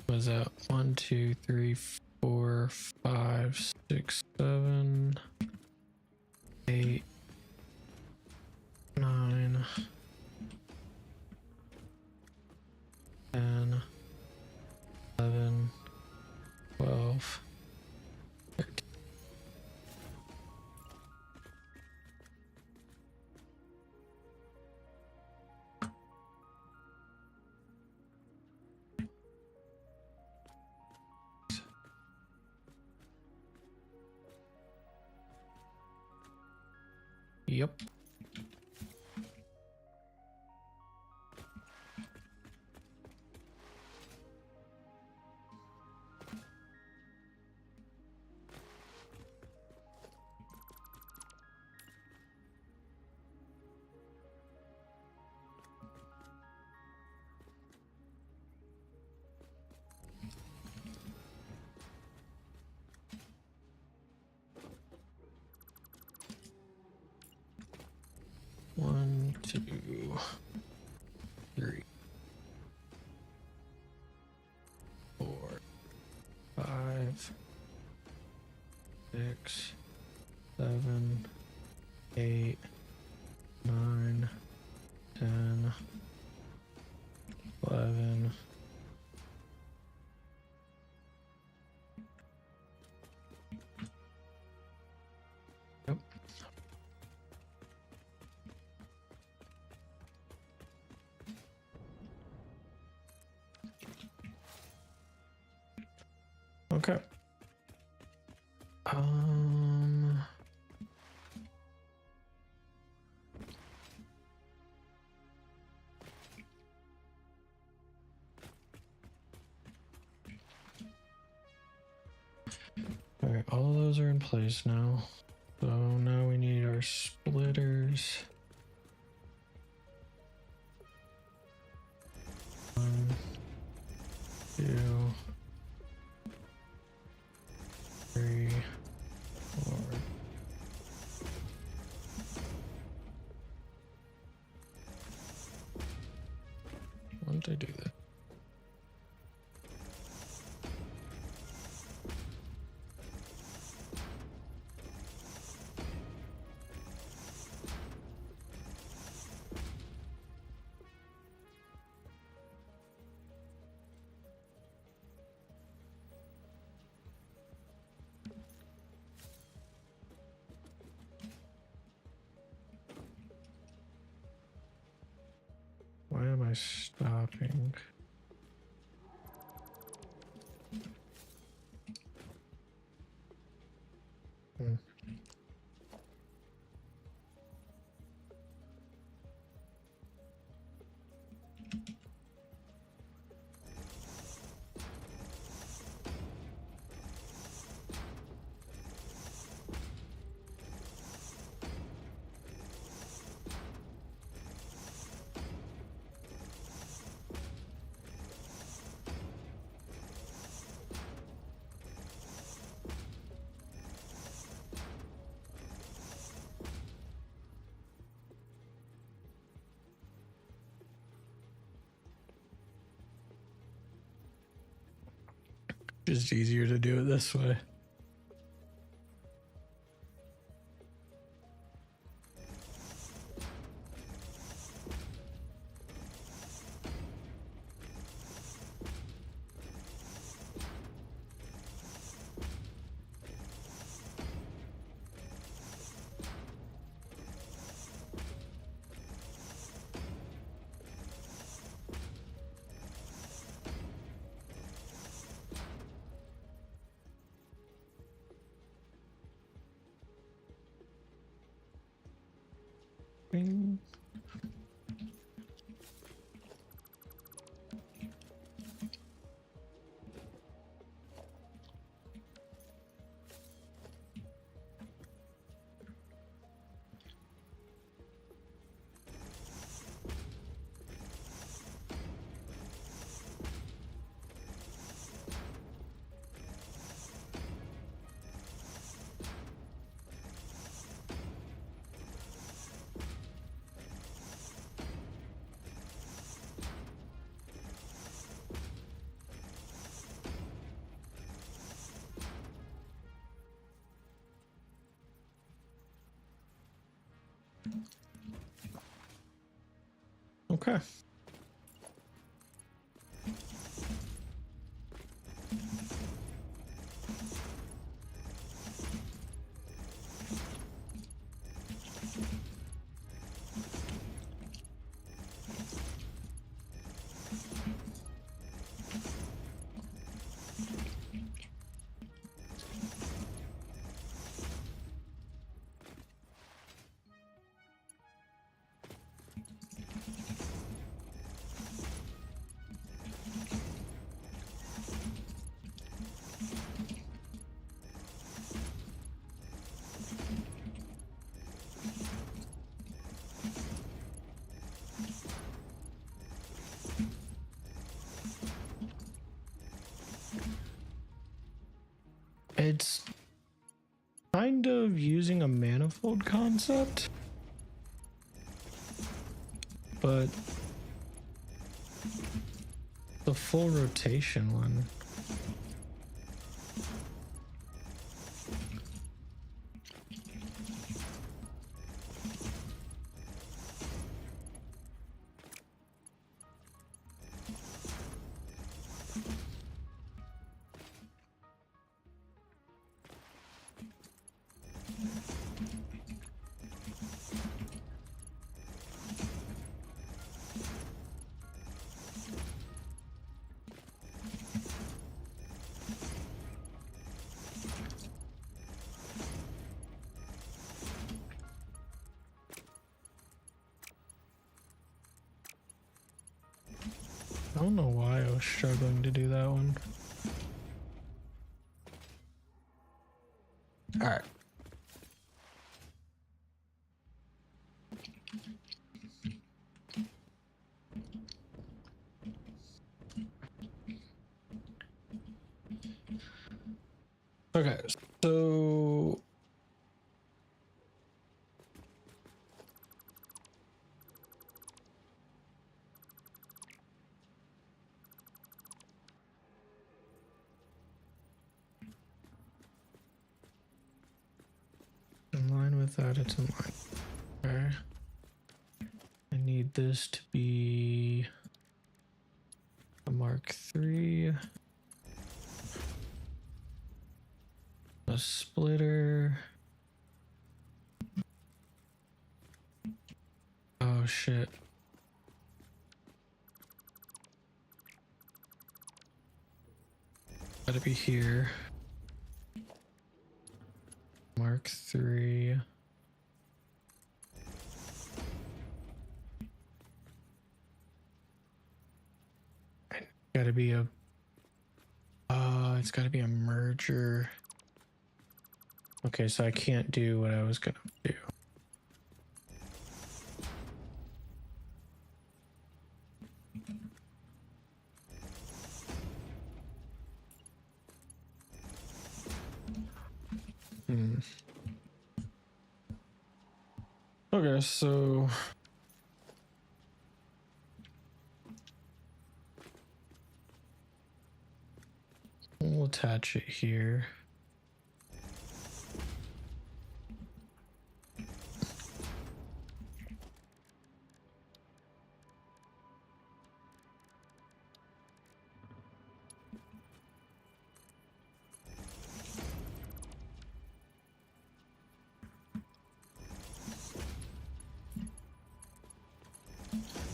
Was that 1, 2, 3, 4, 5, 6, 7, 8, 9, 10, 11, 12, 13. Yep. One, two, three, 4, 5, 6, 7, 8, 9, 10, 11. Yep. Okay. All right, all of those are in place now. So now we need our splitters. 1, 2, 3, 4. Why don't I do that? Why am I stopping? just easier to do it this way. Bing. Okay. It's kind of using a manifold concept, but the full rotation one. I don't know why I was struggling to do that one. All right. Okay, so in line with that, it's in line. Okay. I need this to be a Mark III. A splitter. Oh shit. Gotta be here. Mark III. Gotta be a it's gotta be a merger. Okay, so I can't do what I was gonna do. Okay, so We'll attach it here.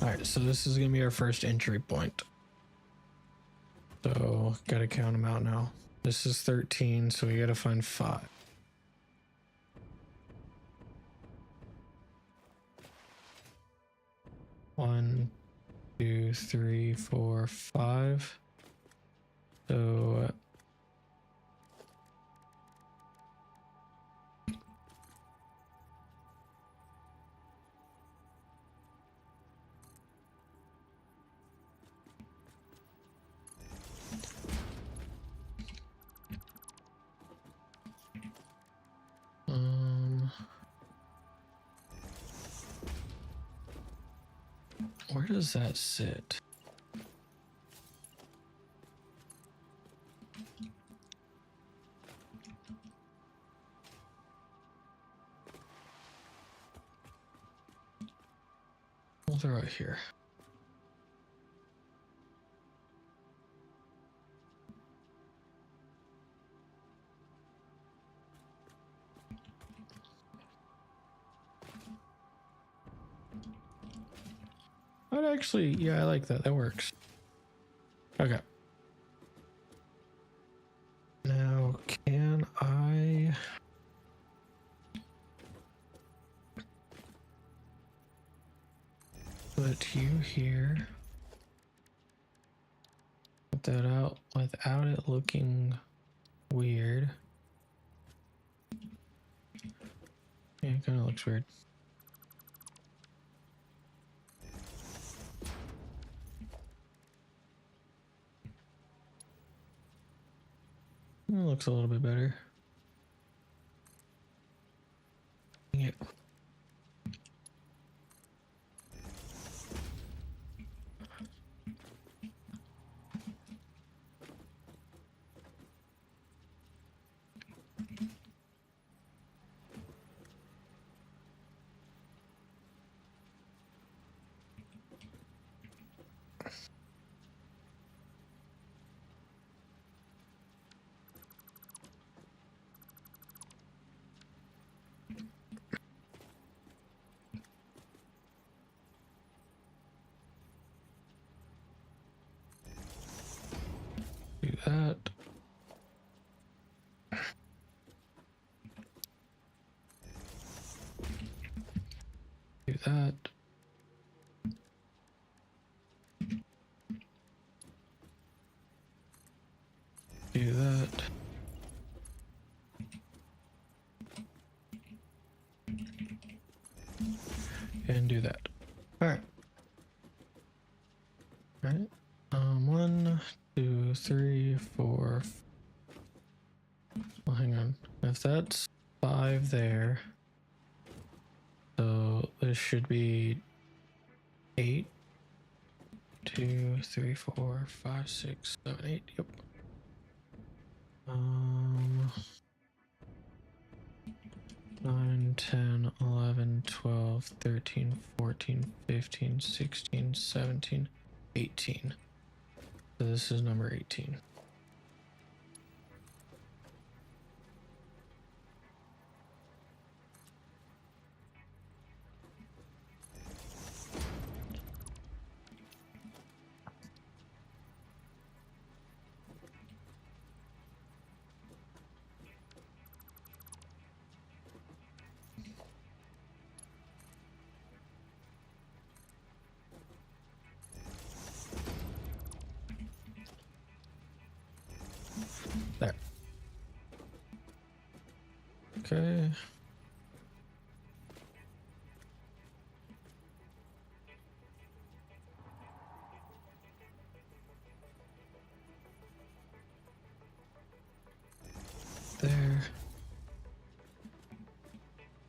All right, so this is gonna be our first entry point. So gotta count them out now. This is 13, so we gotta find 5. One, 2, 3, 4, 5. So where does that sit? We'll throw it here. I'd actually, yeah, I like that. That works. Okay. Now, can I... put you here? Put that out without it looking weird. Yeah, it kind of looks weird. It looks a little bit better. Yeah. Do that. Do that. Do that. And do that. All right. All right. 1, 2, 3, 4. Well, hang on. If that's 5 there, so this should be 8. 2, 3, 4, 5, 6, 7, 8. Yep. 9, 10, 11, 12, 13, 14, 15, 16, 17, 18. So this is number 18. There. Okay. There.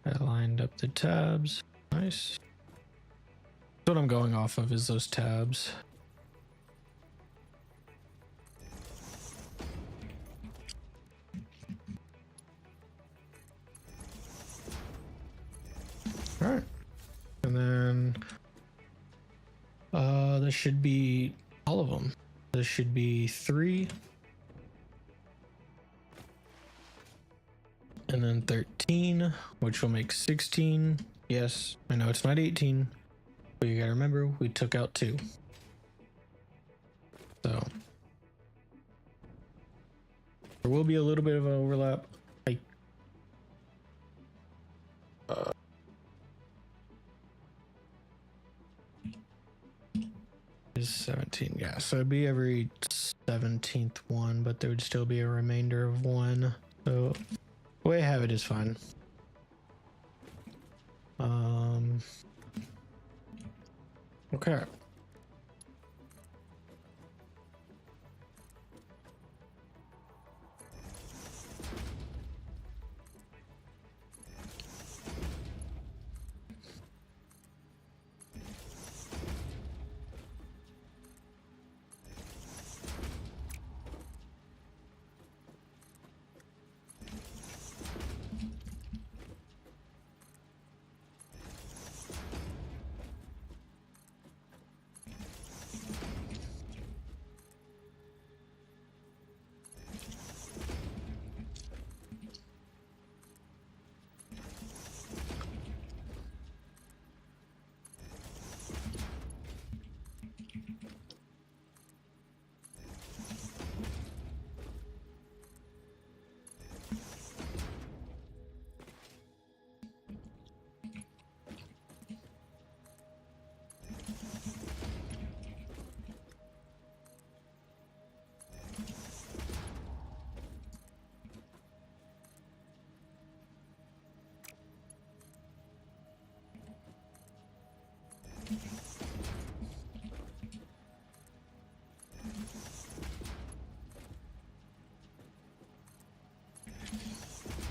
I lined up the tabs. Nice. What I'm going off of is those tabs. And then this should be all of them. This should be 3. And then 13, which will make 16. Yes, I know it's not 18, but you gotta remember we took out 2. So there will be a little bit of an overlap. Is 17, yeah, so it'd be every 17th one, but there would still be a remainder of 1. So the way I have it is fine. Okay.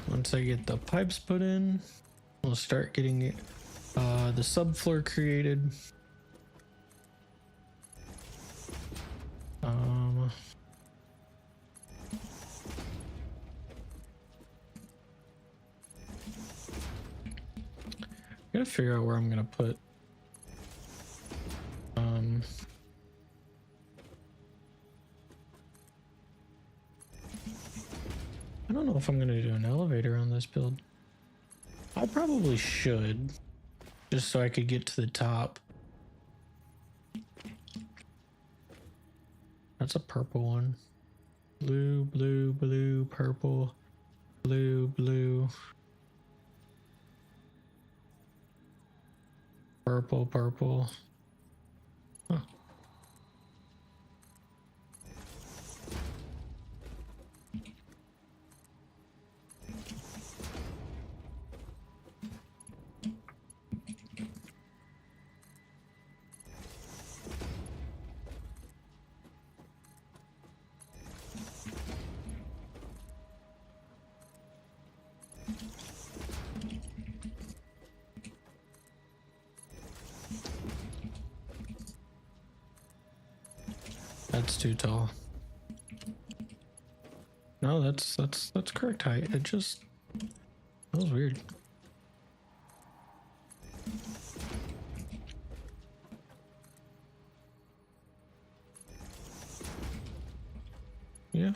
Once I get the pipes put in, we'll start getting it, the subfloor created. Gotta figure out where I'm gonna put. I don't know if I'm gonna do an elevator on this build. I probably should, just so I could get to the top. That's a purple one. Blue, blue, blue, purple, blue, blue. Purple, purple. Huh. That's too tall. No, that's correct height. It just, that was weird. Yeah.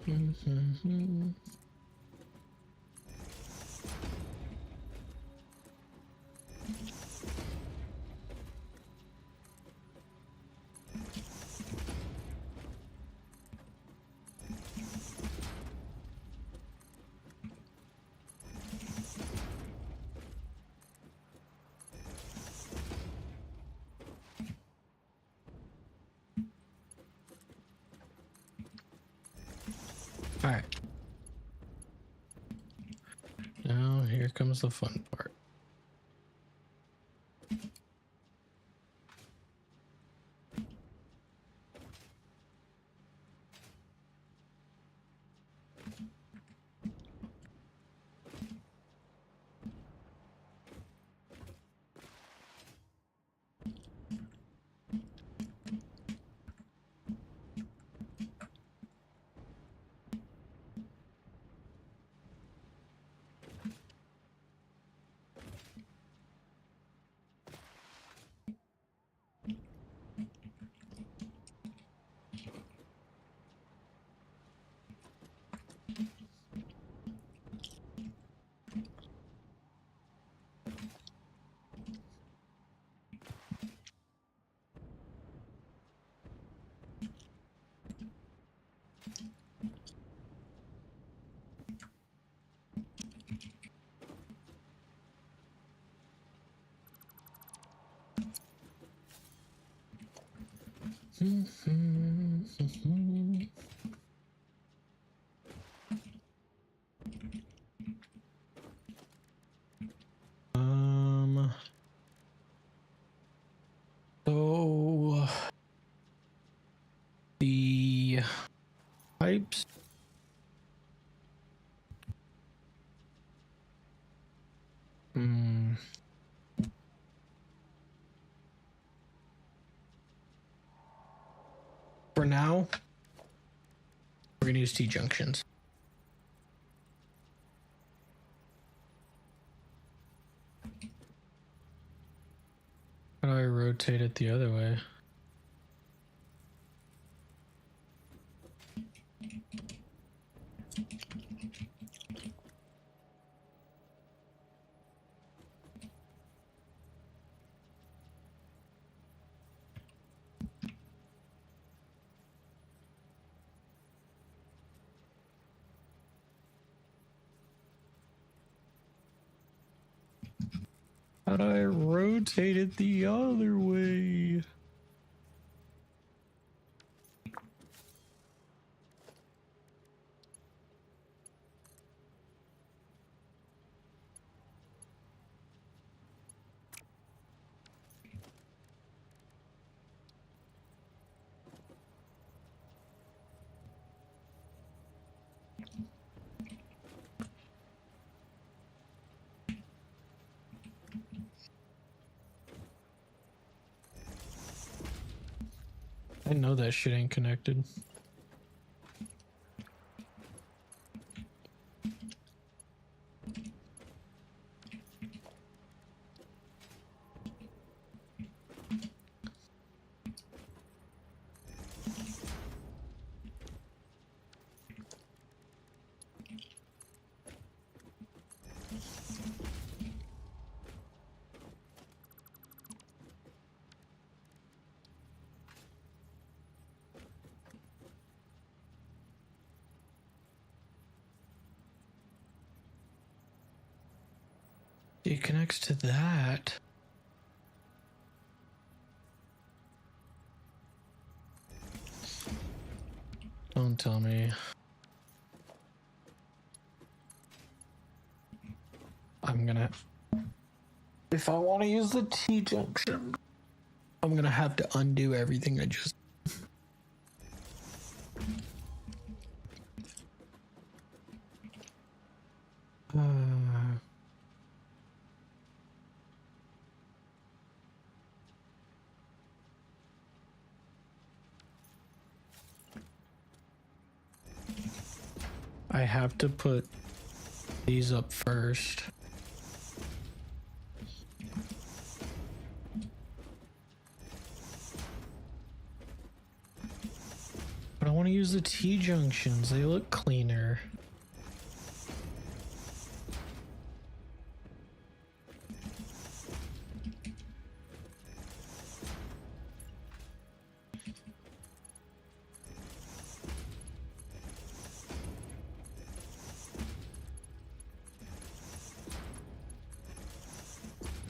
Mm-hmm. All right. Now here comes the fun part. So the pipes. For now, we're gonna use T-junctions. How do I rotate it the other way? How do I rotate it the other way? I know that shit ain't connected. It connects to that. Don't tell me. I'm gonna... If I want to use the T-junction, I'm gonna have to undo everything I just... I have to put these up first. But I want to use the T-junctions. They look cleaner.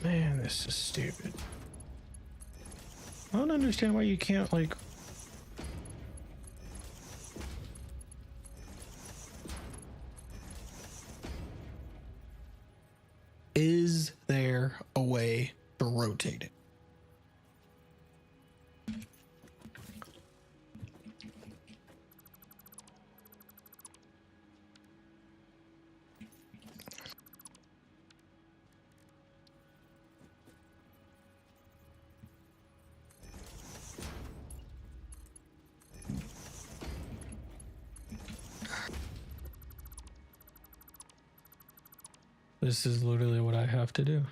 Man, this is stupid. I don't understand why you can't, like... Is there a way to rotate it? This is literally what I have to do.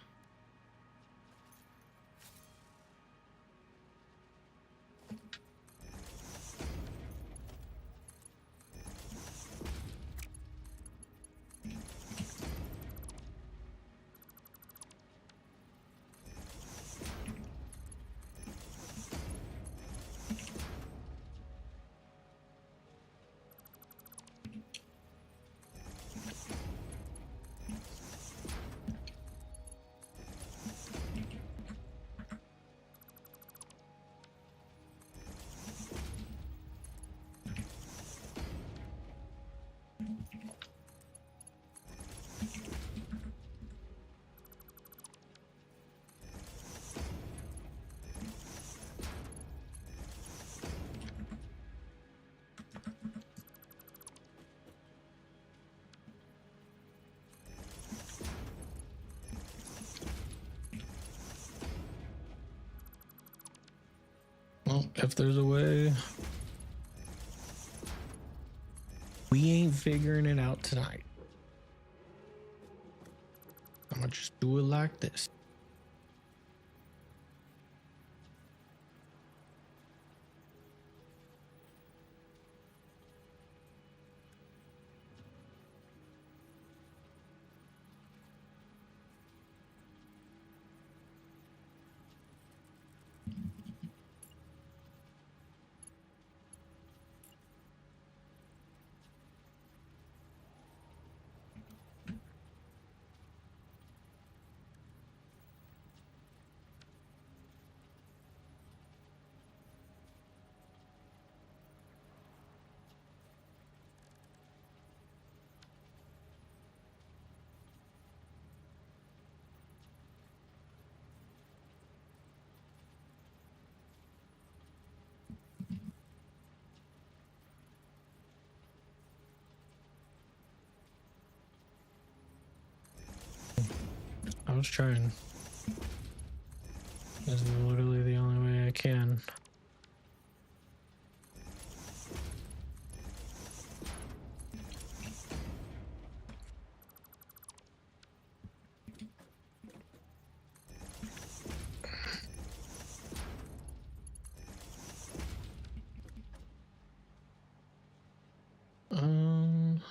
Well, if there's a way, we ain't figuring it out tonight. I'm gonna just do it like this. I was trying. This is literally the only way I can. Um,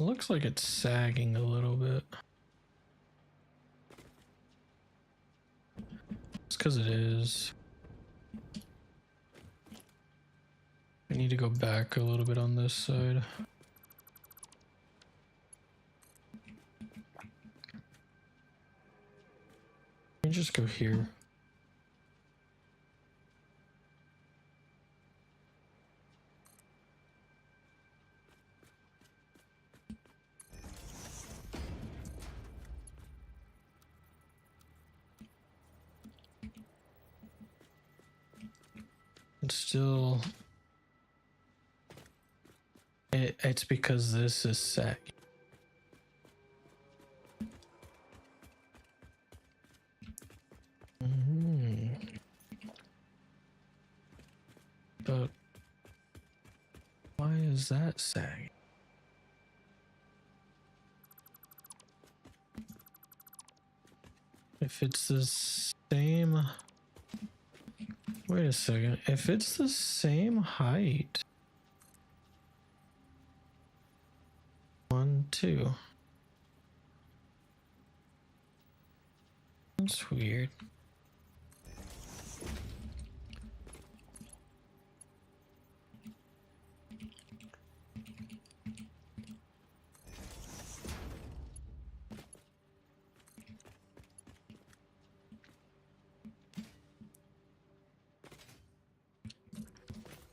looks like it's sagging a little bit. It's because it is. I need to go back a little bit on this side. Let me just go here. It's still... It's because this is sagging. But why is that sagging? If it's the same... Wait a second. If it's the same height... 1, 2. That's weird.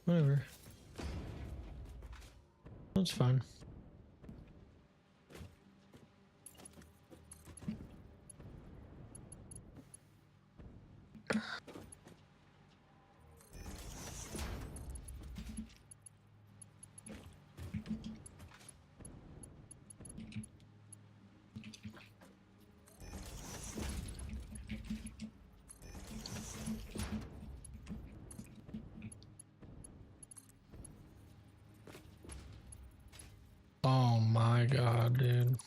Whatever. That's fine. Oh my god, dude.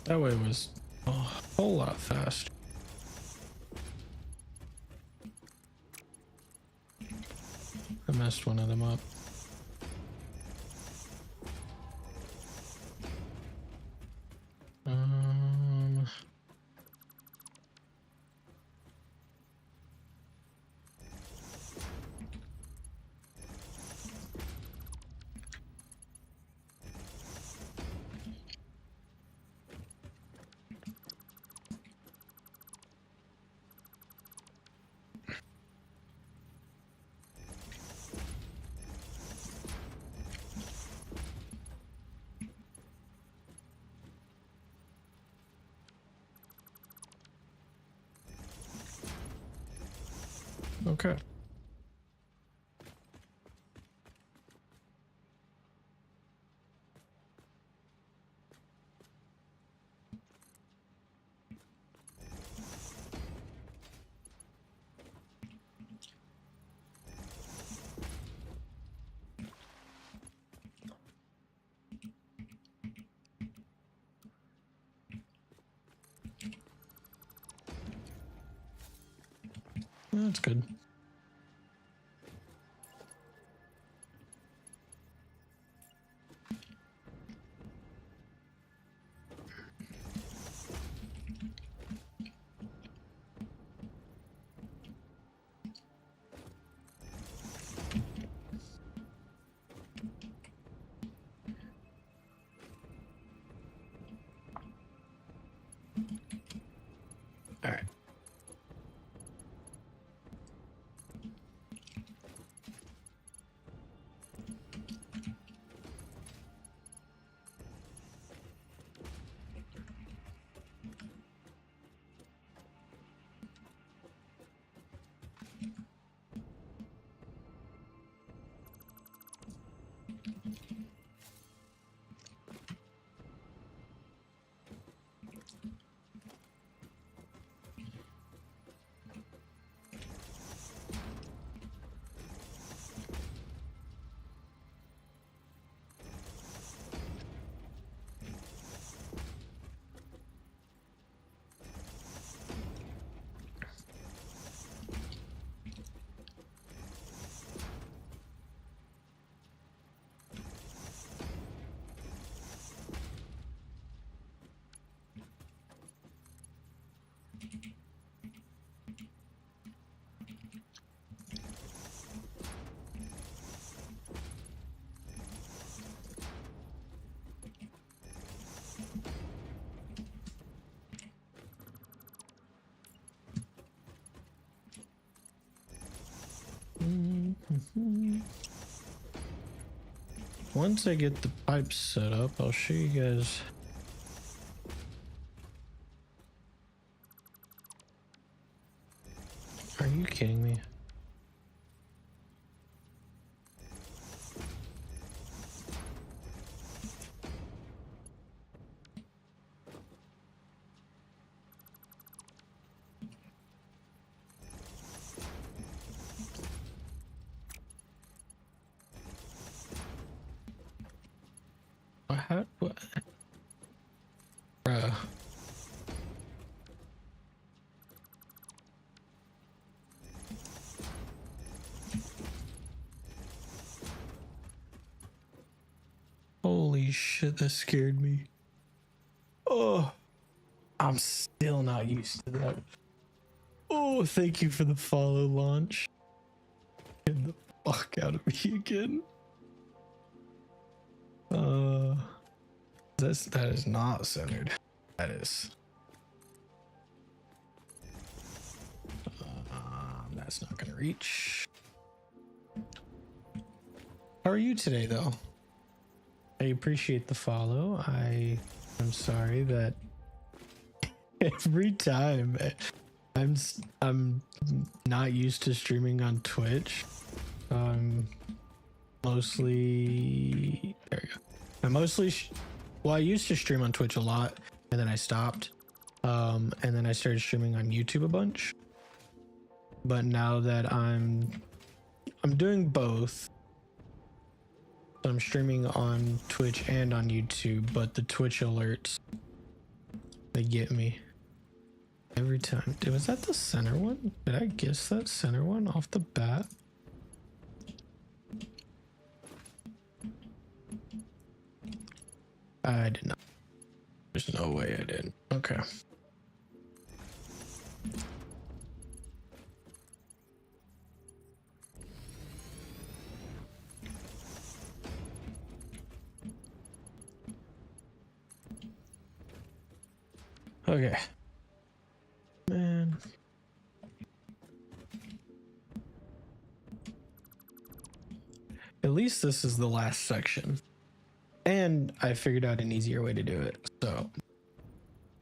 That way was a whole lot faster. I messed one of them up. Okay. That's good. Once I get the pipes set up, I'll show you guys. Are you kidding me? What? Bruh. Holy shit, that scared me. Oh, I'm still not used to that. Oh, thank you for the follow launch. Get the fuck out of me again. That is not centered. That is. That's not gonna reach. How are you today, though? I appreciate the follow. I am sorry that every time I'm not used to streaming on Twitch. Mostly there you go. Well, I used to stream on Twitch a lot, and then I stopped. And then I started streaming on YouTube a bunch. But now that I'm doing both. So I'm streaming on Twitch and on YouTube, but the Twitch alerts, they get me every time. Dude, was that the center one? Did I guess that center one off the bat? I did not. There's no way I did. Okay. Okay. Man. At least this is the last section. And I figured out an easier way to do it. So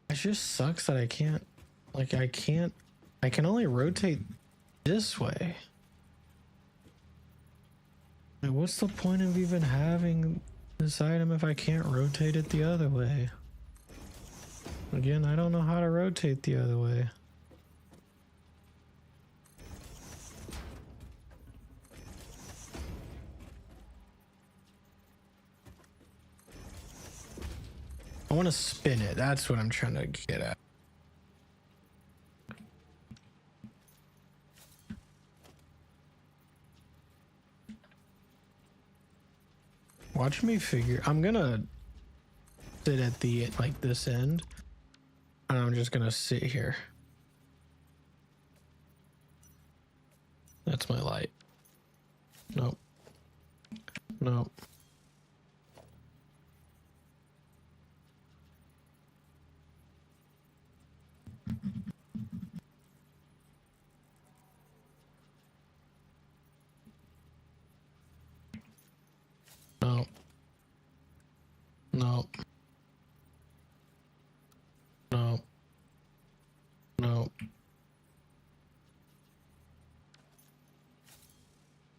it just sucks that I can only rotate this way. Like, what's the point of even having this item if I can't rotate it the other way? Again, I don't know how to rotate the other way. I want to spin it. That's what I'm trying to get at. Watch me figure. I'm gonna sit at the like this end, and I'm just gonna sit here. That's my light. Nope. Nope. No. No. No. No.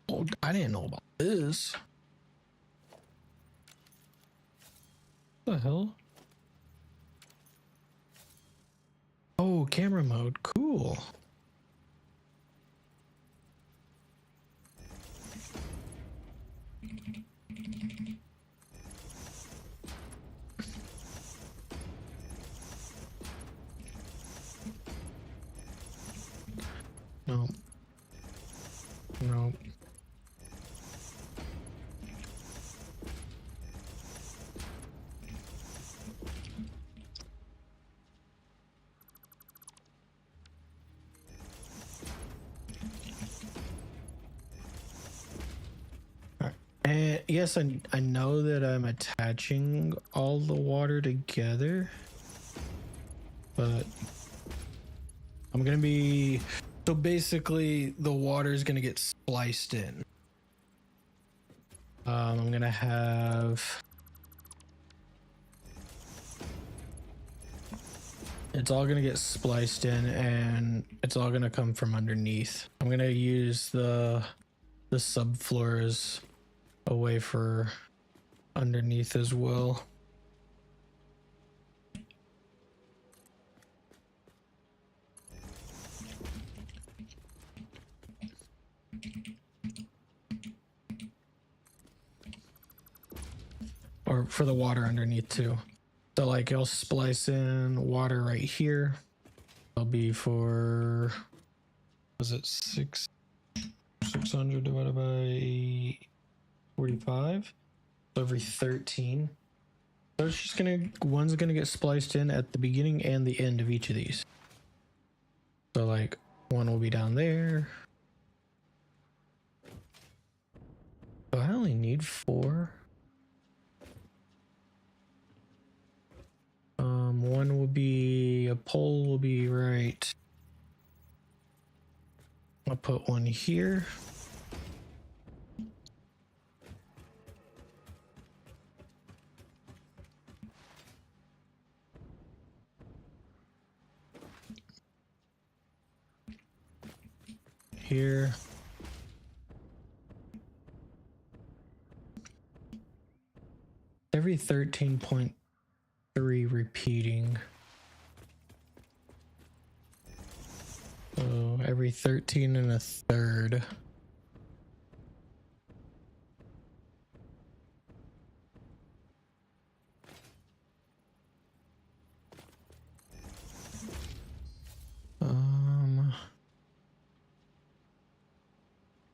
Oh, I didn't know about this. What the hell? Oh, camera mode. Cool. No. No. And yes, I know that I'm attaching all the water together, but I'm gonna be, so basically the water is gonna get spliced in. I'm gonna have, it's all gonna get spliced in and it's all gonna come from underneath. I'm gonna use the subfloor as a way for underneath as well. Or for the water underneath too. So like I'll splice in water right here. That'll be for, was it 600 divided by 45? So every 13. So it's just gonna, one's gonna get spliced in at the beginning and the end of each of these. So like one will be down there. So I only need 4. One will be, a pole will be right. I'll put one here. Here. Every 13.3 repeating. So every 13 and a third.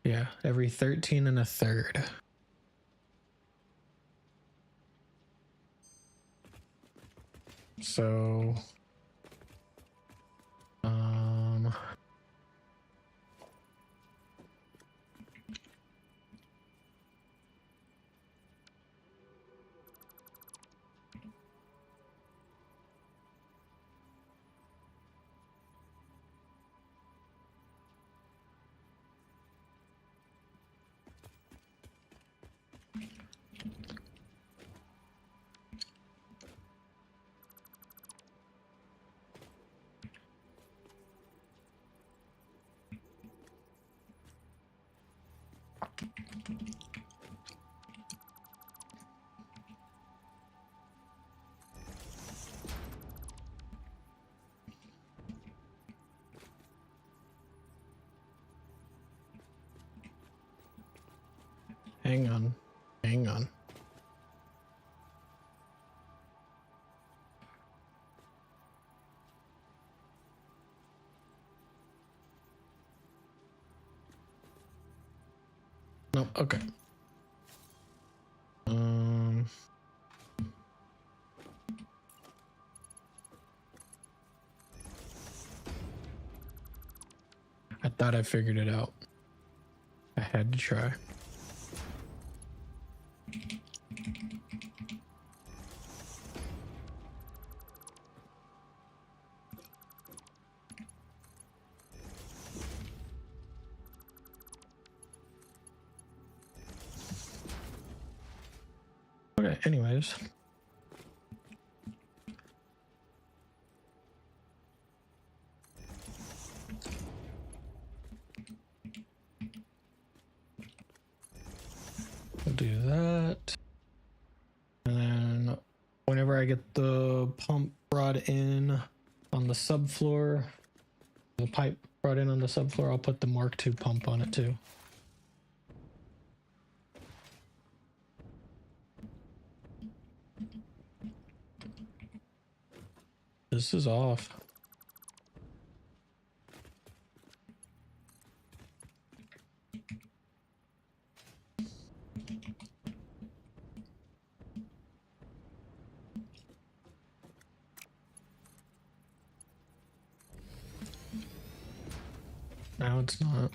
Yeah, every 13 and a third. So, hang on, hang on. No, okay. I thought I figured it out. I had to try. Okay, anyways. We'll do that. And then whenever I get the pump brought in on the subfloor, the pipe brought in on the subfloor, I'll put the Mark II pump on it too. This is off. No, it's not.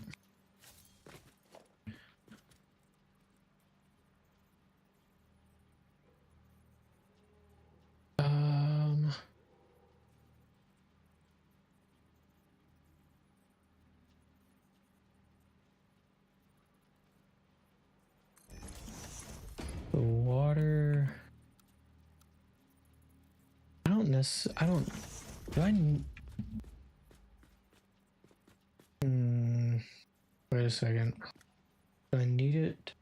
The water. I don't do I wait a second. Do I need it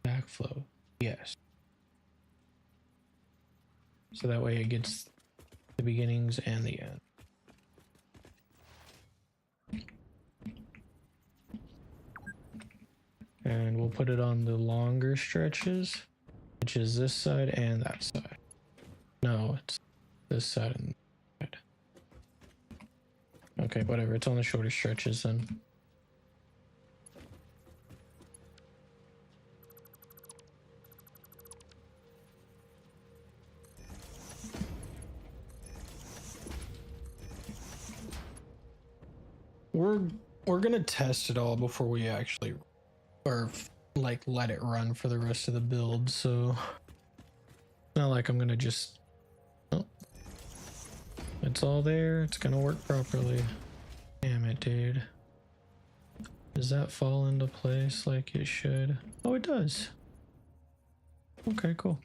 backflow? Yes. So that way it gets the beginnings and the end. And we'll put it on the longer stretches, which is this side and that side. No, it's this side and that side. Okay, whatever. It's on the shorter stretches then. We're gonna test it all before we actually, or like let it run for the rest of the build. So it's not like I'm gonna just. Oh, it's all there. It's gonna work properly. Damn it, dude. Does that fall into place like it should? Oh, it does. Okay, cool.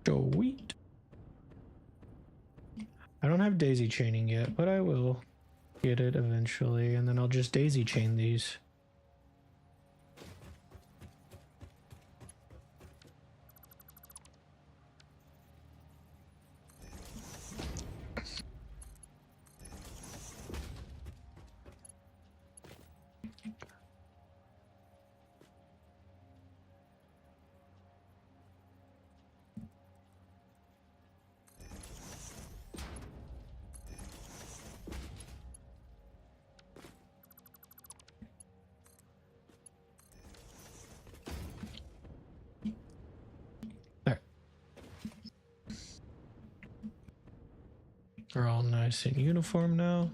Sweet. I don't have daisy chaining yet, but I will get it eventually, and then I'll just daisy chain these. They're all nice and uniform now.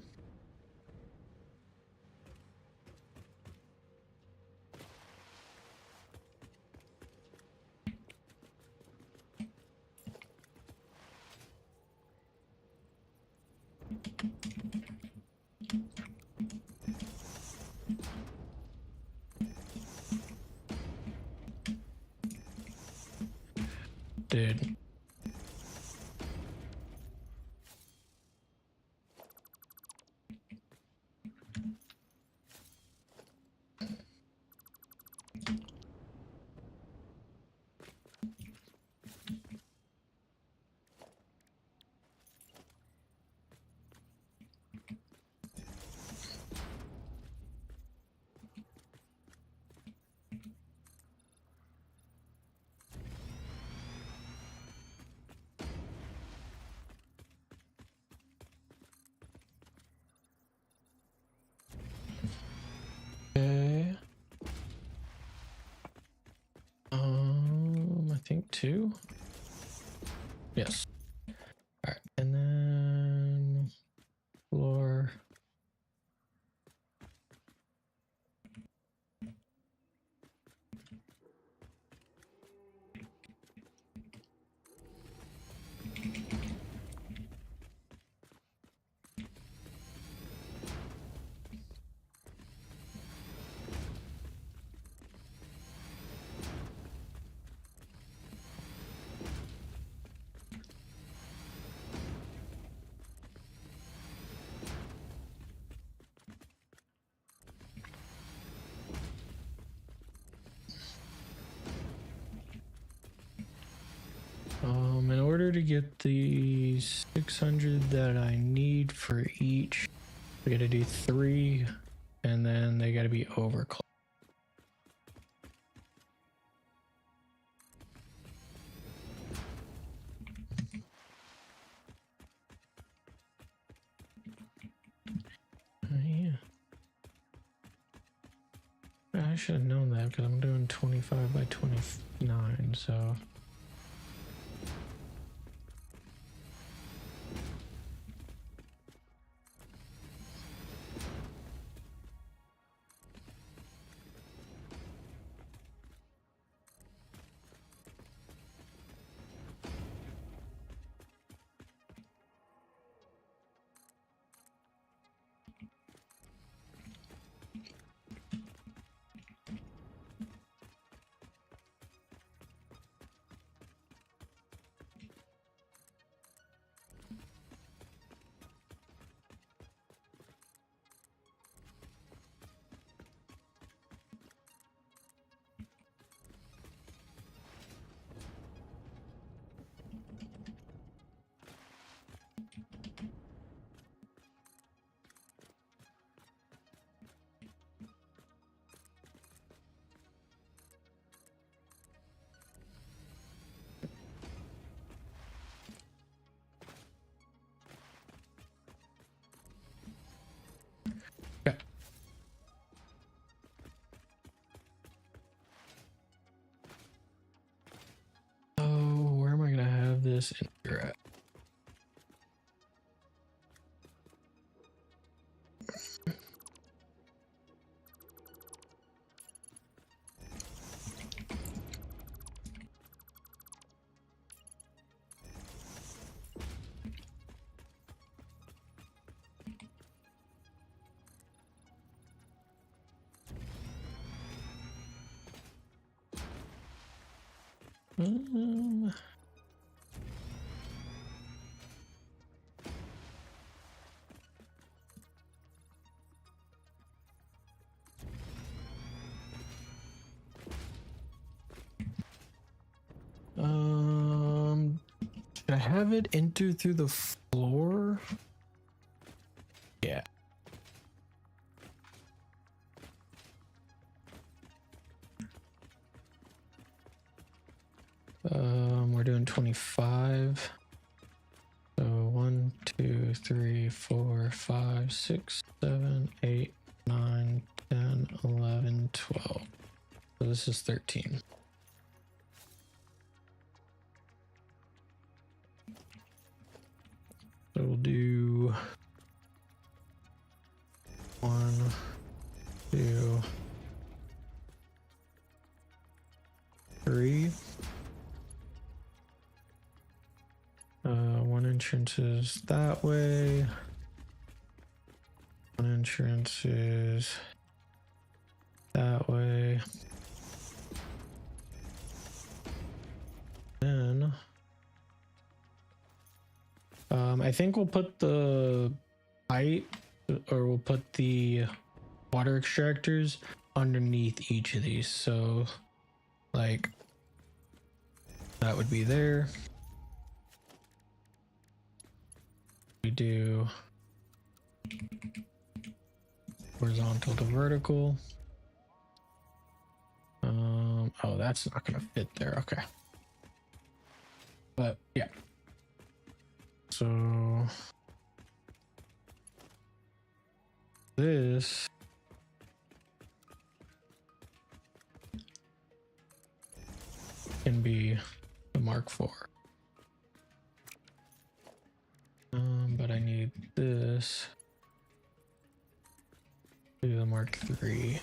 Dude. Okay. I think 2. Yes. All right, and then floor. to get the 600 that I need for each. We gotta do 3, and then they gotta be overclocked. Yeah. I should have known that because I'm doing 25 by 29, so. Yeah. Oh, where am I gonna have this enter at? Um, should I have it enter through the floor? Yeah. We're doing 25. So 1, 2, 3, 4, 5, 6, 7, 8, 9, 10, 11, 12. So this is 13. So we'll do 1, 2, 3. One entrance is that way. One entrance is that way. Then I think we'll put the pipe, or we'll put the water extractors underneath each of these. So like that would be there. We do horizontal to vertical. Oh, that's not gonna fit there. Okay. But yeah. So this can be the Mark IV. But I need this to the Mark III.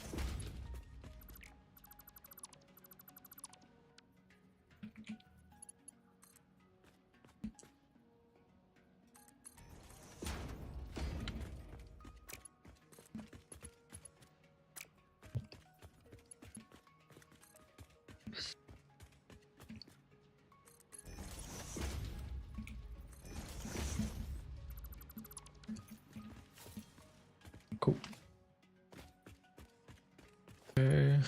Cool. Okay.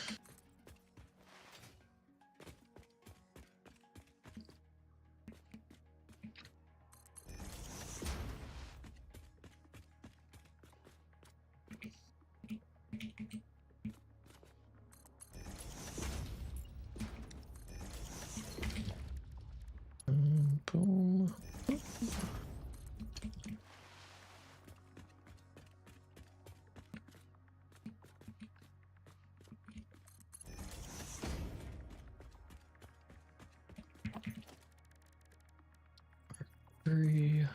3.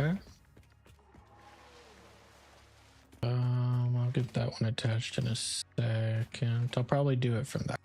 Okay. I'll get that one attached in a second. I'll probably do it from that.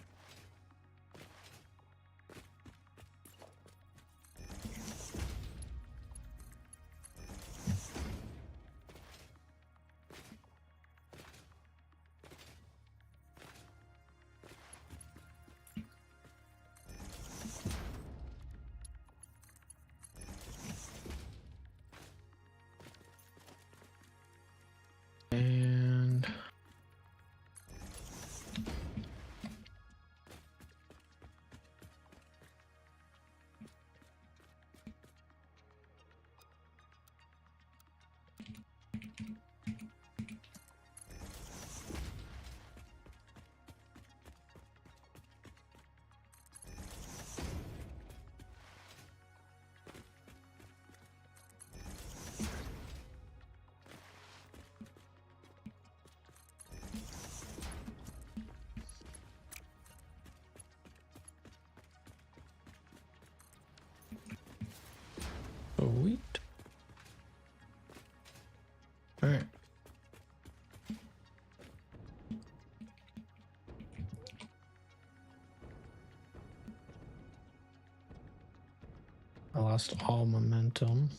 And sweet. All right. I lost all momentum.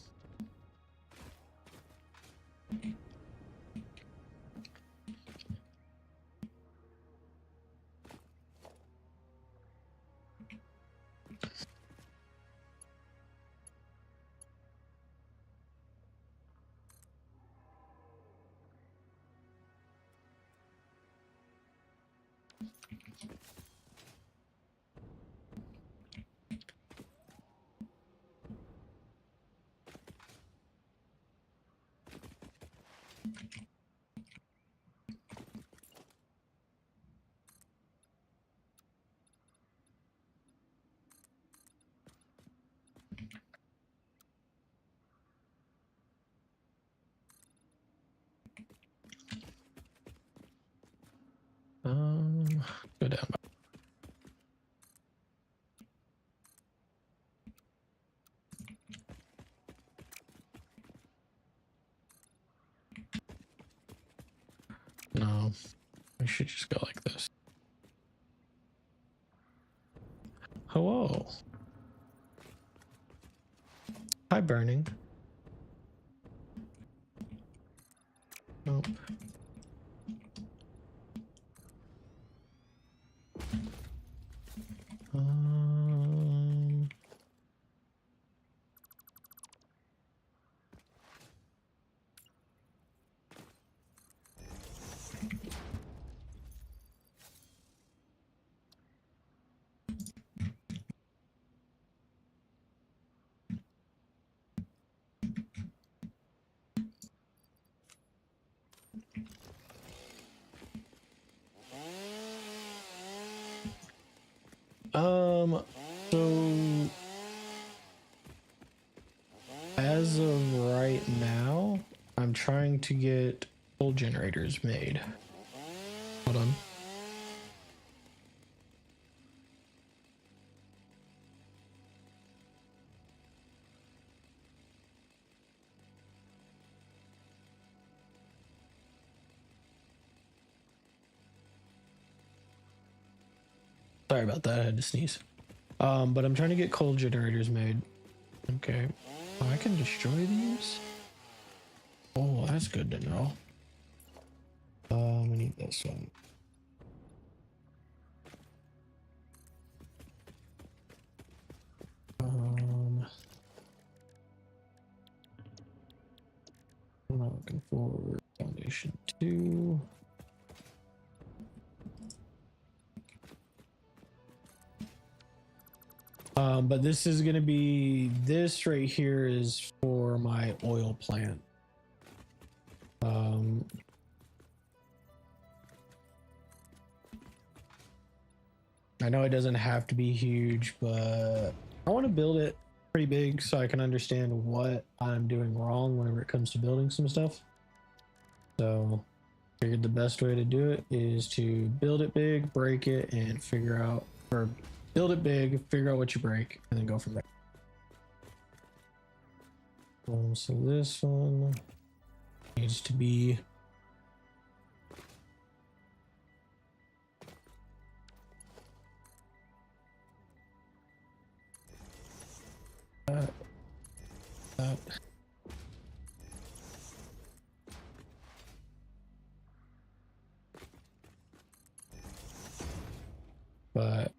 Go down. No, I should just go like this. Hello. Hi, burning. Nope. Um, so as of right now, I'm trying to get coal generators made. Hold on. Sorry about that, I had to sneeze. But I'm trying to get coal generators made. Okay. Oh, I can destroy these? Oh, that's good to know. We need this one. I'm not looking for foundation 2. But this is going to be, this right here is for my oil plant. I know it doesn't have to be huge, but I want to build it pretty big so I can understand what I'm doing wrong whenever it comes to building some stuff. So Figured the best way to do it is to build it big, break it, and figure out, or build it big, figure out what you break, and then go from there. So this one needs to be that. But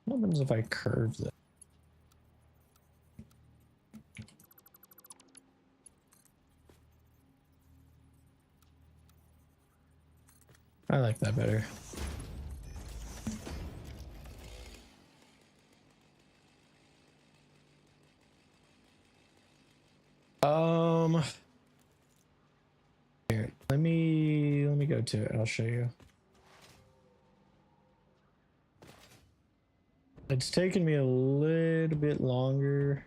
what happens if I curve this? I like that better. Here, let me go to it. I'll show you. It's taken me a little bit longer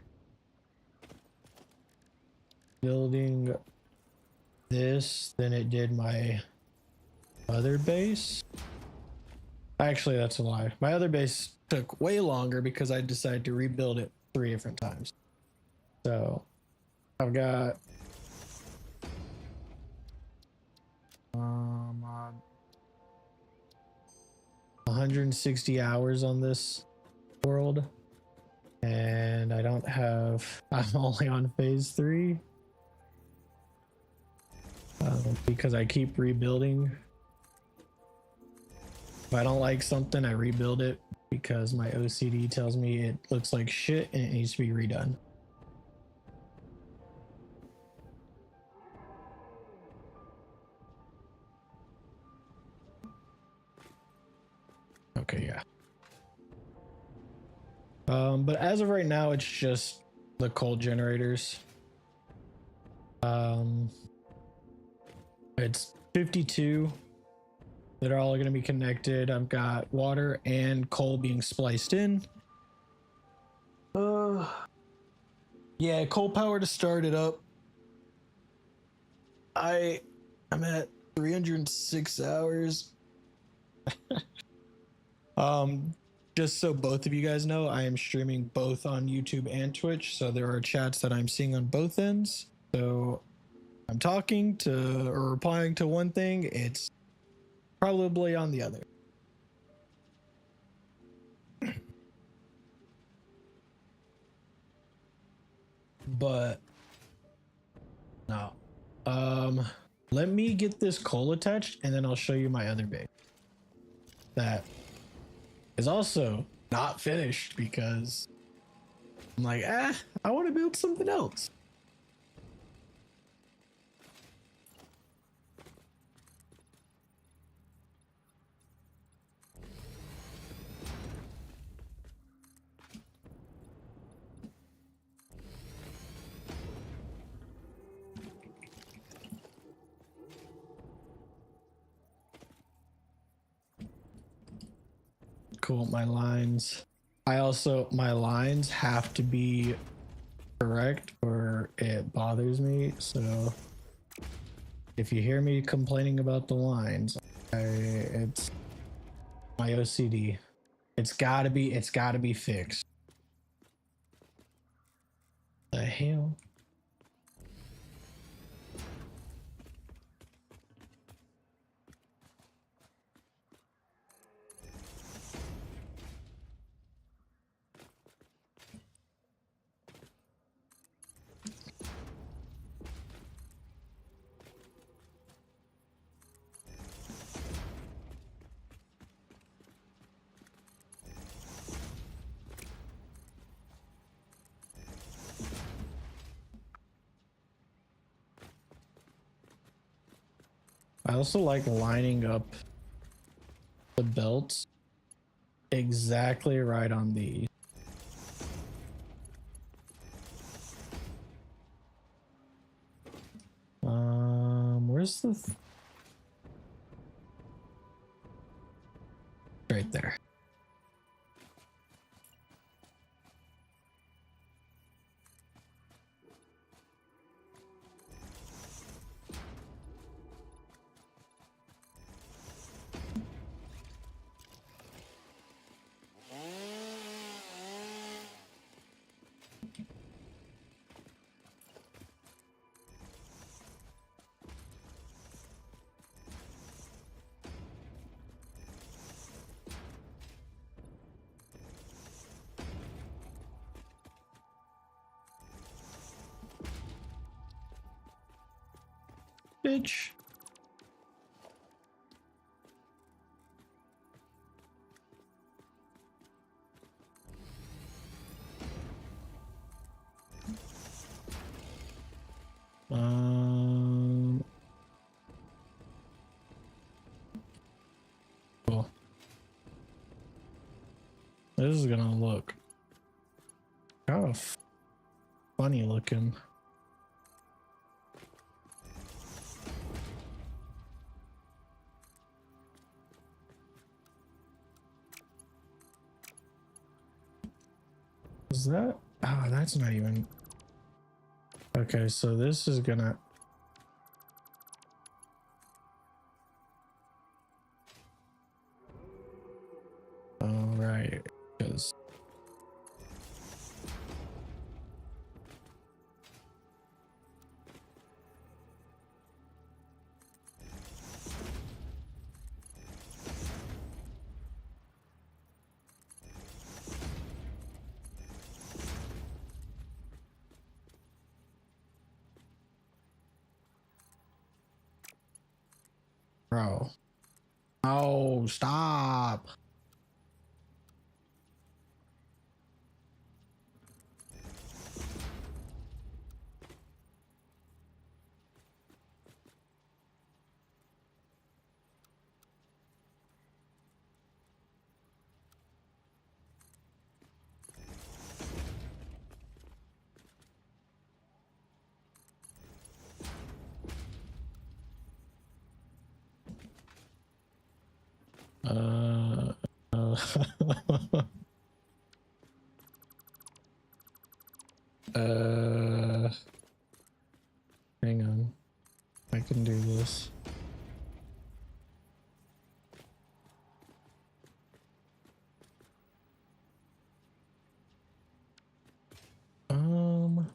building this than it did my other base. Actually, that's a lie. My other base took way longer because I decided to rebuild it 3 different times. So I've got 160 hours on this world, and I don't have, I'm only on phase 3 because I keep rebuilding. If I don't like something, I rebuild it because my OCD tells me it looks like shit and it needs to be redone. Okay, yeah. But as of right now, it's just the coal generators. It's 52 that are all going to be connected. I've got water and coal being spliced in. Yeah, coal power to start it up. I'm at 306 hours. Just so both of you guys know, I am streaming both on YouTube and Twitch, so there are chats that I'm seeing on both ends. So I'm talking to or replying to one thing, it's probably on the other. But no. Let me get this coal attached and then I'll show you my other base. That is also not finished because I'm like, I want to build something else. Cool, my lines. My lines have to be correct or it bothers me. So if you hear me complaining about the lines, it's my OCD. It's gotta be fixed. The hell? I also like lining up the belts exactly right on these. Where's the right there? Bitch. Cool. This is gonna look kind of funny looking. Is that? Oh, that's not even. Okay, so this is gonna. All right, because. Bro. Oh, stop. Uh, uh hang on. I can do this. Um,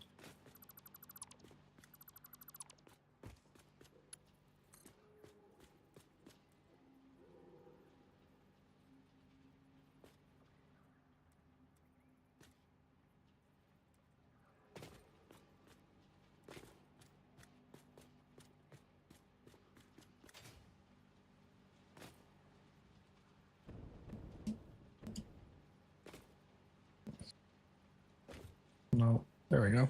no, there we go.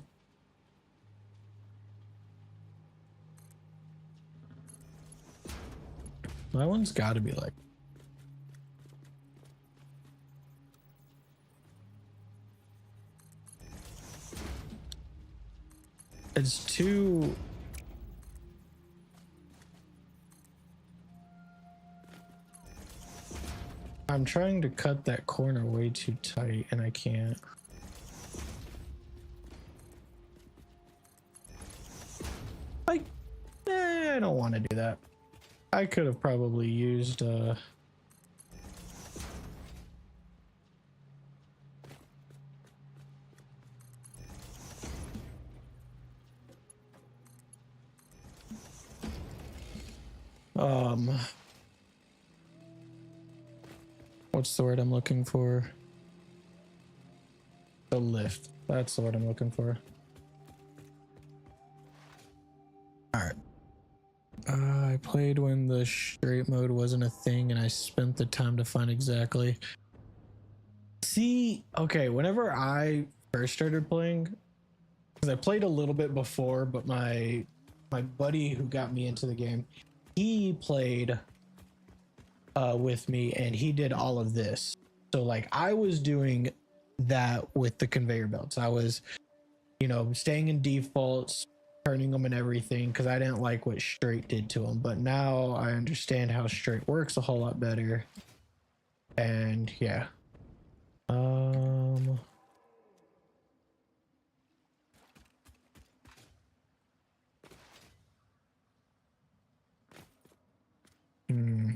That one's got to be like. It's too. I'm trying to cut that corner way too tight and I can't. Like, I don't want to do that. I could have probably used what's the word I'm looking for? The lift. That's the word I'm looking for. All right. I played when the straight mode wasn't a thing and I spent the time to find exactly. See, okay, whenever I first started playing, because I played a little bit before, but my buddy who got me into the game, he played with me and he did all of this. So like I was doing that with the conveyor belts. I was, you know, staying in defaults, turning them and everything because I didn't like what straight did to them. But now I understand how straight works a whole lot better. And yeah. Hmm.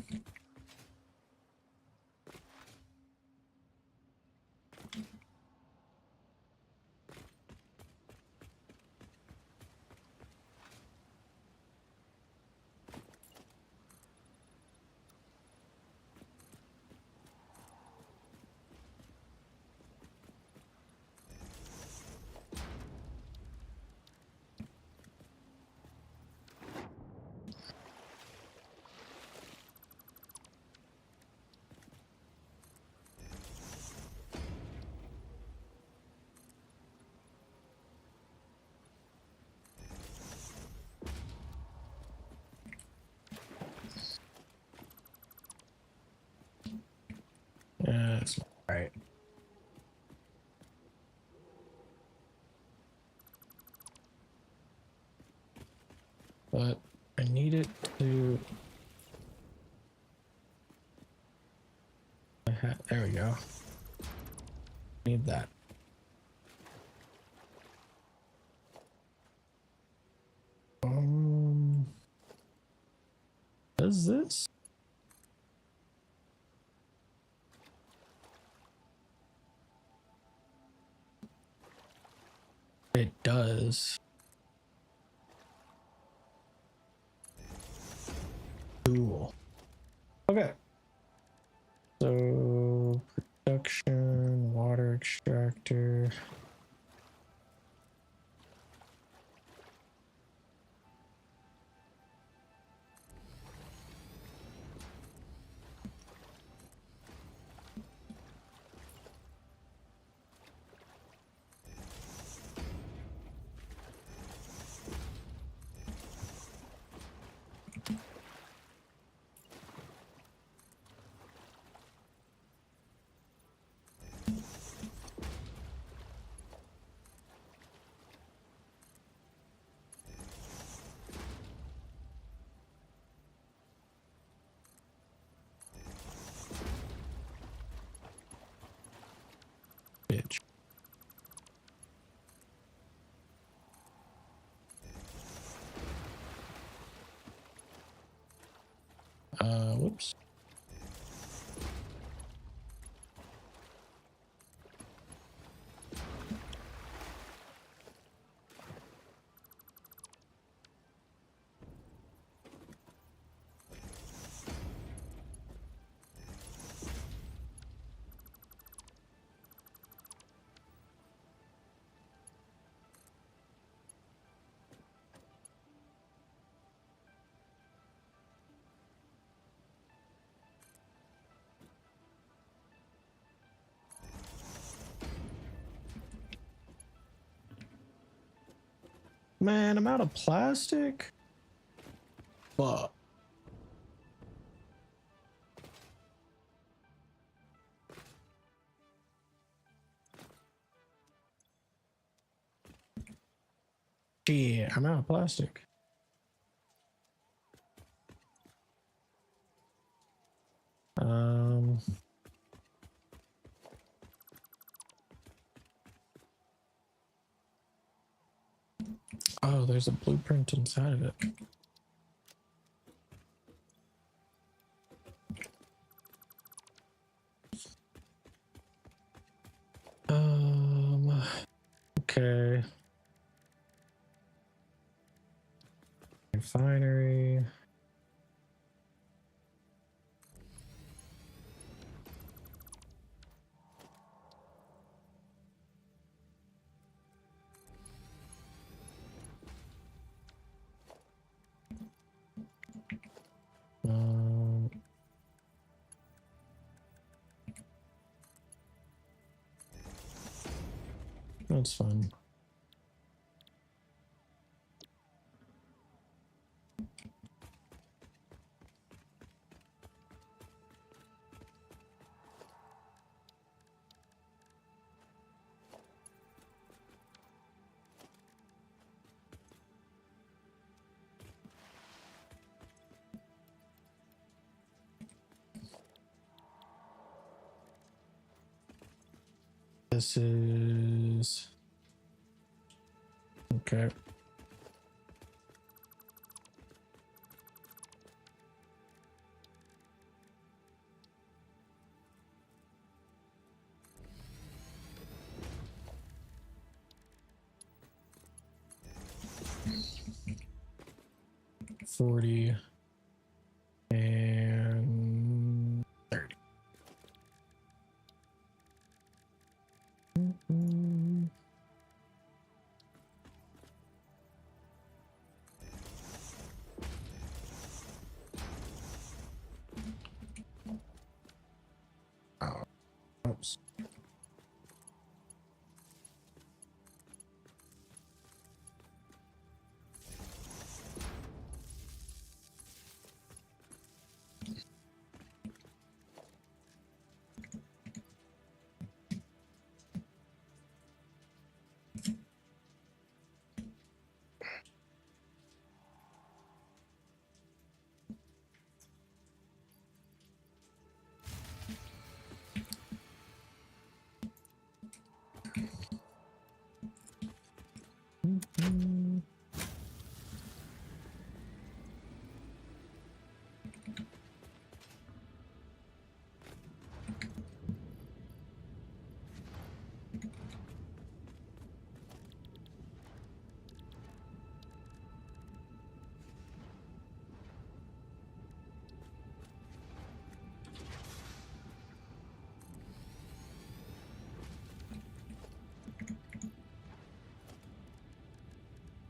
Yeah, that's all right. But I need it to. There we go. Need that. Does this? It does. Cool. Okay. So production, water extractor. Bitch. Whoops. Man, I'm out of plastic. Fuck. Yeah, I'm out of plastic. Oh, there's a blueprint inside of it. Okay. Refinery. That's fun. This is okay. $40 and $30. Oh, oops.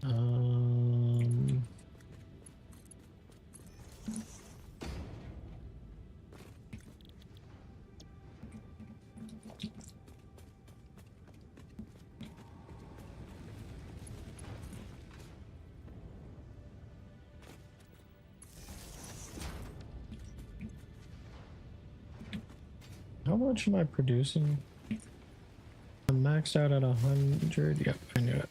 Um, how much am I producing? I'm maxed out at 100. Yep, I knew it.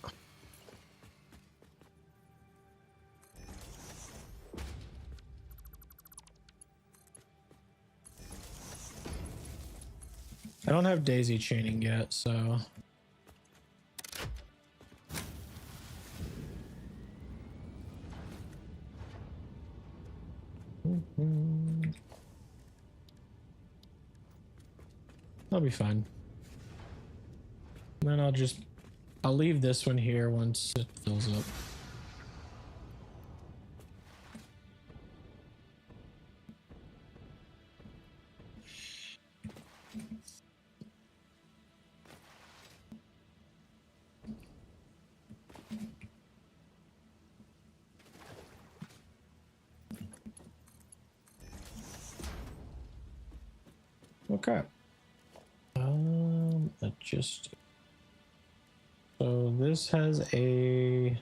I don't have daisy chaining yet, so I'll be fine. And then I'll leave this one here once it fills up. Okay. Adjust. So this has a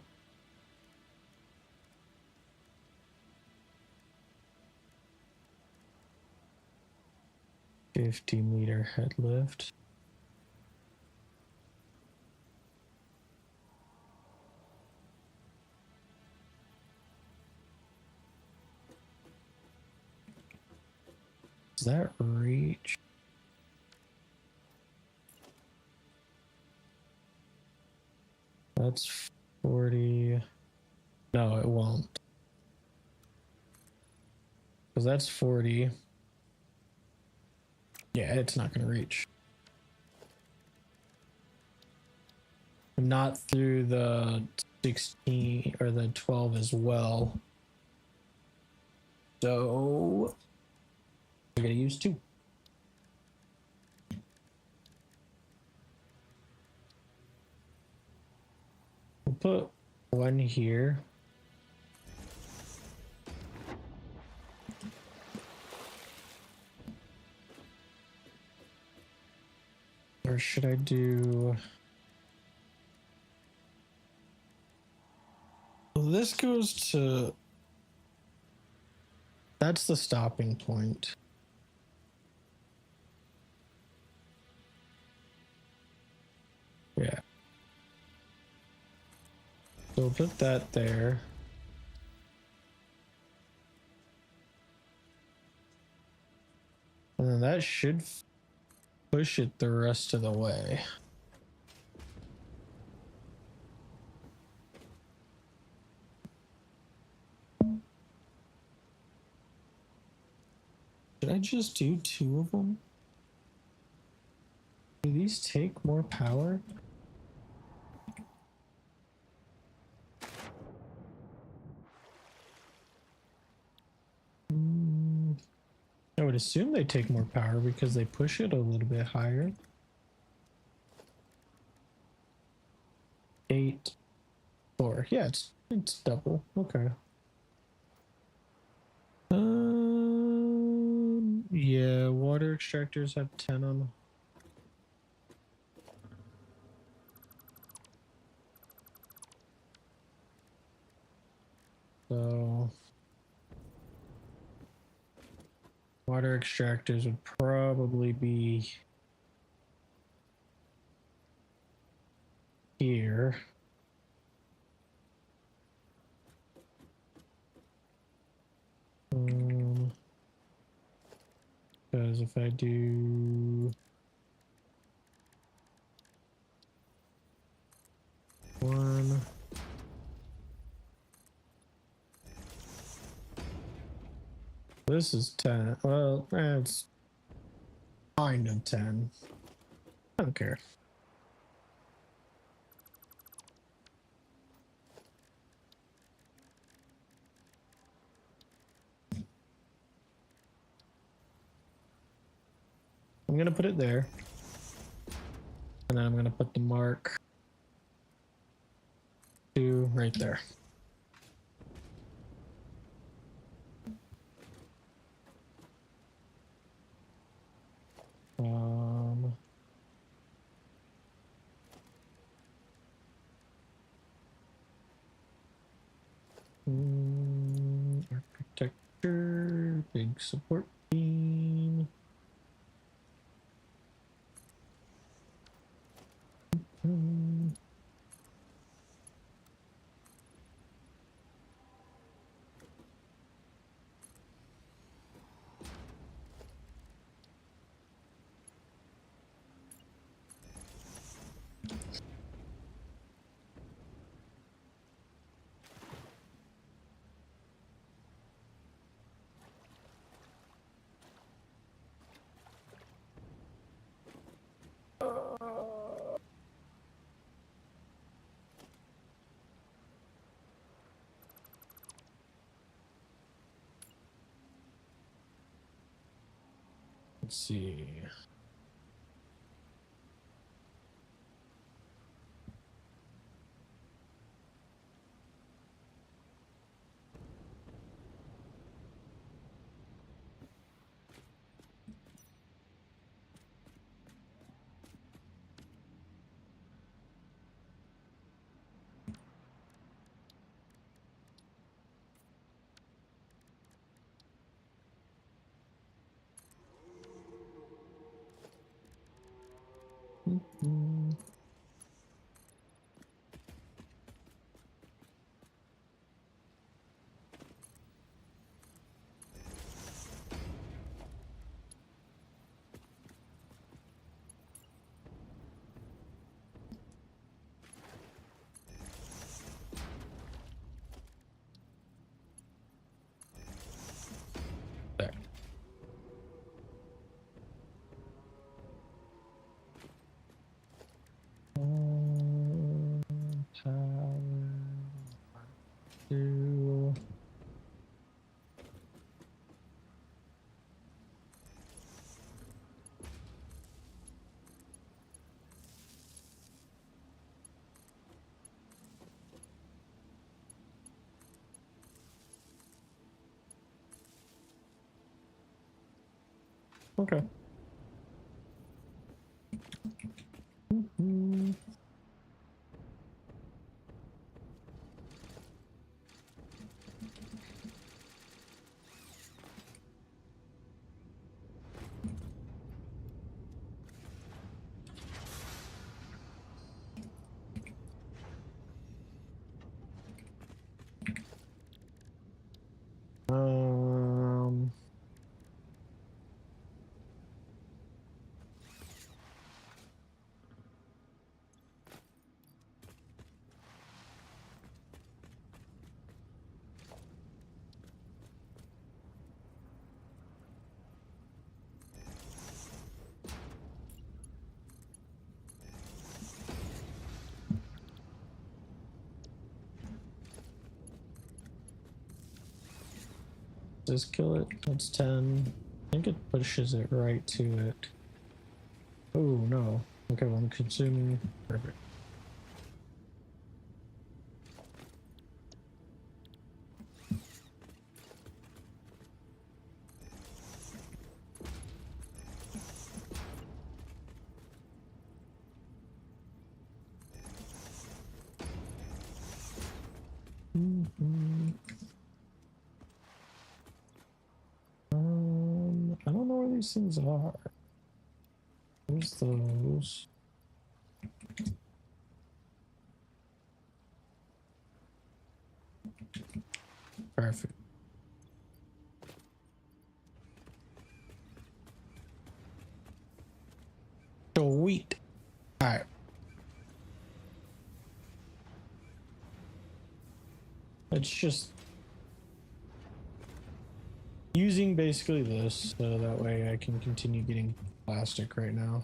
$50-meter head lift. Does that reach? That's 40. No, it won't. Because that's 40. Yeah, it's not going to reach. Not through the 16 or the 12 as well. So we're going to use 2. We'll put 1 here. Or should I do... Well, this goes to... That's the stopping point. Yeah. So we'll put that there. And then that should push it the rest of the way. I just do 2 of them? Do these take more power? I would assume they take more power because they push it a little bit higher. 8, 4. Yeah, it's double. Okay. Yeah, water extractors have 10 on them. So water extractors would probably be here. Because if I do 1, this is 10. Well, it's kind of 10. I don't care. I'm gonna put it there, and then I'm gonna put the mark 2 right there. Architecture, big support beam. Let's see. There. Power 2. Okay. Um, this kill it? That's 10. I think it pushes it right to it. Oh no. Okay, well, I'm consuming. Perfect. I don't know where these things are. Where's those? Perfect. Sweet. All right. It's just using basically this so that way I can continue getting plastic right now.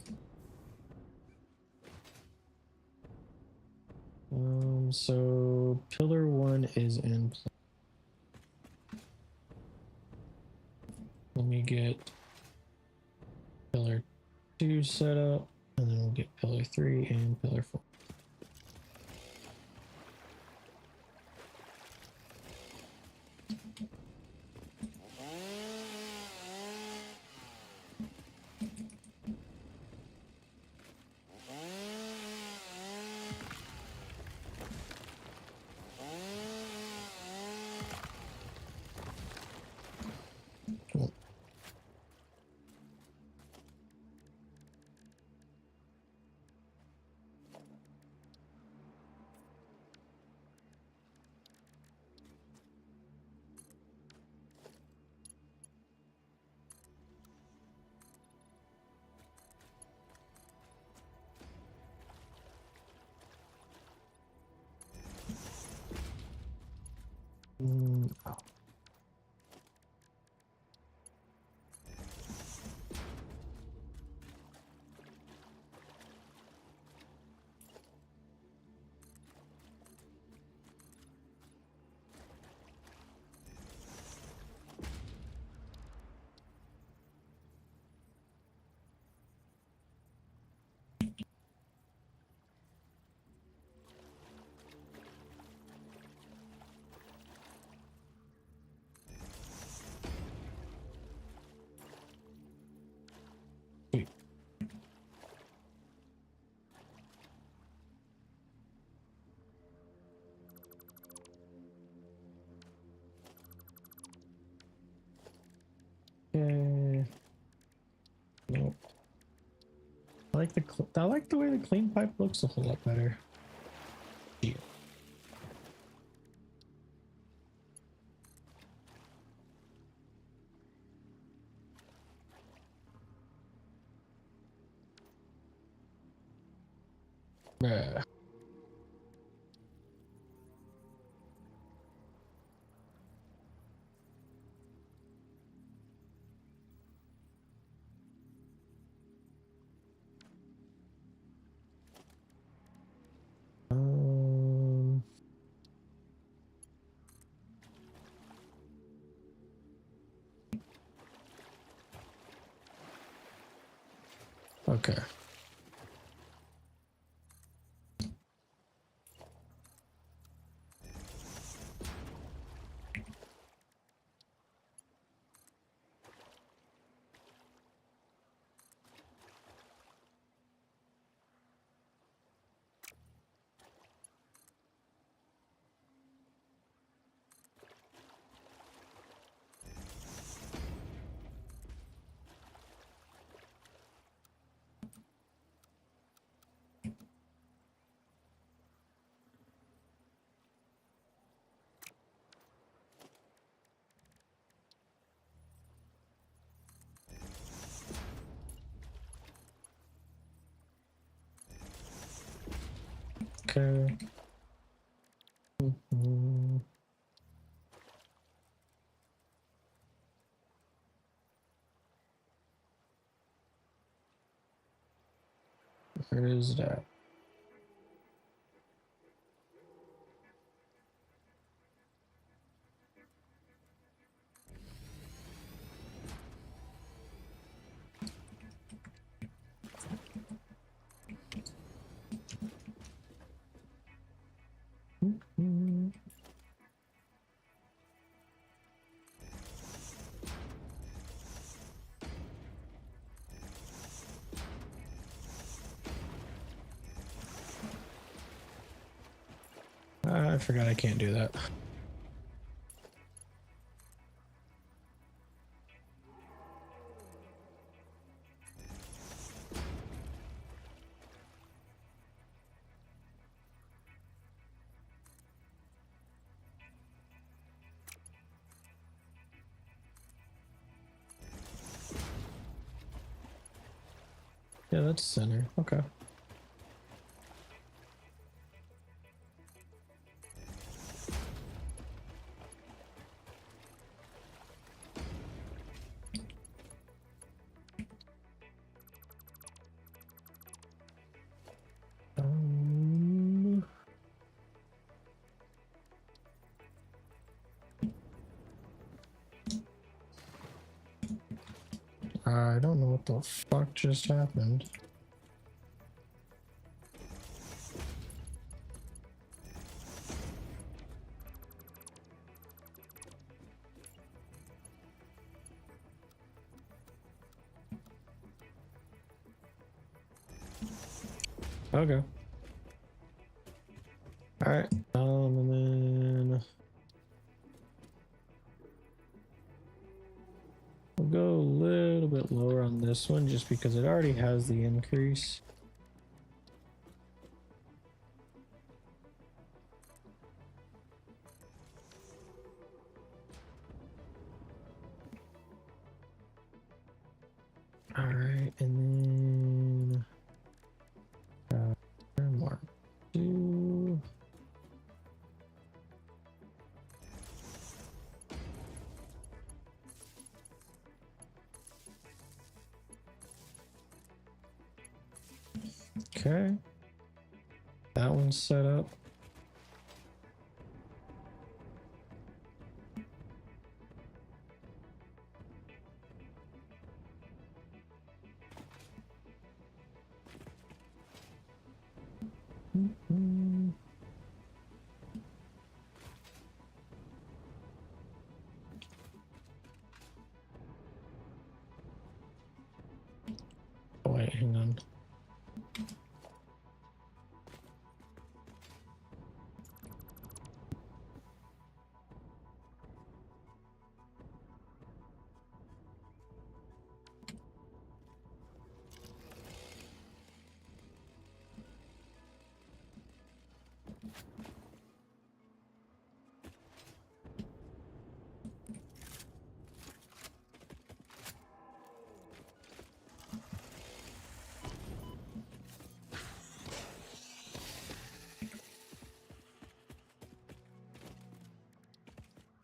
So pillar 1 is in place. Let me get pillar 2 set up, and then we'll get pillar 3 and pillar 4. Cool. Oh. Sweet. Okay. Nope. I like the way the clean pipe looks a whole lot better. Yeah. Bruh. Um, okay. Okay. Mhm. Where is that? I forgot I can't do that. Yeah, that's center. Okay. I don't know what the fuck just happened. Okay. All right. And then we'll go a little bit lower on this one just because it already has the increase. All right, and then mark 2. Okay, that one's set up. Oh, wait, hang on.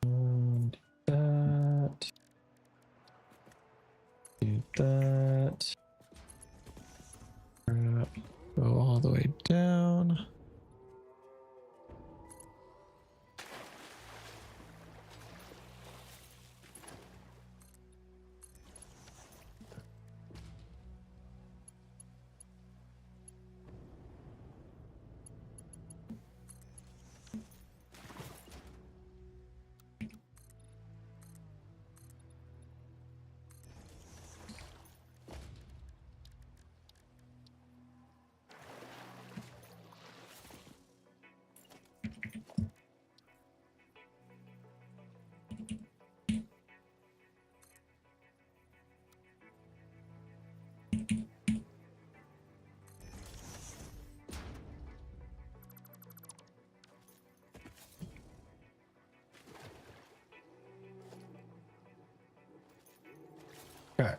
And that. Do that. Go all the way down. Okay.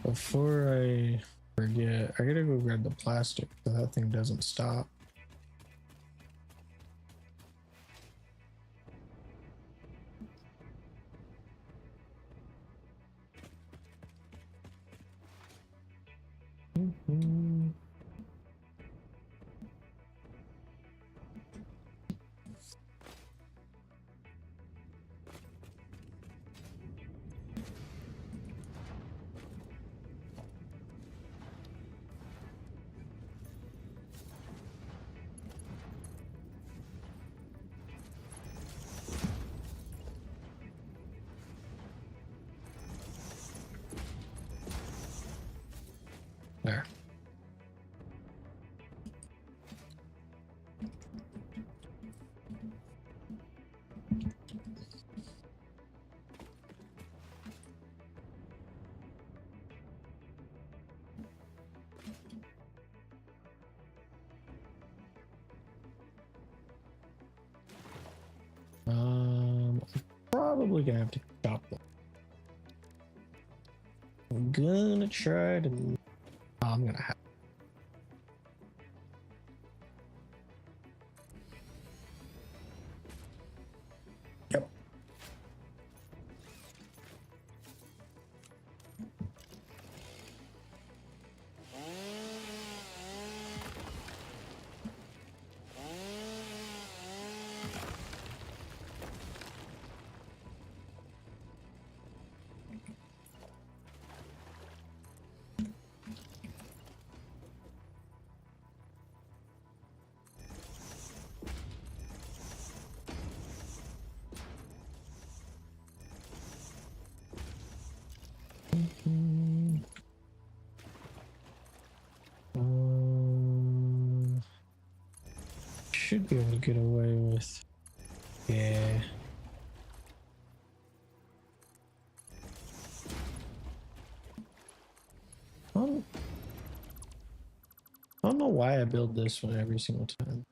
Before I forget, I gotta go grab the plastic so that thing doesn't stop. probably gonna have to chop them. I'm gonna try to. Oh, I'm gonna have. Yep. Should be able to get away with. Yeah. I don't know why I build this one every single time.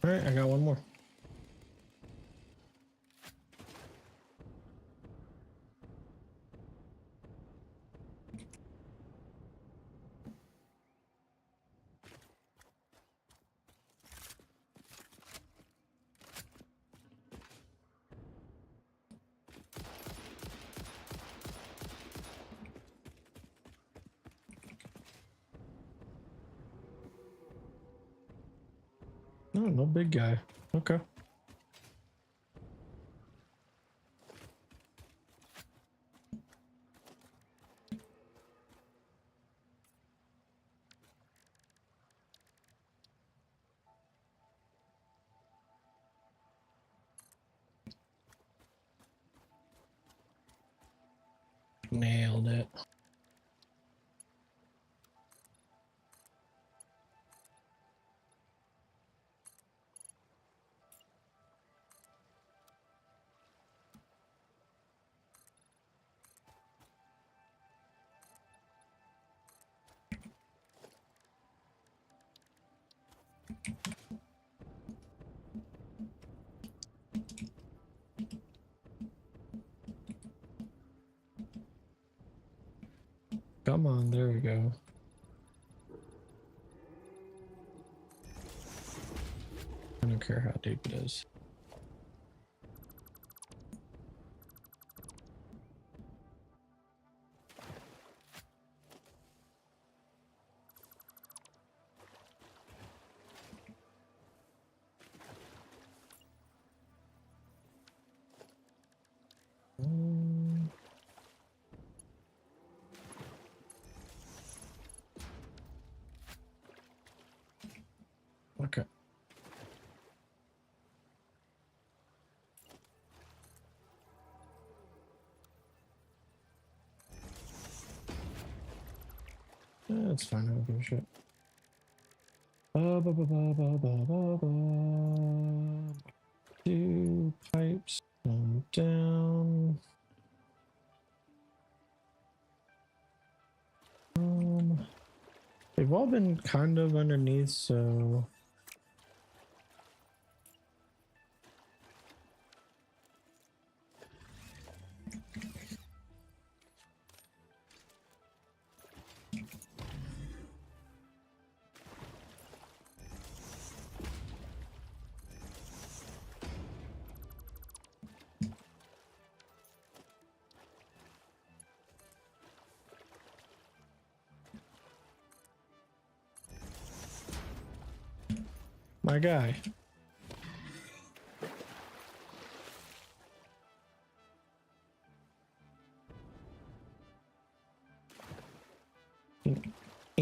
All right, I got one more. No, no big guy. Okay. Nailed it. Come on, there we go. I don't care how deep it is. Okay. That's fine. I don't give a shit. Two pipes down. They've all been kind of underneath, so my guy.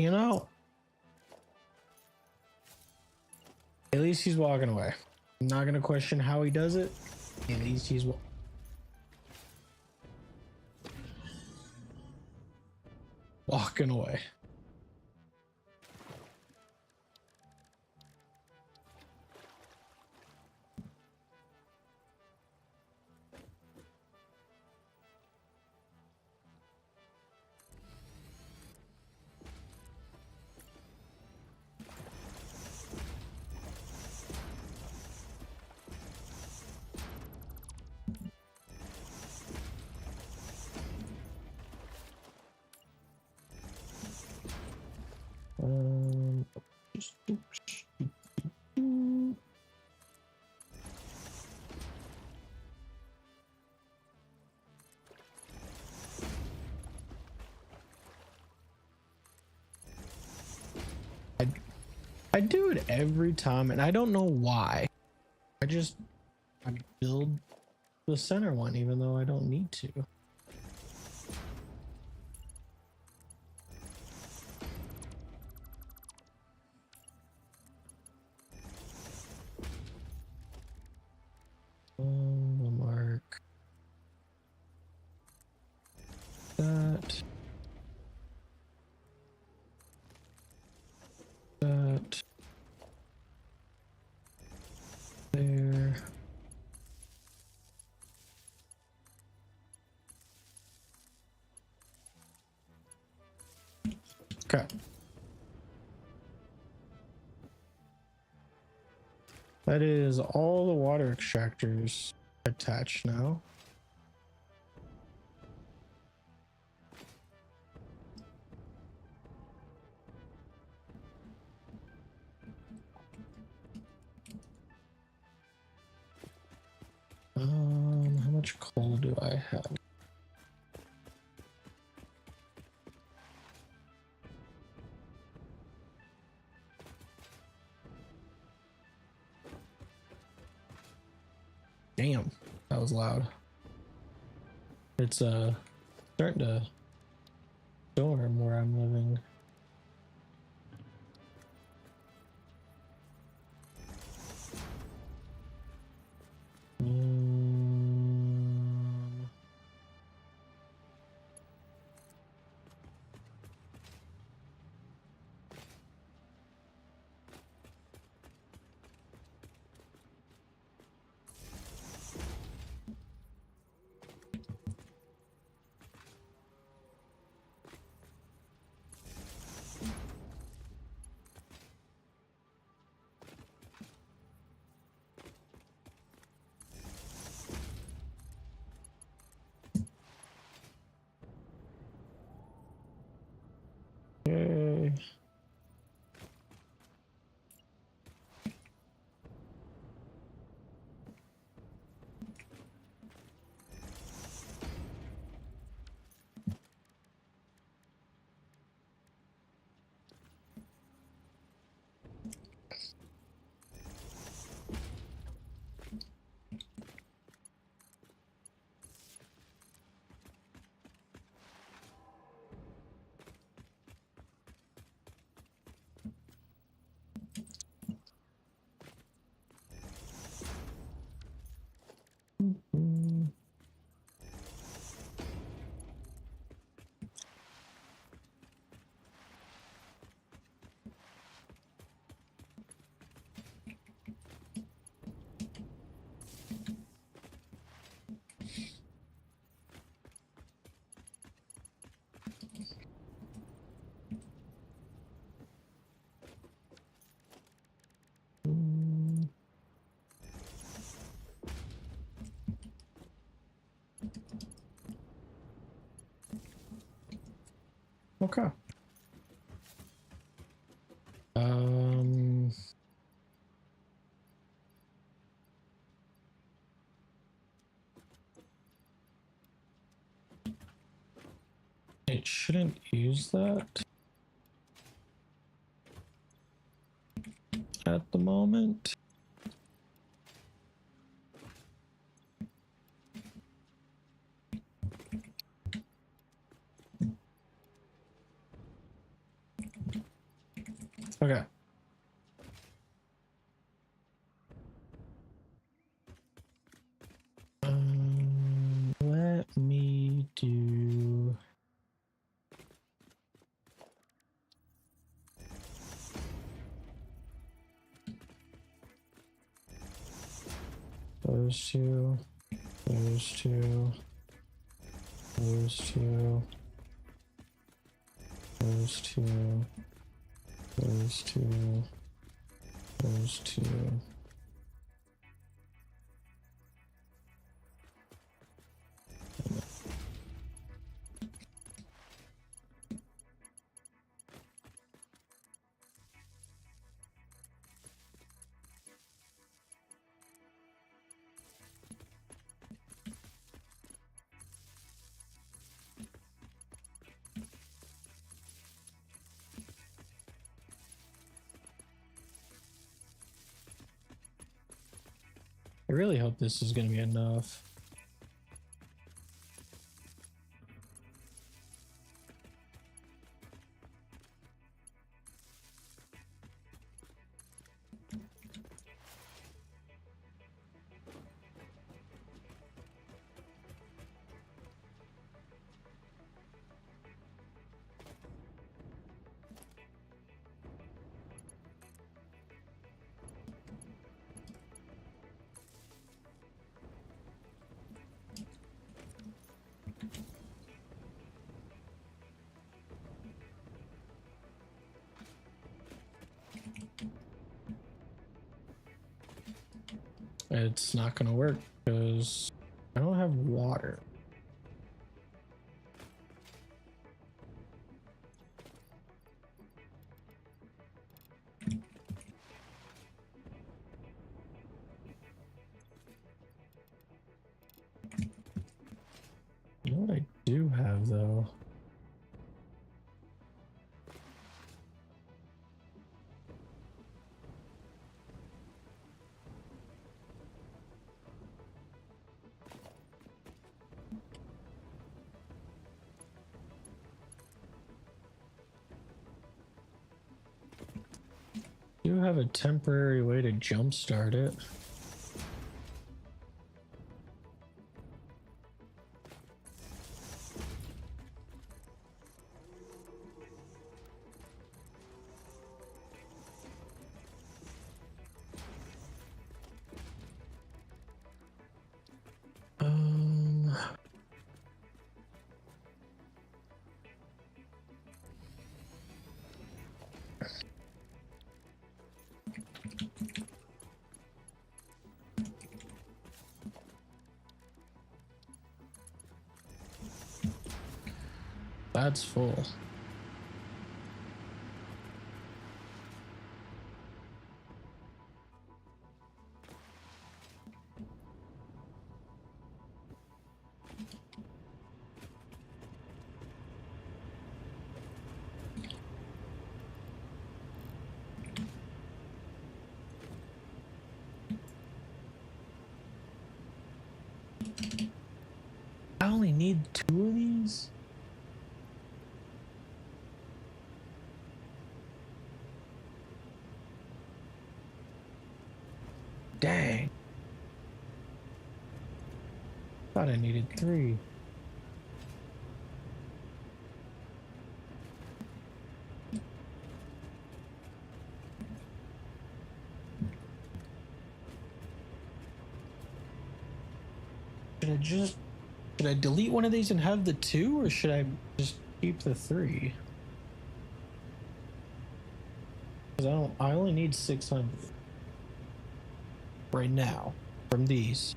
You know, at least he's walking away. I'm not gonna question how he does it. At least he's walking away. I do it every time, and I don't know why. I build the center one, even though I don't need to. The mark. That. That. There. Okay. That is all the water extractors attached now. How much coal do I have? Damn, that was loud. It's starting to storm where I'm living. Okay. Okay. It shouldn't use that at the moment. Okay. Let me do. Those two, those two, those two, those two, those two, those two. I really hope this is going to be enough. It's not going to work because I don't have water. You know what I do have though? Do have a temporary way to jumpstart it. Um, that's full. I only need 2 of these? Dang. Thought I needed 3. Should I delete one of these and have the 2, or should I just keep the 3? Because I only need 600 right now from these.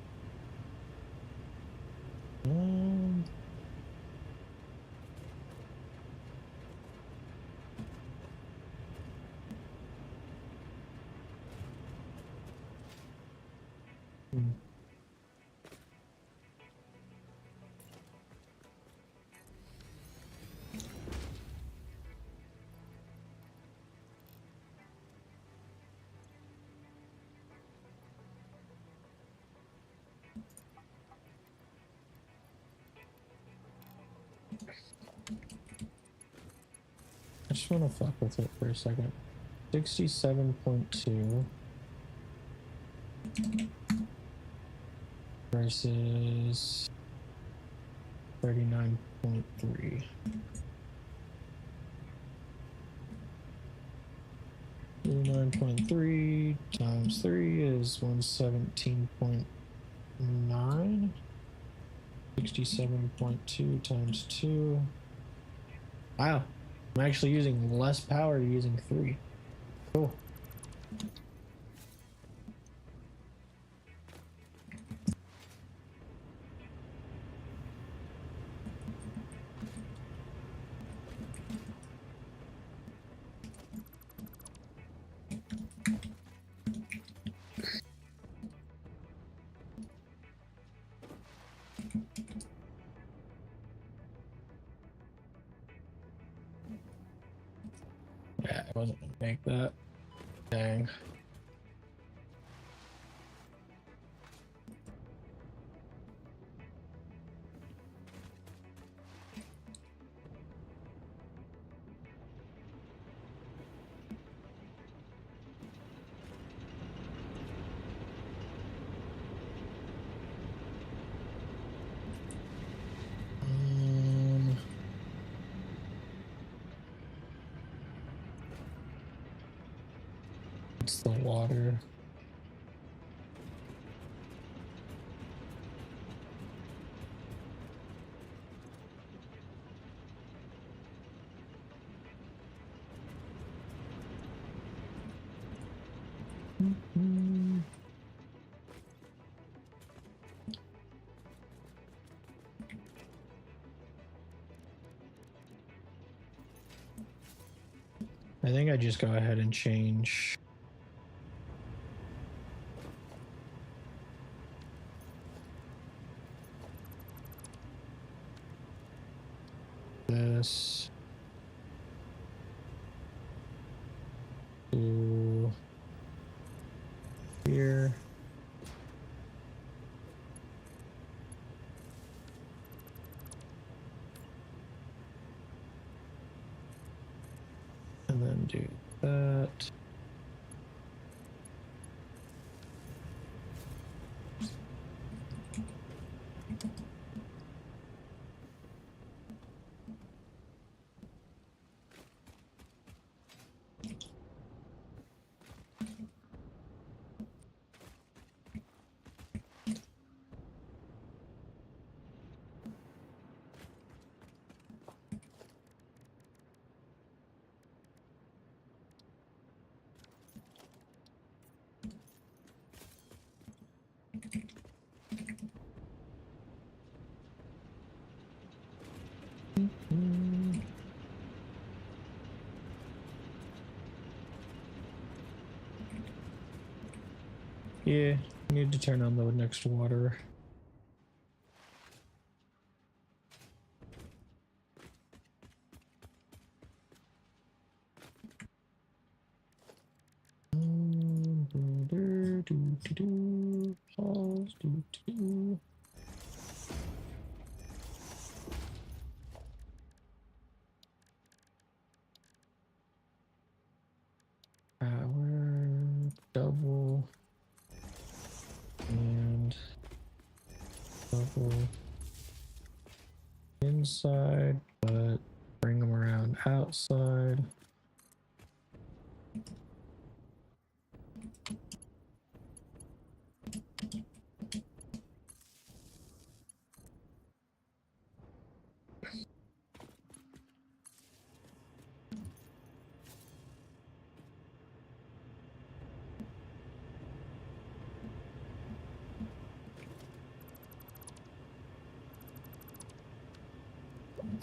I just want to fuck with it for a second. 67.2 versus 39.3. 39.3 times 3 is 117.9. 67.2 times 2. Wow. I'm actually using less power using 3. Cool. Yeah, I wasn't gonna make that. Dang. It's the water. I think I just go ahead and change this to here. And then do that. Yeah, need to turn on the next water. Power double and double inside, but bring them around outside.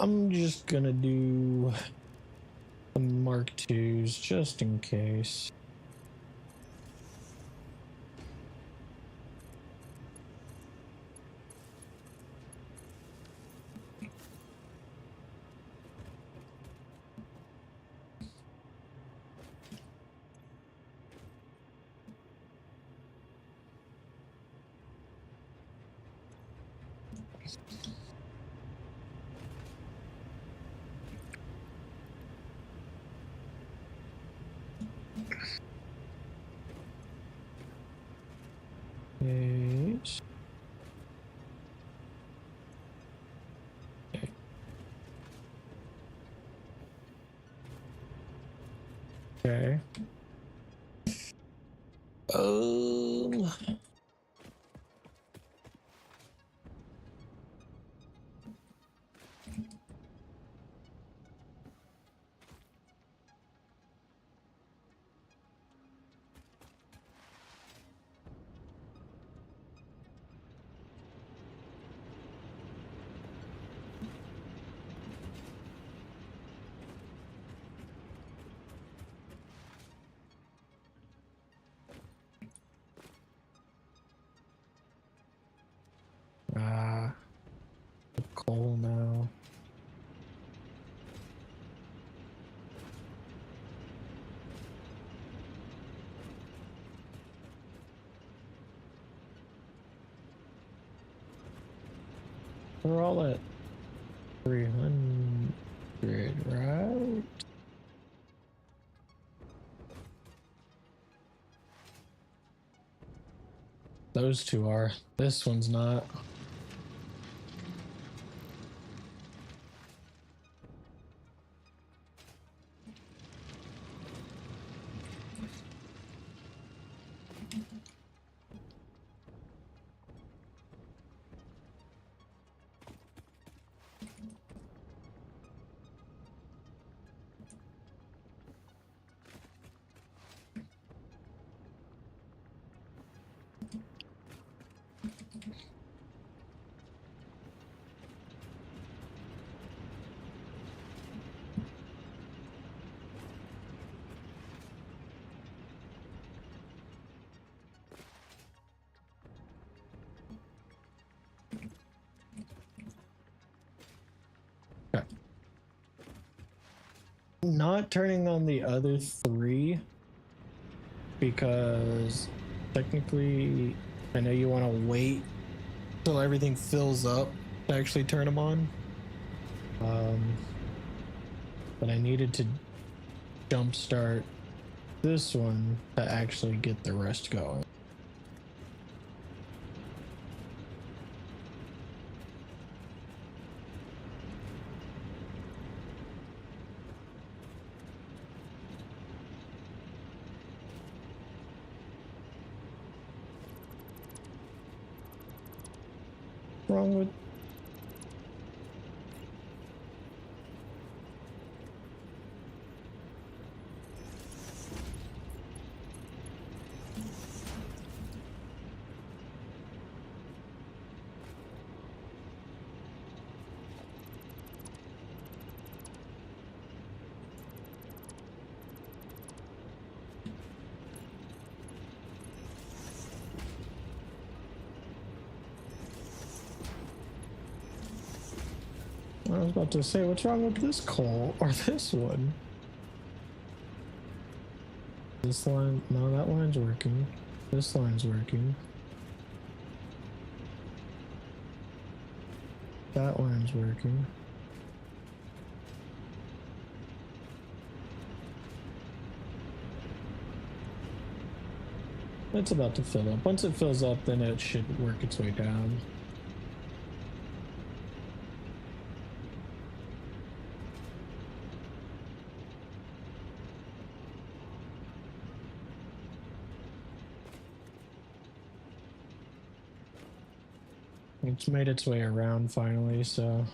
I'm just gonna do some Mark IIs just in case. Yes. Okay. Coal now. We're all at 300, right? Those two are. This one's not. Okay. Not turning on the other three because technically I know you want to wait till everything fills up to actually turn them on. But I needed to jumpstart this one to actually get the rest going. Wrong with I was about to say, what's wrong with this coal or this one? This line, no, that line's working. This line's working. That line's working. It's about to fill up. Once it fills up, then it should work its way down. It's made its way around finally, so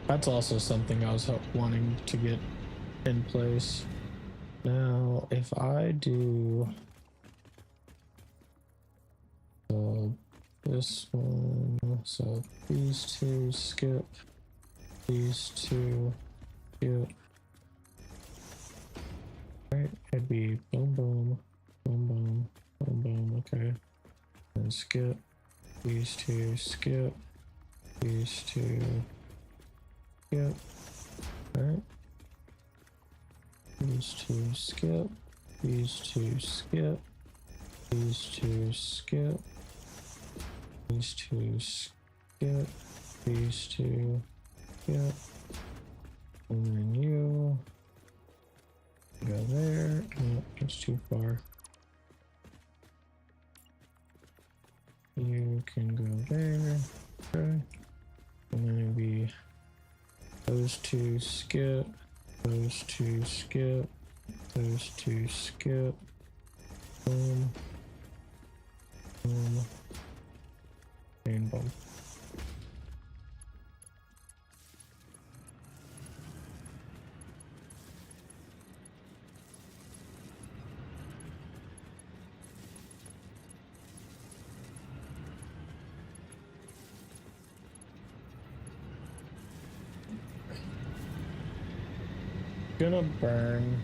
that's also something I was wanting to get in place. Now, if I do this one, so these two skip, these two skip, right? It'd be boom, boom, boom, boom, boom, boom. Okay, and skip these two, skip these two, skip. All right. These two skip, these two skip, these two skip, these two skip, these two skip, And then you go there. No, that's too far. You can go there. Okay. And then it'd be those two skip, those two skip, those two skip. Boom. Boom. And boom. Gonna burn.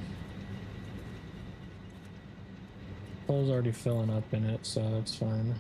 Coal's already filling up in it, so that's fine.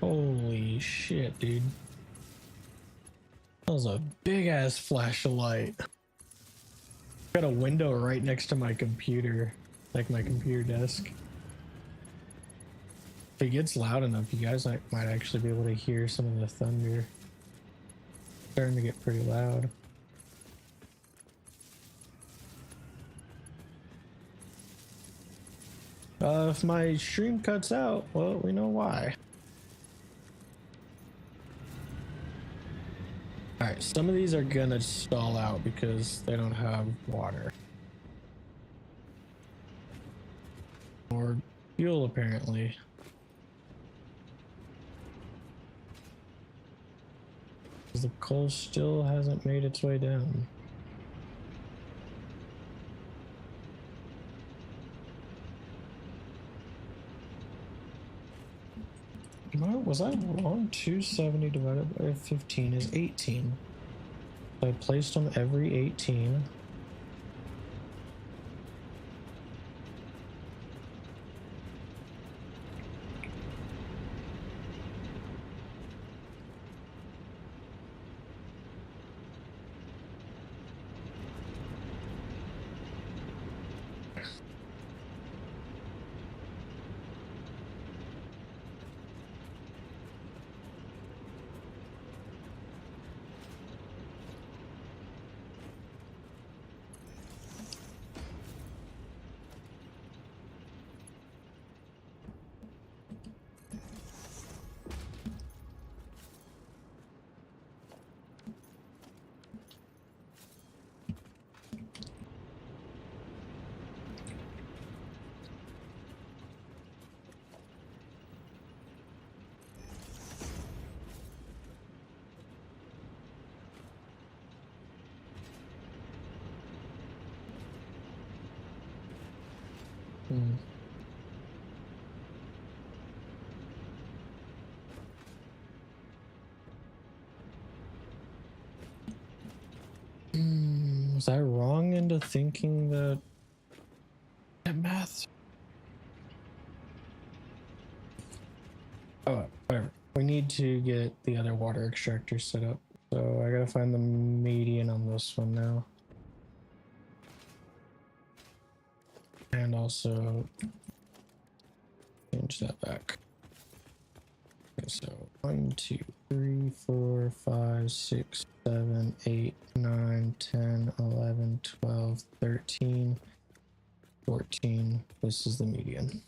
Holy shit, dude. That was a big ass flash of light. Got a window right next to my computer, like my computer desk. If it gets loud enough, you guys might actually be able to hear some of the thunder. It's starting to get pretty loud. If my stream cuts out, well, we know why. Alright, some of these are gonna stall out because they don't have water. Or fuel, apparently. Because the coal still hasn't made its way down. Was I wrong? 270 divided by 15 is 18. I placed them every 18. Was I wrong into thinking that math? Oh, whatever. We need to get the other water extractor set up. So I gotta find the median on this one now. And also change that back. Okay, so 1, 2, 3, 4, 5, 6, 7, 8, 9, 10, 11, 12, 13, 14. This is the median.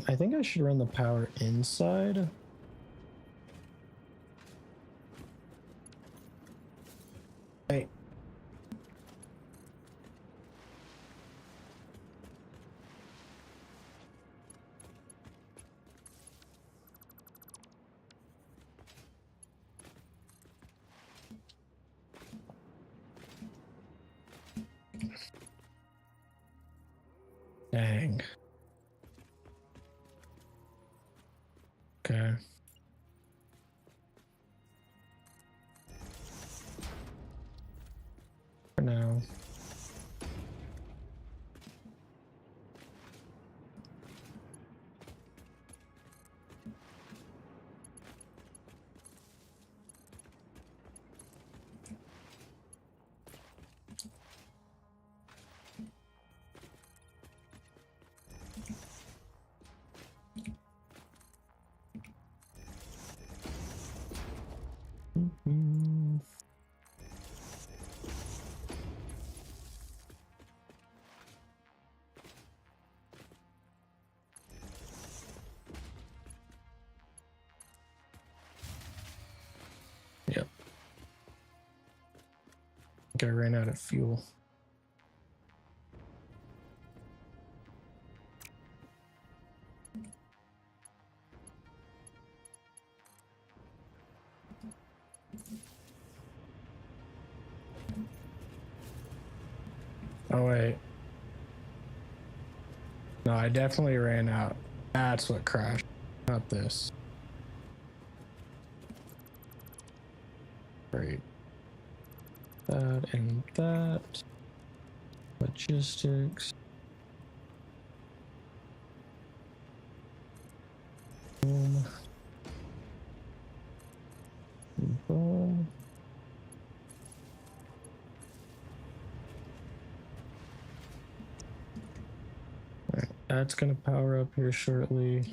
I think I should run the power inside. Dang. Okay. For now. Mm-hmm. Yep. I think I ran out of fuel. Oh wait. No, I definitely ran out. That's what crashed. Not this. Great. That and that. Logistics. Boom. Boom. All right, that's gonna power up here shortly.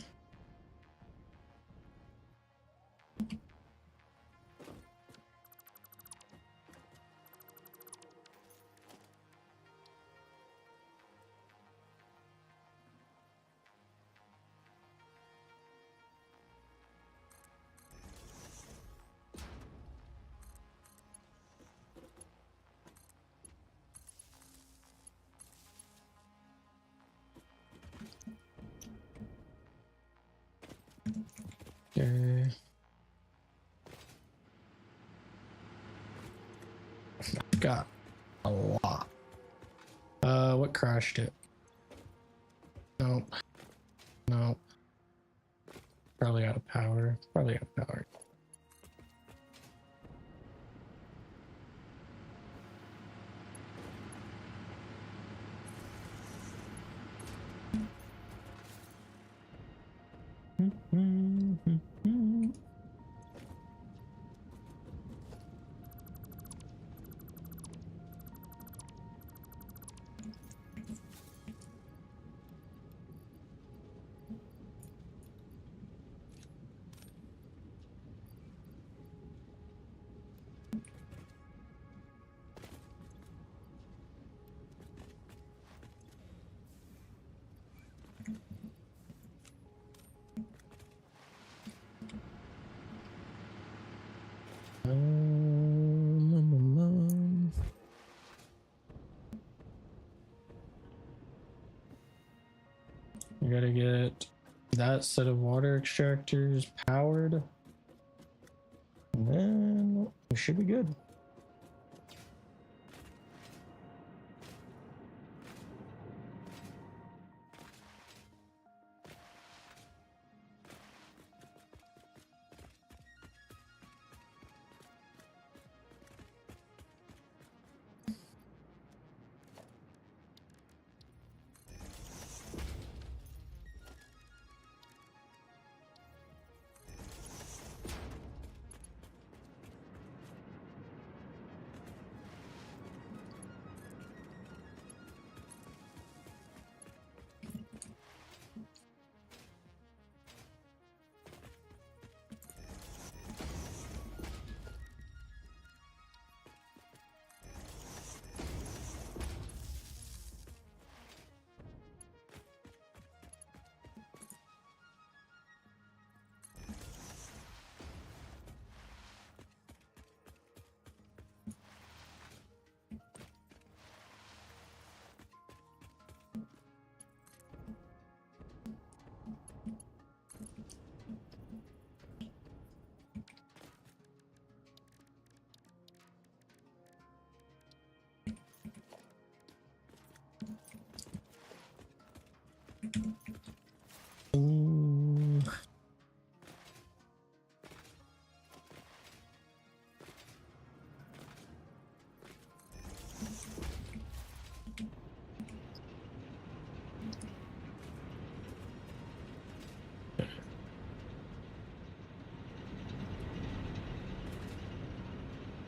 Okay. Got a lot. What crashed it? Nope. Nope. Probably out of power. Probably out of power. You gotta get that set of water extractors powered, and then we should be good.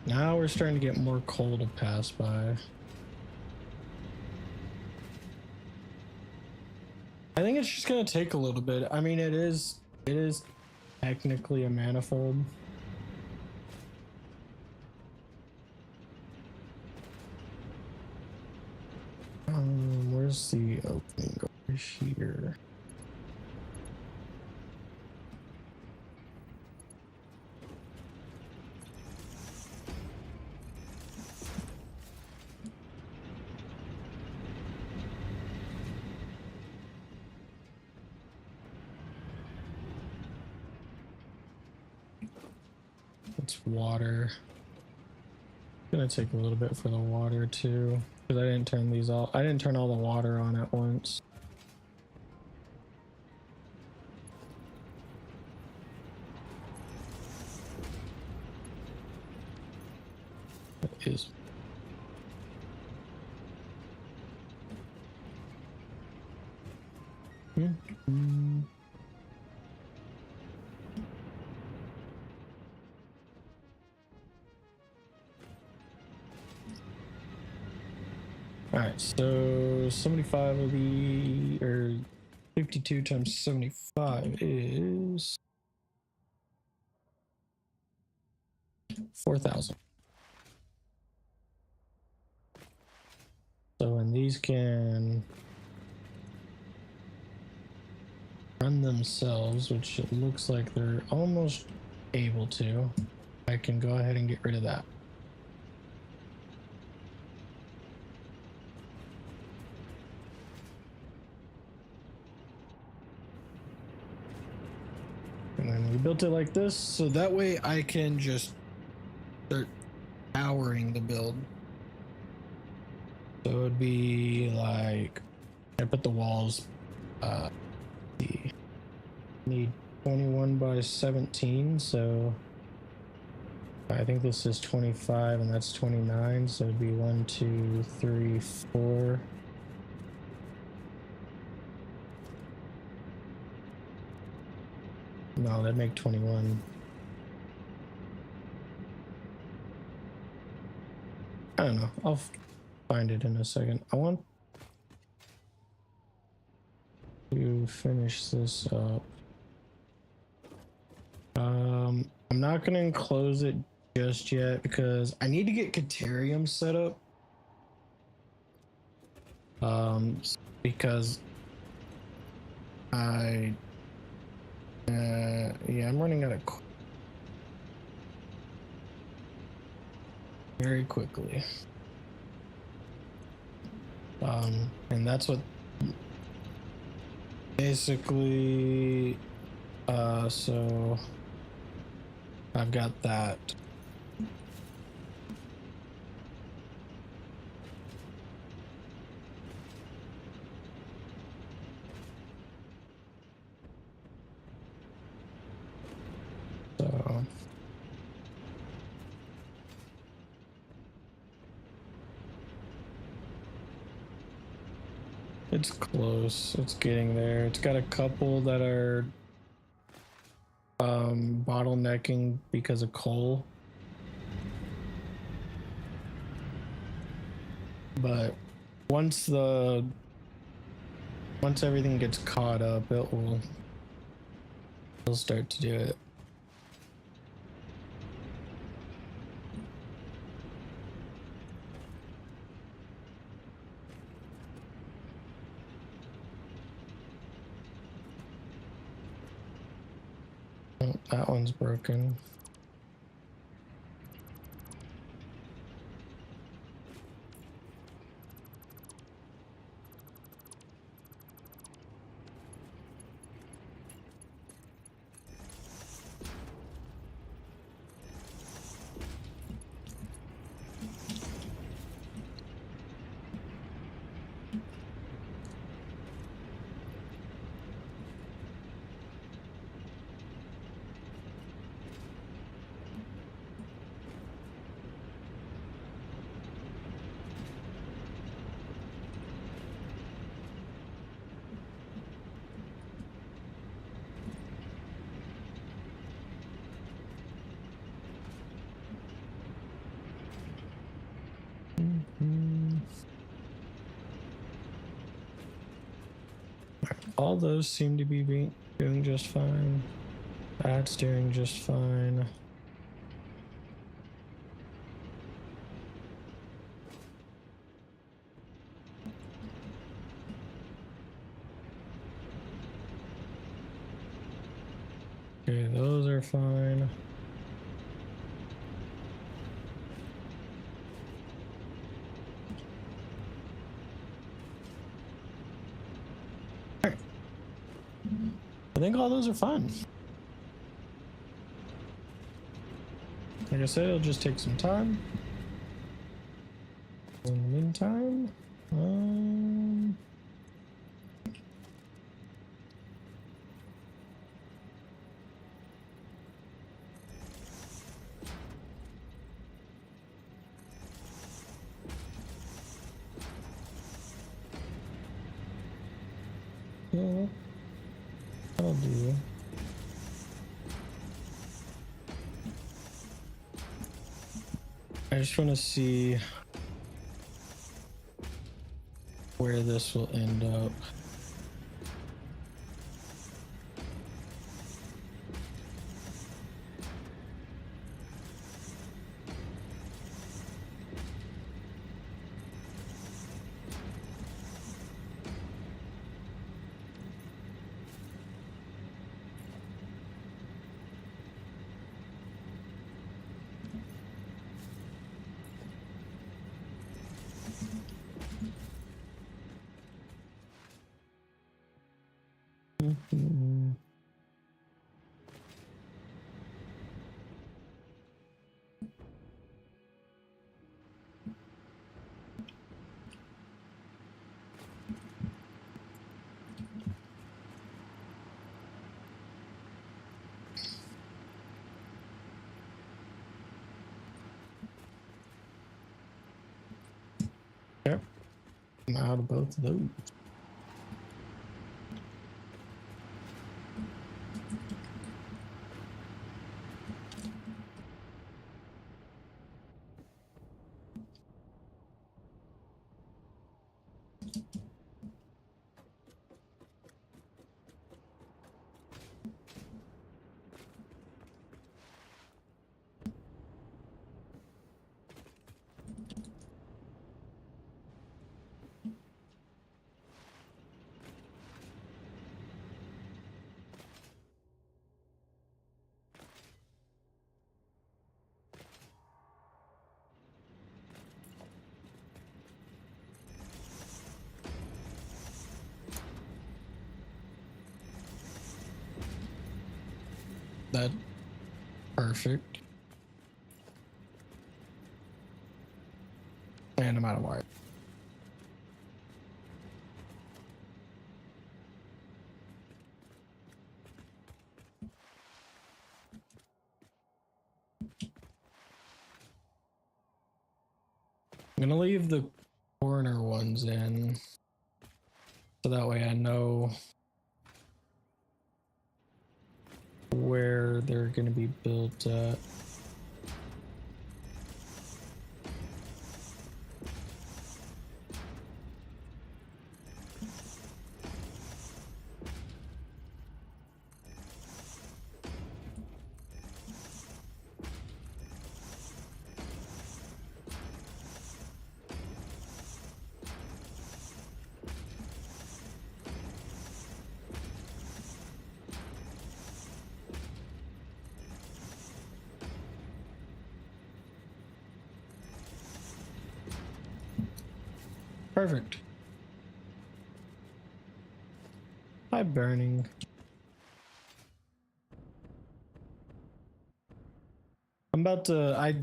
Now we're starting to get more coal to pass by. I think it's just gonna take a little bit. I mean, it is technically a manifold. Where's the opening over here? It's water. It's gonna take a little bit for the water too, because I didn't turn these all. I didn't turn all the water on at once. It is. Mm-hmm. All right, so 75 of the, or 52 times 75 is 4,000. So when these can run themselves, which it looks like they're almost able to, I can go ahead and get rid of that. And then we built it like this, so that way I can just start powering the build. So it would be like, I put the walls, need 21 by 17, so I think this is 25 and that's 29, so it'd be 1, 2, 3, 4. No, that'd make 21. I don't know. I'll find it in a second. I want to finish this up. I'm not going to enclose it just yet because I need to get Caterium set up. Because yeah, I'm running out of very quickly. And that's what basically, so I've got that. So it's close. It's getting there. It's got a couple that are bottlenecking because of coal. But once everything gets caught up, it'll start to do it. Oh, that one's broken. All those seem to be doing just fine. That's doing just fine. Okay, those are fine. All right. I think all those are fine. Like I said, it'll just take some time. In the meantime, yeah, that'll do. I just want to see where this will end up. Yep, I'm out of both of those. That perfect. And I'm out of wire. I'm gonna leave the corner ones in, so that way I know where they're gonna be built at. Perfect. Hi, burning. I'm about to, I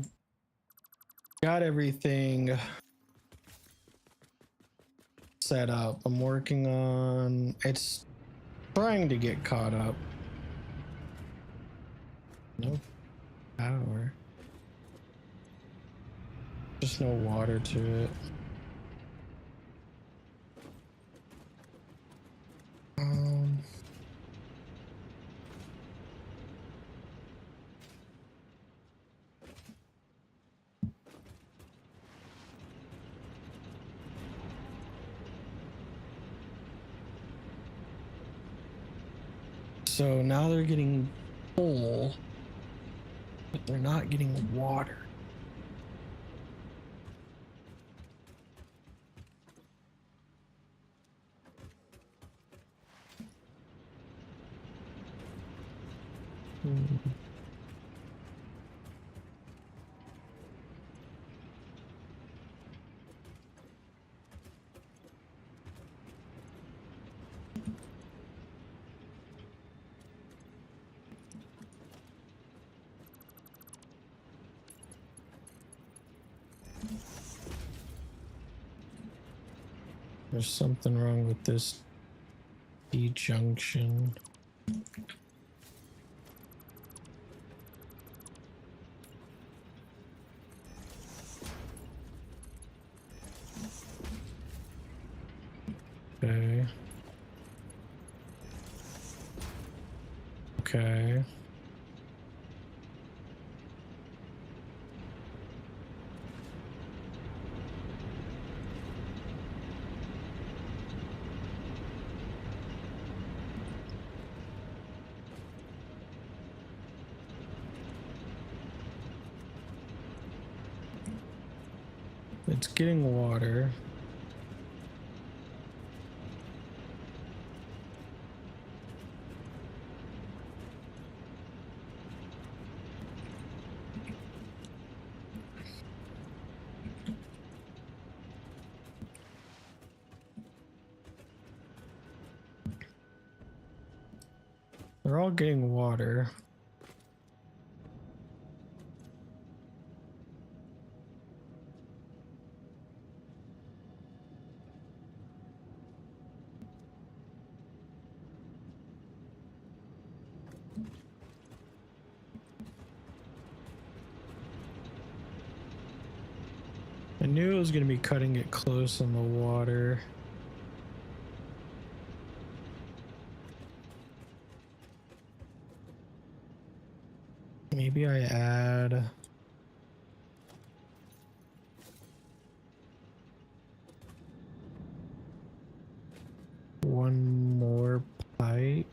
got everything set up. I'm working on, it's trying to get caught up. No power. Just no water to it. So now they're getting coal, but they're not getting water. There's something wrong with this D junction. Okay. Okay. It's getting water. They're all getting water. I knew it was going to be cutting it close on the water. Maybe I add one more pipe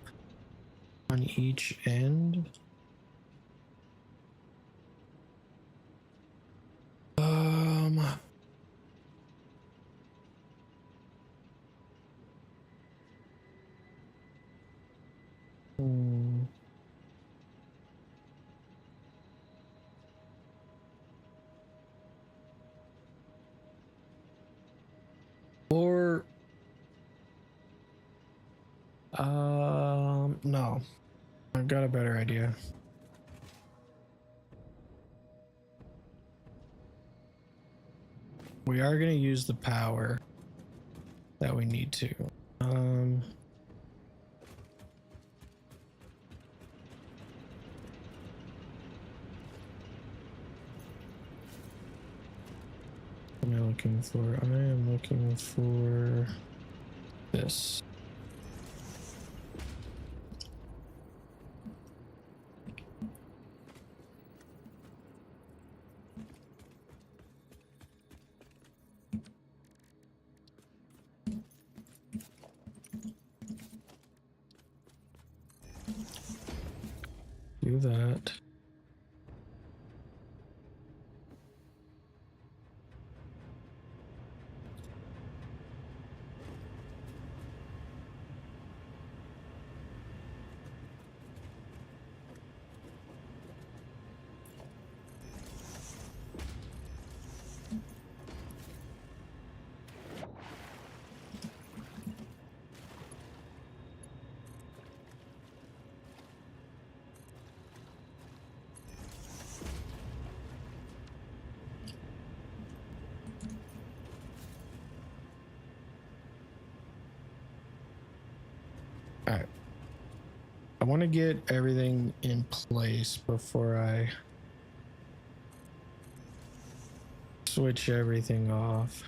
on each end. Hmm. Or no, I've got a better idea. We are going to use the power that we need to. What am I looking for? I am looking for this. Do that. All right. I want to get everything in place before I switch everything off.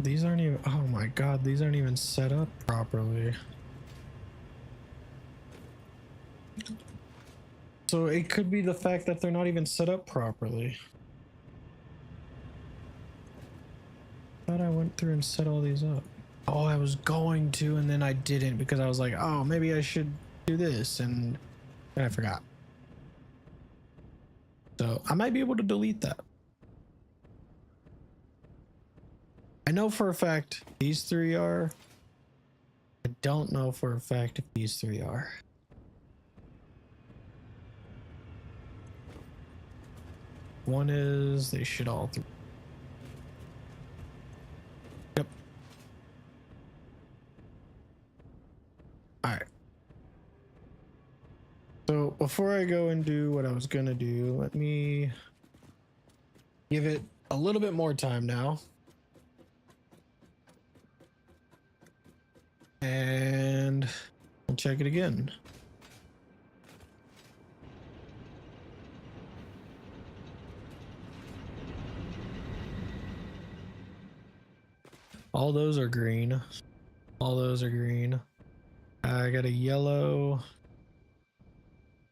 These aren't even, oh my god, these aren't even set up properly. So it could be the fact that they're not even set up properly. I thought I went through and set all these up. Oh, I was going to, and then I didn't because I was like, oh, maybe I should do this, and then I forgot. So I might be able to delete that. I know for a fact these three are. I don't know for a fact if these three are. One is, they should all three. Yep. All right. So before I go and do what I was gonna do, let me give it a little bit more time now. And we'll check it again. All those are green. All those are green. I got a yellow.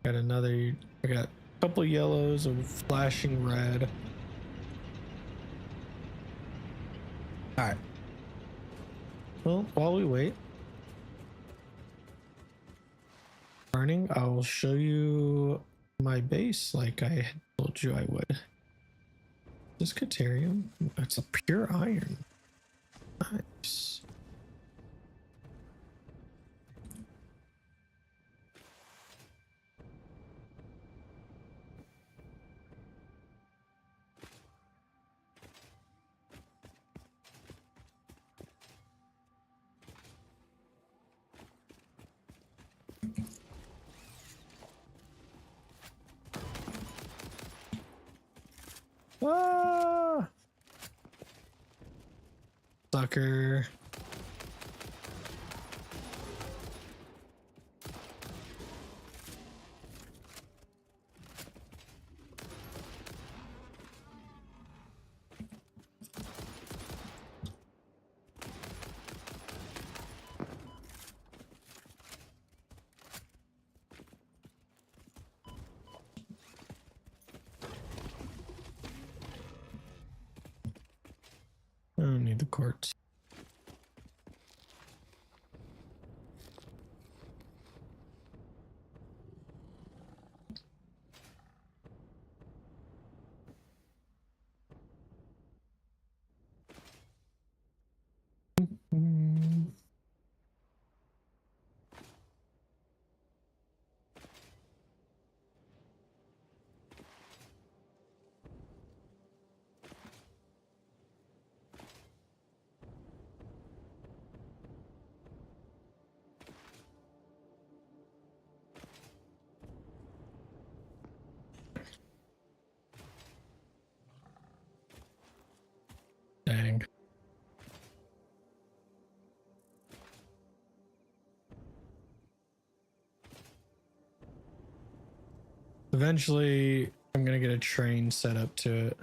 Got another. I got a couple yellows, a flashing red. All right. Well, while we wait, burning, I'll show you my base like I told you I would. This Caterium, it's a pure iron. Nice. Ah! Sucker. I don't need the quartz. Mm. Dang. Eventually, I'm gonna get a train set up to it.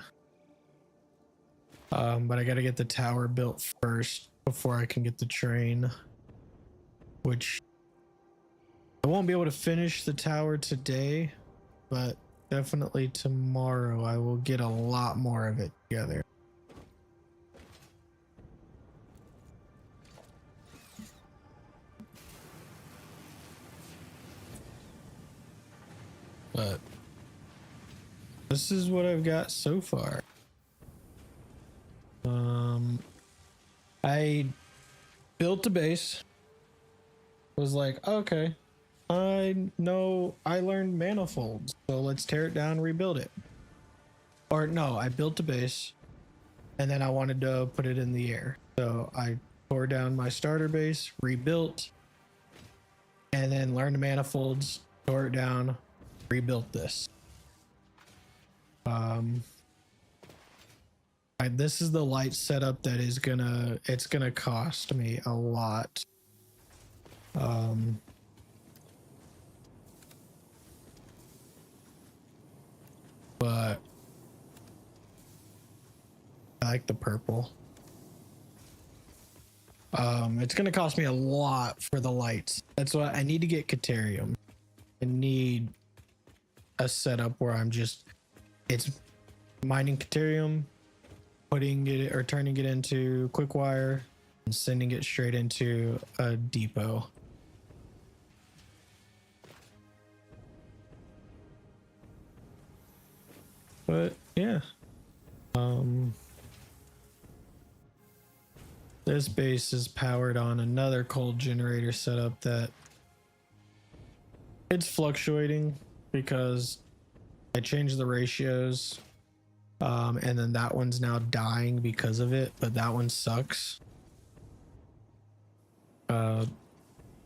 But I gotta get the tower built first before I can get the train. Which I won't be able to finish the tower today, but definitely tomorrow I will get a lot more of it together. But this is what I've got so far. I built a base. Was like, okay, I know I learned manifolds, so let's tear it down and rebuild it. Or no, I built a base and then I wanted to put it in the air. So I tore down my starter base, rebuilt, and then learned manifolds, tore it down, rebuilt this. This is the light setup that is it's gonna cost me a lot. But I like the purple. It's gonna cost me a lot for the lights. That's why I need to get Caterium. I need a setup where it's mining Caterium, putting it or turning it into quick wire, and sending it straight into a depot. But yeah, this base is powered on another coal generator setup that it's fluctuating because I changed the ratios, and then that one's now dying because of it, but that one sucks. So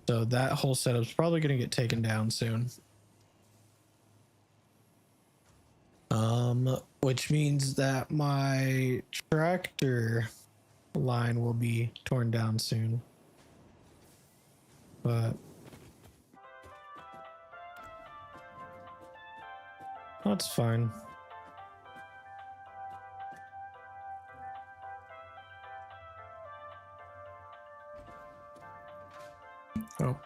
that whole setup's probably going to get taken down soon. Which means that my tractor line will be torn down soon. But that's fine. Oh.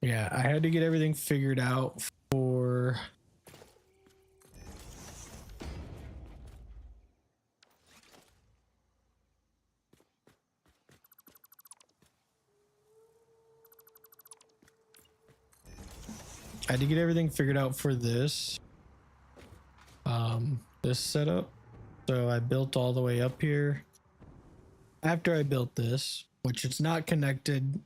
Yeah, I had to get everything figured out for this this setup. So I built all the way up here. After I built this, which it's not connected,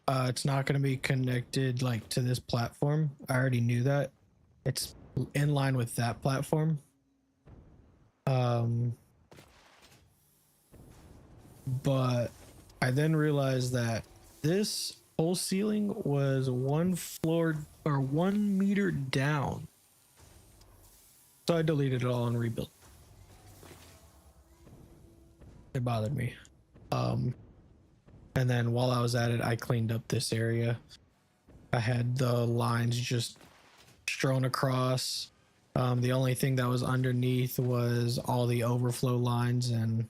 it's not going to be connected like to this platform. I already knew that. It's in line with that platform. But I then realized that this whole ceiling was 1 floor or 1 meter down. So I deleted it all and rebuilt. It bothered me. And then while I was at it, I cleaned up this area. I had the lines just strewn across. The only thing that was underneath was all the overflow lines, and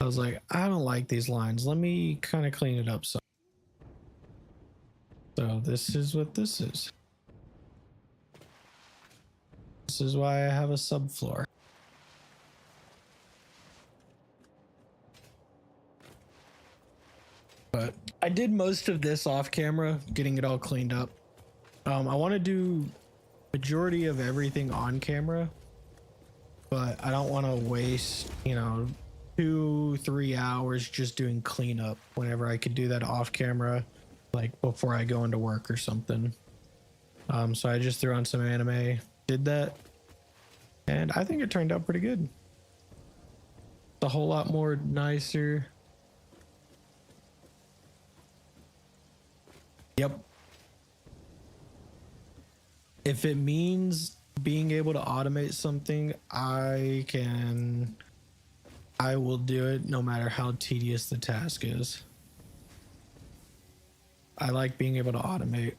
I was like, I don't like these lines. Let me kind of clean it up some. So this is what this is. This is why I have a subfloor. But I did most of this off camera, getting it all cleaned up. I want to do majority of everything on camera, but I don't want to waste, 2-3 hours just doing cleanup whenever I could do that off camera, like before I go into work or something. So I just threw on some anime, did that, and I think it turned out pretty good. It's a whole lot more nicer. Yep. If it means being able to automate something, I will do it no matter how tedious the task is. I like being able to automate.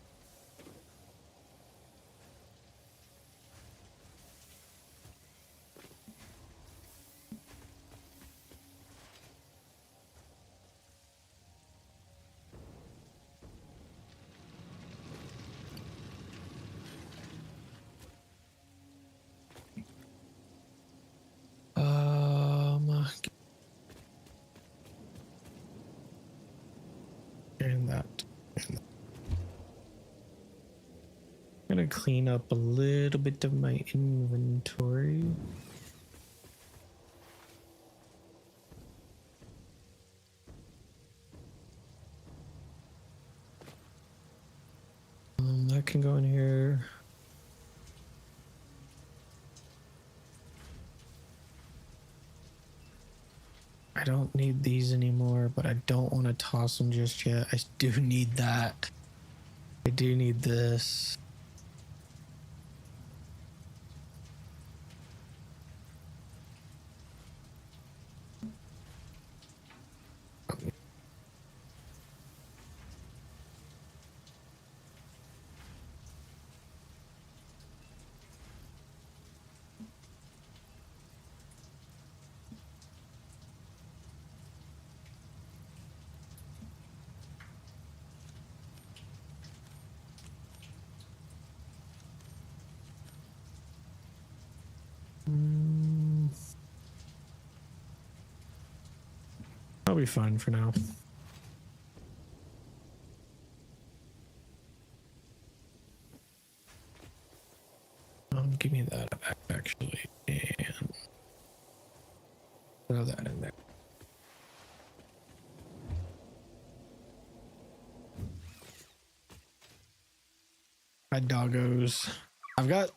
And that. I'm gonna clean up a little bit of my inventory. That can go in here. I don't need these anymore, but I don't want to toss them just yet. I do need that. I do need this. be fine for now. Give me that actually, and throw that in there. My doggos. I've got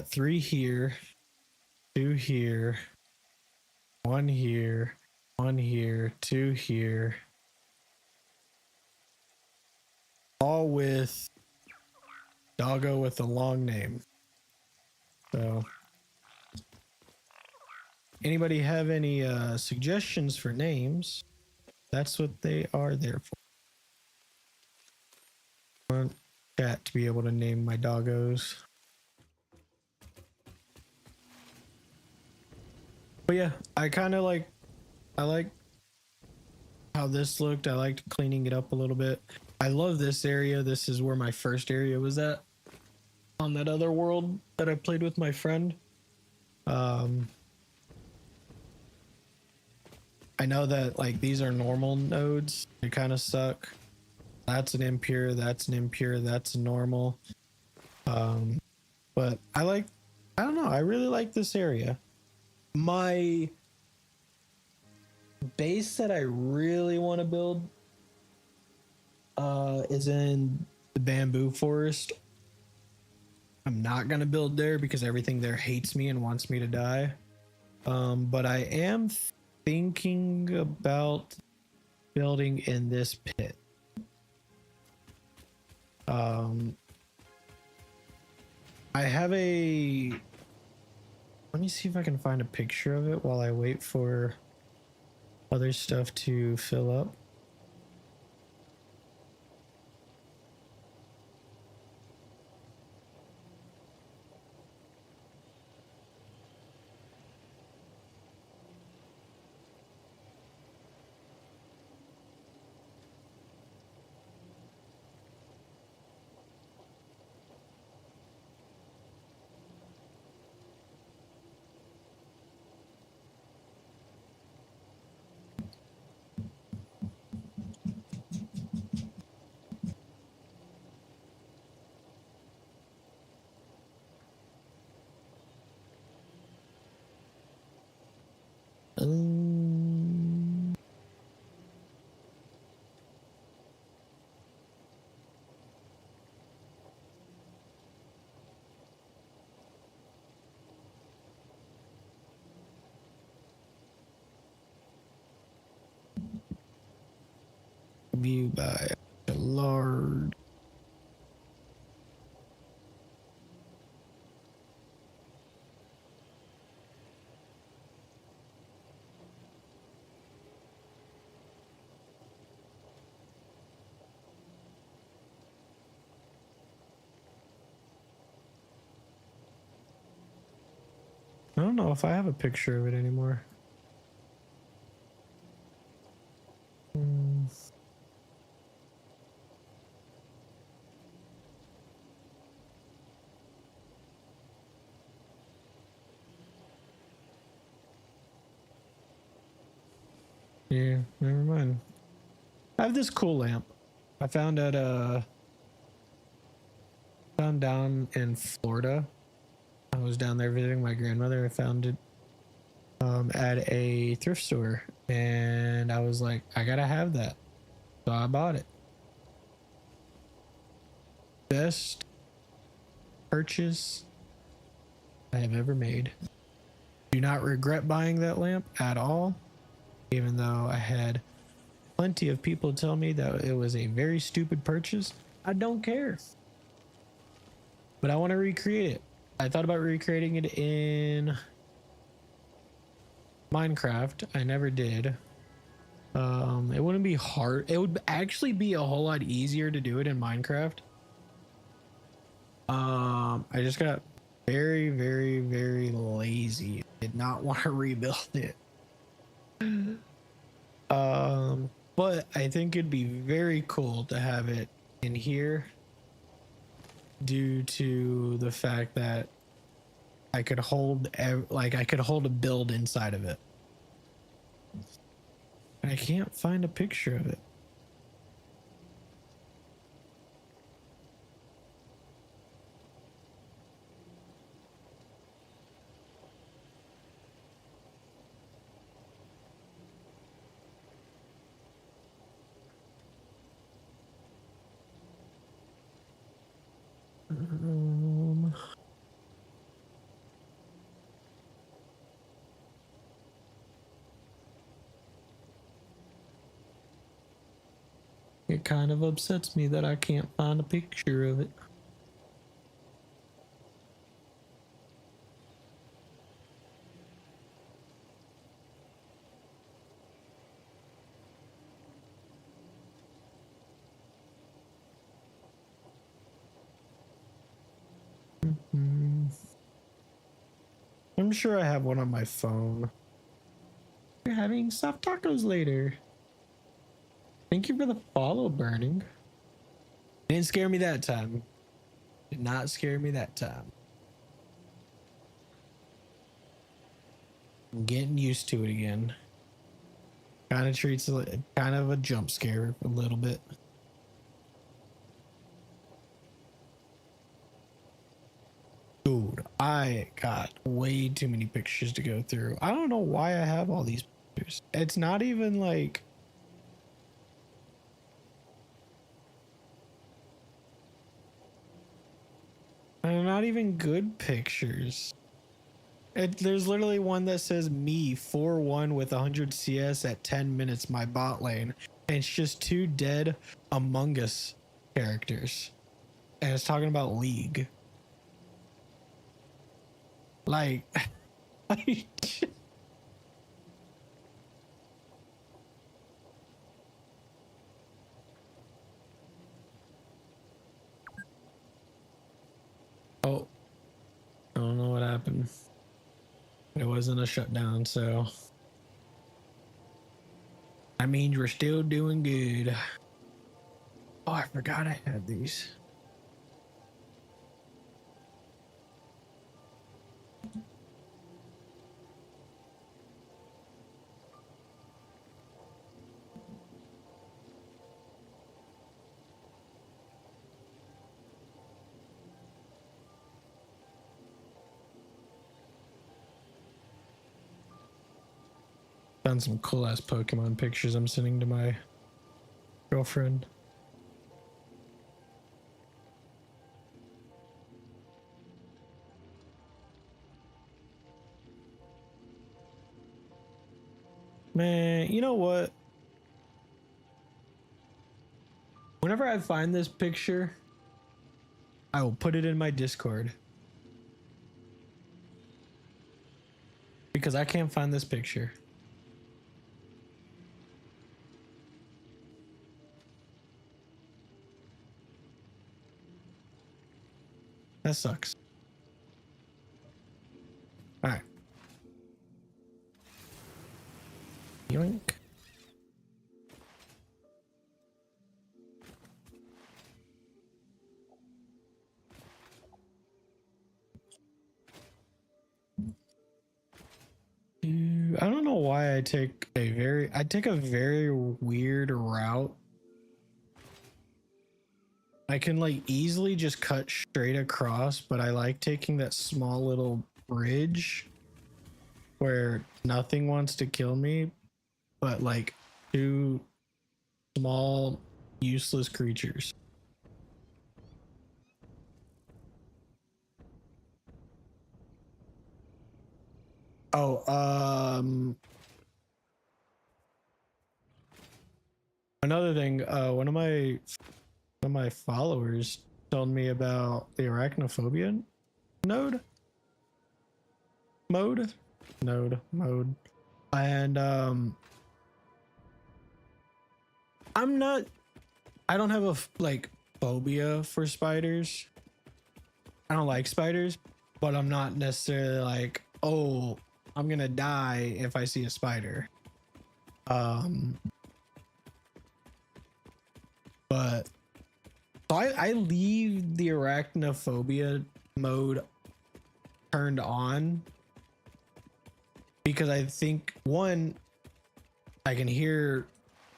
three here, two here, one here, two here. All with doggo with a long name. So anybody have any suggestions for names? That's what they are there for. I want chat to be able to name my doggos. But yeah, I like how this looked. I liked cleaning it up a little bit. I love this area. This is where my first area was at on that other world that I played with my friend. I know that like these are normal nodes. They kind of suck. That's an impure, that's an impure, that's a normal. But I don't know, I really like this area. My base that I really want to build is in the bamboo forest. I'm not gonna build there because everything there hates me and wants me to die. But I am thinking about building in this pit. I have a, let me see if I can find a picture of it while I wait for other stuff to fill up. View by large. I don't know if I have a picture of it anymore. Yeah, never mind. I have this cool lamp I found at found down in Florida. I was down there visiting my grandmother. I found it at a thrift store, and I was like, I gotta have that, so I bought it. Best purchase I have ever made. Do not regret buying that lamp at all, even though I had plenty of people tell me that it was a very stupid purchase. I don't care, but I want to recreate it. I thought about recreating it in Minecraft. I never did. It wouldn't be hard. It would actually be a whole lot easier to do it in Minecraft. I just got very, very, very lazy. Did not want to rebuild it. But I think it'd be very cool to have it in here due to the fact that I could hold like I could hold a build inside of it. And I can't find a picture of it. It kind of upsets me that I can't find a picture of it. I'm sure I have one on my phone. We're having soft tacos later. Thank you for the follow, Burning. Didn't scare me that time. Did not scare me that time. I'm getting used to it again. Kind of treats it kind of a jump scare a little bit. Dude, I got way too many pictures to go through. I don't know why I have all these pictures. It's not even like... They're not even good pictures. There's literally one that says me 4-1 with 100 CS at 10 minutes my bot lane. And it's just two dead Among Us characters. And it's talking about League. Like... Oh. I don't know what happened. It wasn't a shutdown, so... I mean, you're still doing good. Oh, I forgot I had these. Found some cool ass Pokemon pictures I'm sending to my girlfriend. Man, you know what? Whenever I find this picture, I will put it in my Discord. Because I can't find this picture. That sucks. Alright. Yoink. I don't know why I take a very weird route. I can like easily just cut straight across, but I like taking that small little bridge where nothing wants to kill me, but like two small useless creatures. Oh, another thing, one of my followers told me about the arachnophobia node mode, and I don't have a like phobia for spiders. I don't like spiders, but I'm not necessarily like, oh, I'm gonna die if I see a spider. But so I leave the arachnophobia mode turned on because I think one, I can hear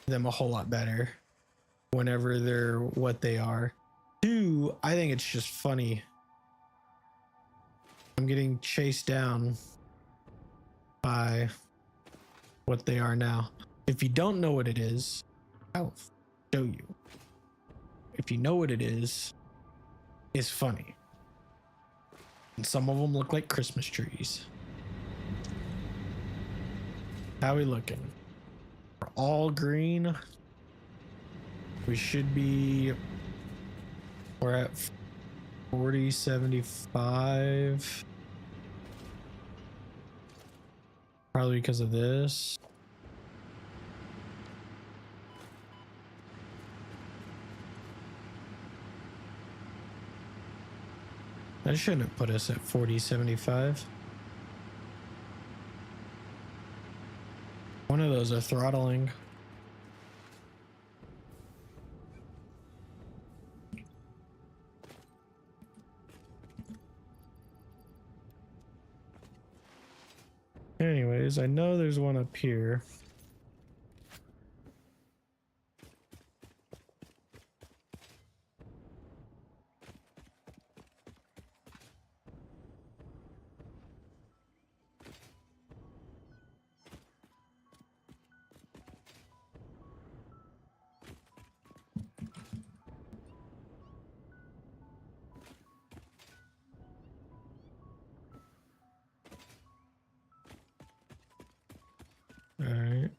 them a whole lot better whenever they're what they are. Two, I think it's just funny. I'm getting chased down by what they are now. If you don't know what it is, I'll show you. If you know what it is, it's funny. And some of them look like Christmas trees. How we looking? We're all green. We should be, we're at 40, 75. Probably because of this. That shouldn't put us at 40, 75. One of those are throttling. Anyways, I know there's one up here. All right.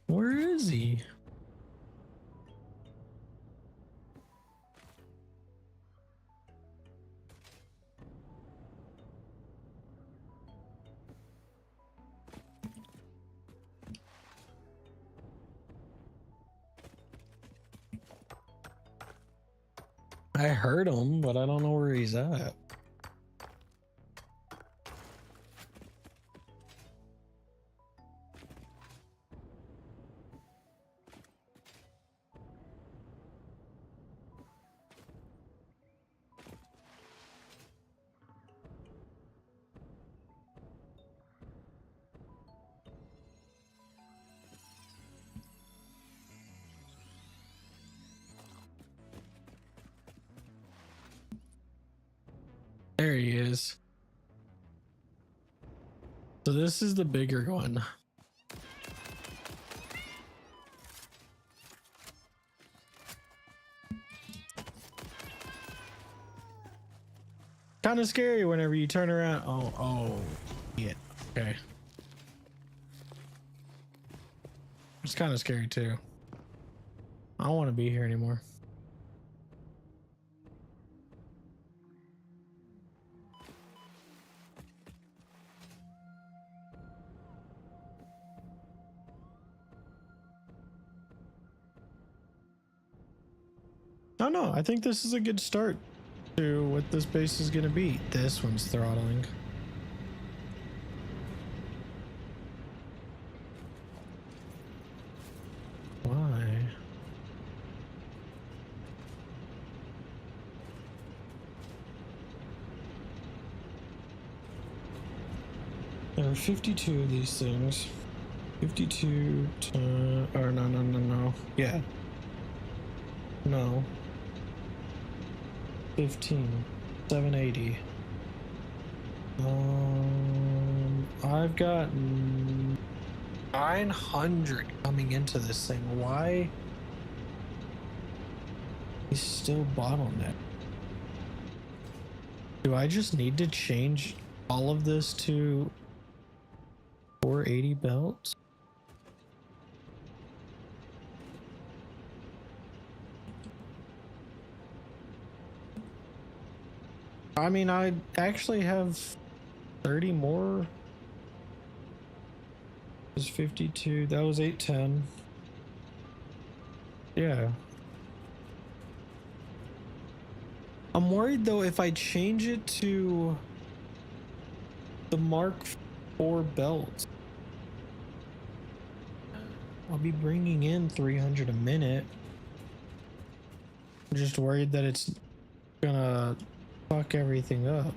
Where is he? I heard him, but I don't know where he's at. There he is. So this is the bigger one. Kind of scary whenever you turn around. Oh, yeah. Okay. It's kind of scary too. I don't want to be here anymore. Oh no, I think this is a good start to what this base is gonna be. This one's throttling. Why? There are 52 of these things. 52 or no. Yeah. No. 15. 780. I've got 900 coming into this thing. Why? He's still bottleneck. Do I just need to change all of this to 480 belts? I mean, I actually have 30 more. It was 52. That was 810. Yeah. I'm worried though if I change it to the Mark IV belt, I'll be bringing in 300 a minute. I'm just worried that it's gonna fuck everything up.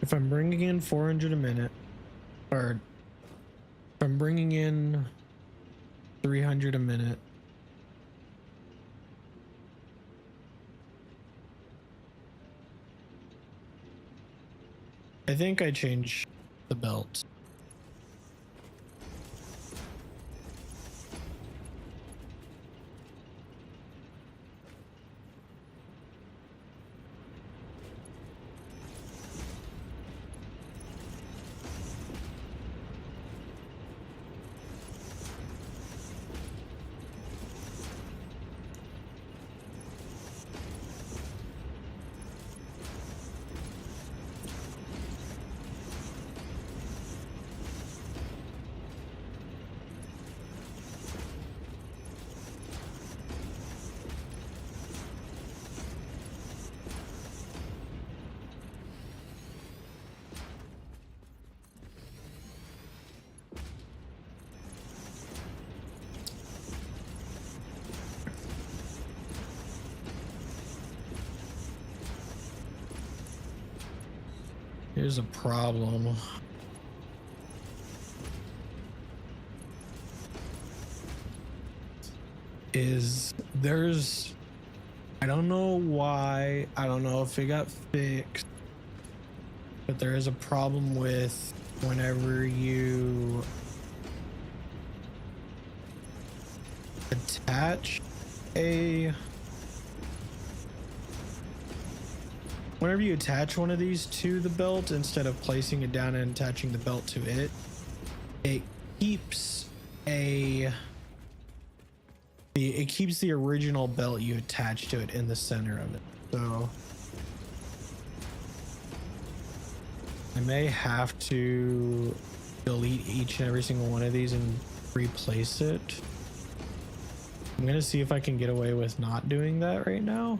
If I'm bringing in 400 a minute, or if I'm bringing in 300 a minute, I think I change the belt. Here's a problem. I don't know why, I don't know if it got fixed, but there is a problem with whenever you attach whenever you attach one of these to the belt, instead of placing it down and attaching the belt to it, it keeps the original belt you attach to it in the center of it. So I may have to delete each and every single one of these and replace it. I'm gonna see if I can get away with not doing that right now.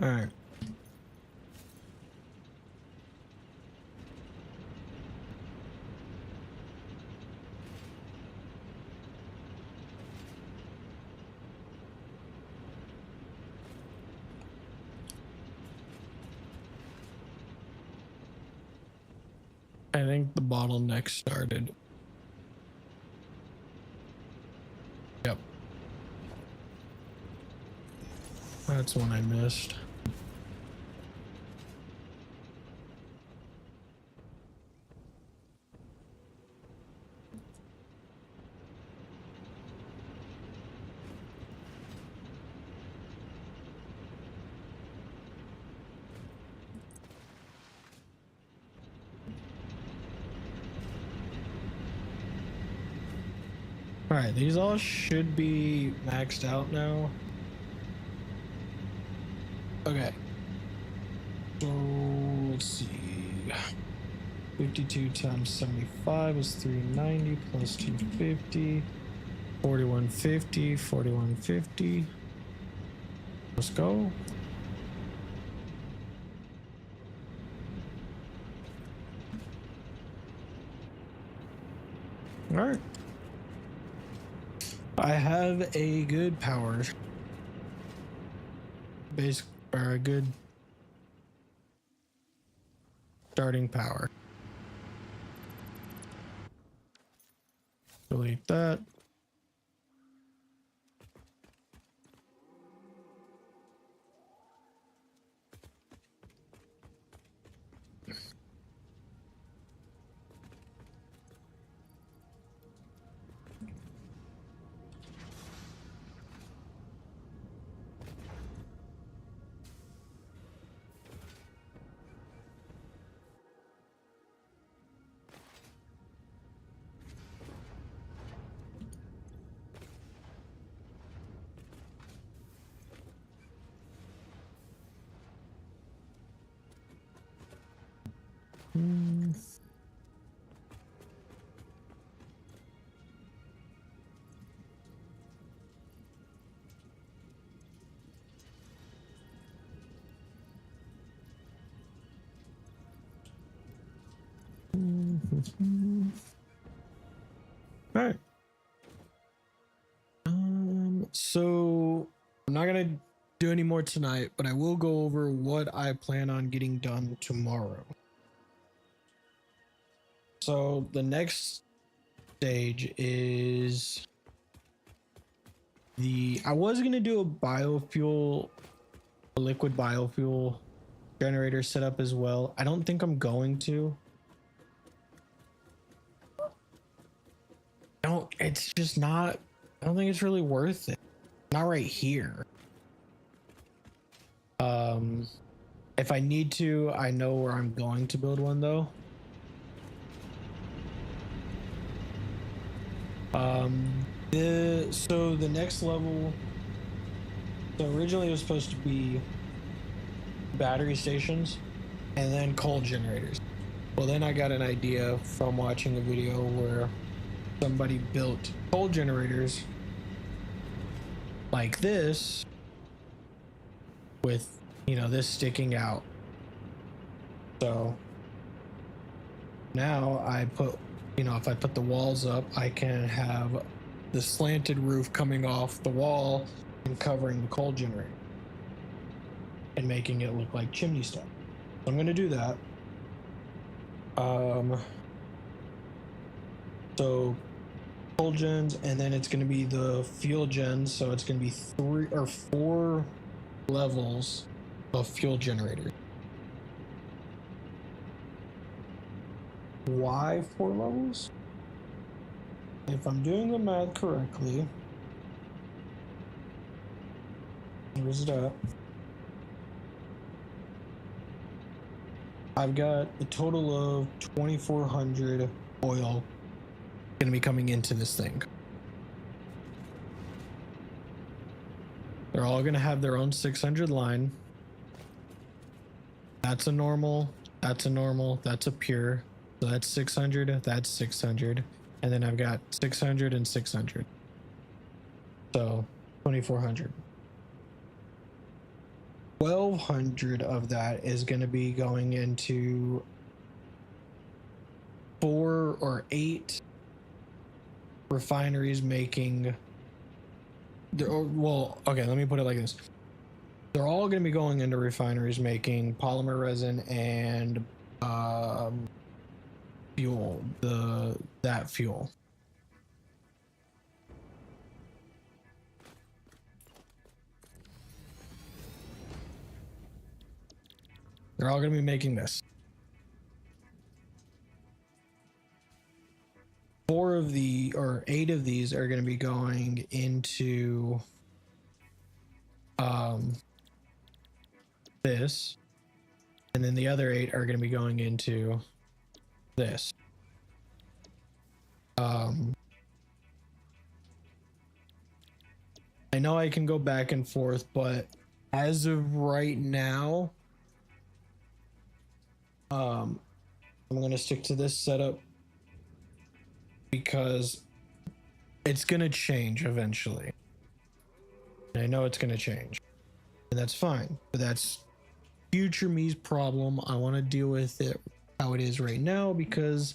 All right. I think the bottleneck started. Yep. That's one I missed. All right, these all should be maxed out now. Okay. So let's see. 52 times 75 is 390 plus 250. 4150, 4150. Let's go. All right. I have a good power base, or a good starting power. Delete that. All right. So I'm not gonna do any more tonight, but I will go over what I plan on getting done tomorrow. So the next stage is I was gonna do a liquid biofuel generator setup as well. I don't think I'm going to. It's just not, I don't think it's really worth it. Not right here. If I need to, I know where I'm going to build one though. The next level, so originally it was supposed to be battery stations and then coal generators. Well, then I got an idea from watching a video where somebody built coal generators like this with, you know, this sticking out. So now I put, you know, if I put the walls up, I can have the slanted roof coming off the wall and covering the coal generator and making it look like chimney stuff. So I'm going to do that. So coal gens, and then it's going to be the fuel gens. So it's going to be 3 or 4 levels of fuel generators. Why 4 levels? If I'm doing the math correctly, where's it at? I've got a total of 2,400 oil going to be coming into this thing. They're all going to have their own 600 line. That's a normal, that's a normal, that's a pure. So that's 600, that's 600. And then I've got 600 and 600. So 2,400. 1,200 of that is going to be going into 4 or 8 refineries making. Well, okay, let me put it like this. They're all going to be going into refineries making polymer resin and fuel, that fuel. They're all going to be making this. 8 of these are going to be going into this, and then the other 8 are going to be going into this. I know I can go back and forth, but as of right now, I'm gonna stick to this setup because it's gonna change eventually. And I know it's gonna change, and that's fine. But that's future me's problem. I want to deal with it how it is right now because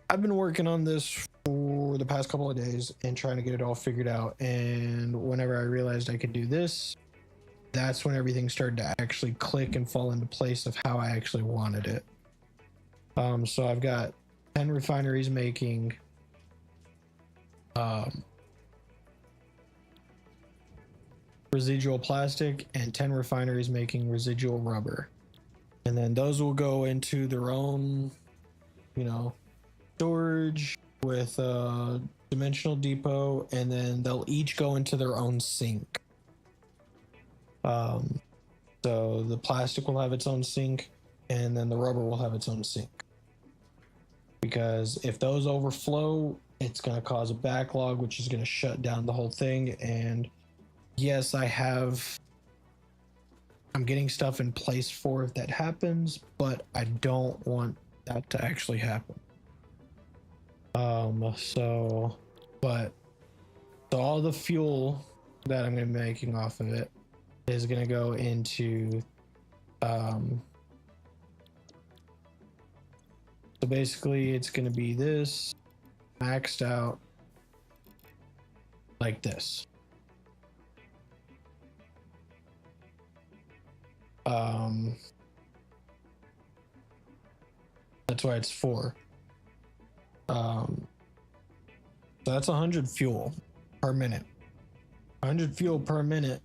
I've been working on this for the past couple of days and trying to get it all figured out. And whenever I realized I could do this, that's when everything started to actually click and fall into place of how I actually wanted it. So I've got 10 refineries making residual plastic and 10 refineries making residual rubber. And then those will go into their own, storage with a dimensional depot, and then they'll each go into their own sink. So the plastic will have its own sink, and then the rubber will have its own sink. Because if those overflow, it's going to cause a backlog, which is going to shut down the whole thing. And yes, I'm getting stuff in place for if that happens, but I don't want that to actually happen. So all the fuel that I'm going to be making off of it is going to go into, so basically it's going to be this maxed out like this. That's why it's 4. So that's 100 fuel per minute. 100 fuel per minute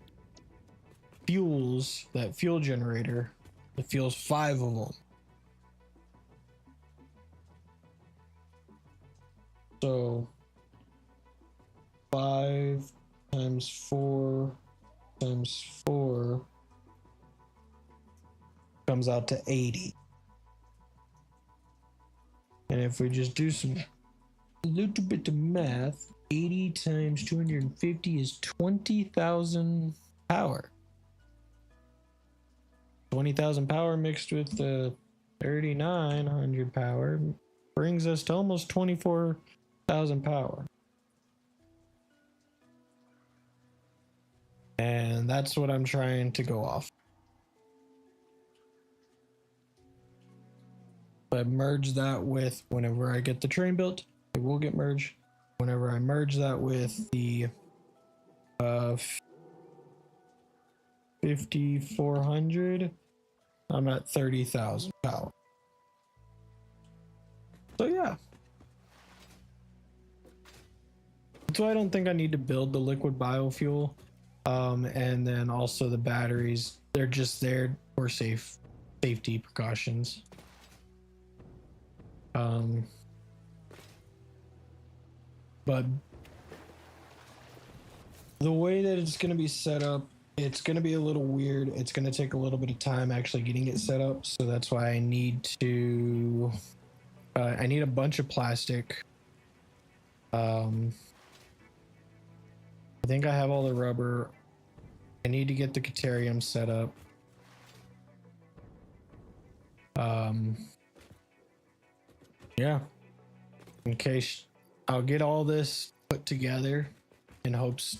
fuels that fuel generator. It fuels 5 of them. So 5 times 4 times 4 comes out to 80. And if we just do a little bit of math, 80 times 250 is 20,000 power. 20,000 power mixed with the 3,900 power brings us to almost 24,000 power. And that's what I'm trying to go off. I merge that with whenever I get the train built, it will get merged. Whenever I merge that with the 5,400, I'm at 30,000 power. So yeah. So I don't think I need to build the liquid biofuel. And then also the batteries, they're just there for safety precautions. But the way that it's going to be set up, it's going to be a little weird. It's going to take a little bit of time actually getting it set up. So that's why I need a bunch of plastic. I think I have all the rubber. I need to get the Caterium set up. Yeah. In case I'll get all this put together in hopes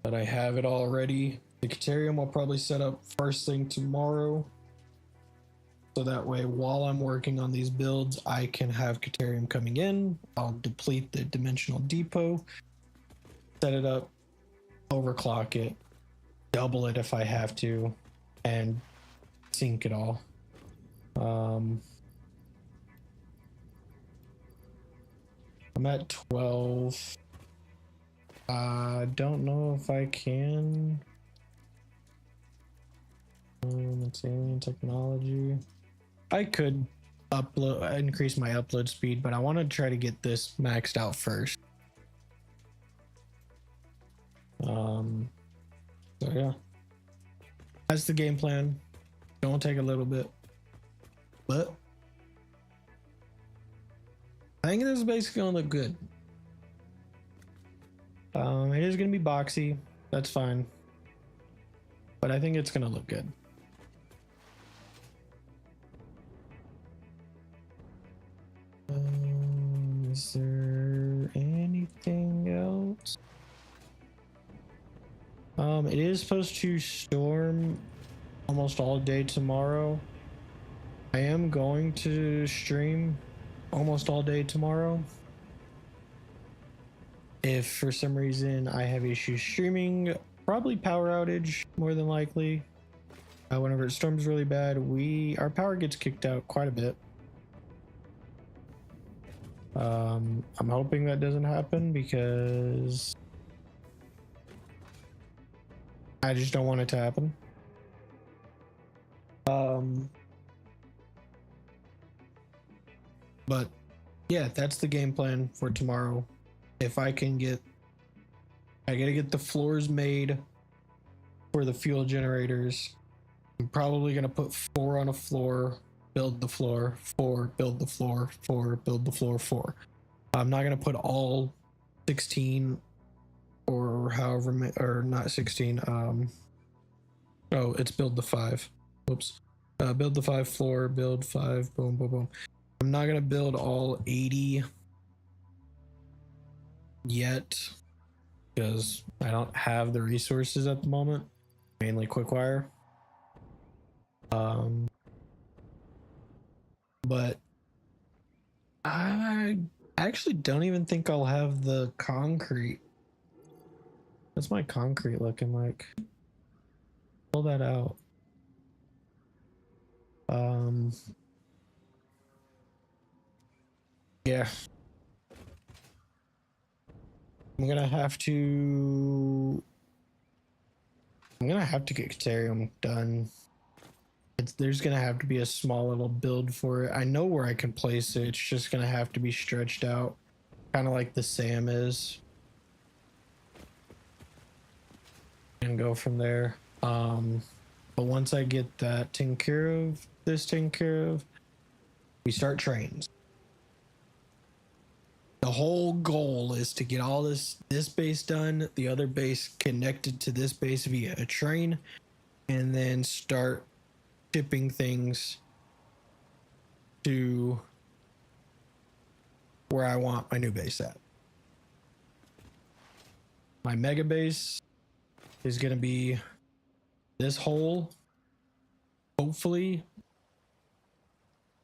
that I have it all ready. The Caterium will probably set up first thing tomorrow. So that way, while I'm working on these builds, I can have Caterium coming in. I'll deplete the dimensional depot, set it up, overclock it, double it if I have to, and sync it all. I'm at 12. I don't know if I can. It's alien technology. I could increase my upload speed, but I want to try to get this maxed out first. So yeah, that's the game plan. Don't take a little bit, but I think this is basically gonna look good. It is going to be boxy. That's fine. But I think it's going to look good. Is there anything else? It is supposed to storm almost all day tomorrow. I am going to stream almost all day tomorrow. If for some reason I have issues streaming, probably power outage more than likely. Whenever it storms really bad, our power gets kicked out quite a bit. I'm hoping that doesn't happen because I just don't want it to happen. But yeah, that's the game plan for tomorrow. If I can I gotta get the floors made for the fuel generators. I'm probably gonna put 4 on a floor, build the floor, 4, build the floor, 4, build the floor, 4. I'm not gonna put all 16 or however, or not 16. Oh, it's build the 5. Whoops. Build the 5 floor, build 5, boom, boom, boom. I'm not gonna build all 80 yet because I don't have the resources at the moment, mainly quick-wire. But I actually don't even think I'll have the concrete. What's my concrete looking like? Pull that out. Yeah. I'm gonna have to get Caterium done. There's gonna have to be a small little build for it. I know where I can place it. It's just gonna have to be stretched out, kind of like the SAM is, and go from there. But once I get that taken care of, we start trains. The whole goal is to get all this base done, the other base connected to this base via a train, and then start shipping things to where I want my new base at. My mega base is going to be this hole. Hopefully,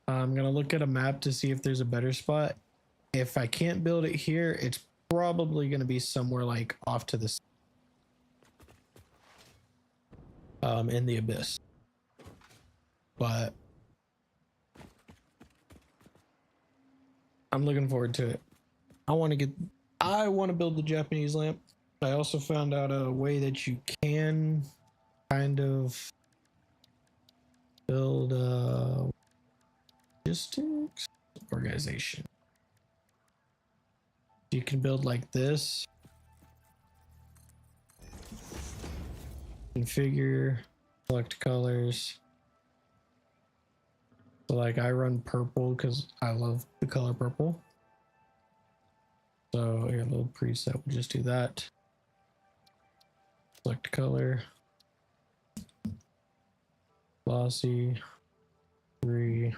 I'm going to look at a map to see if there's a better spot. If I can't build it here, it's probably going to be somewhere like off to the in the abyss. But I'm looking forward to it. I want to build the Japanese lamp. I also found out a way that you can kind of build logistics organization. You can build like this. Configure, select colors. So like I run purple because I love the color purple. So here, a little preset, we'll just do that. Select color. Glossy. 3.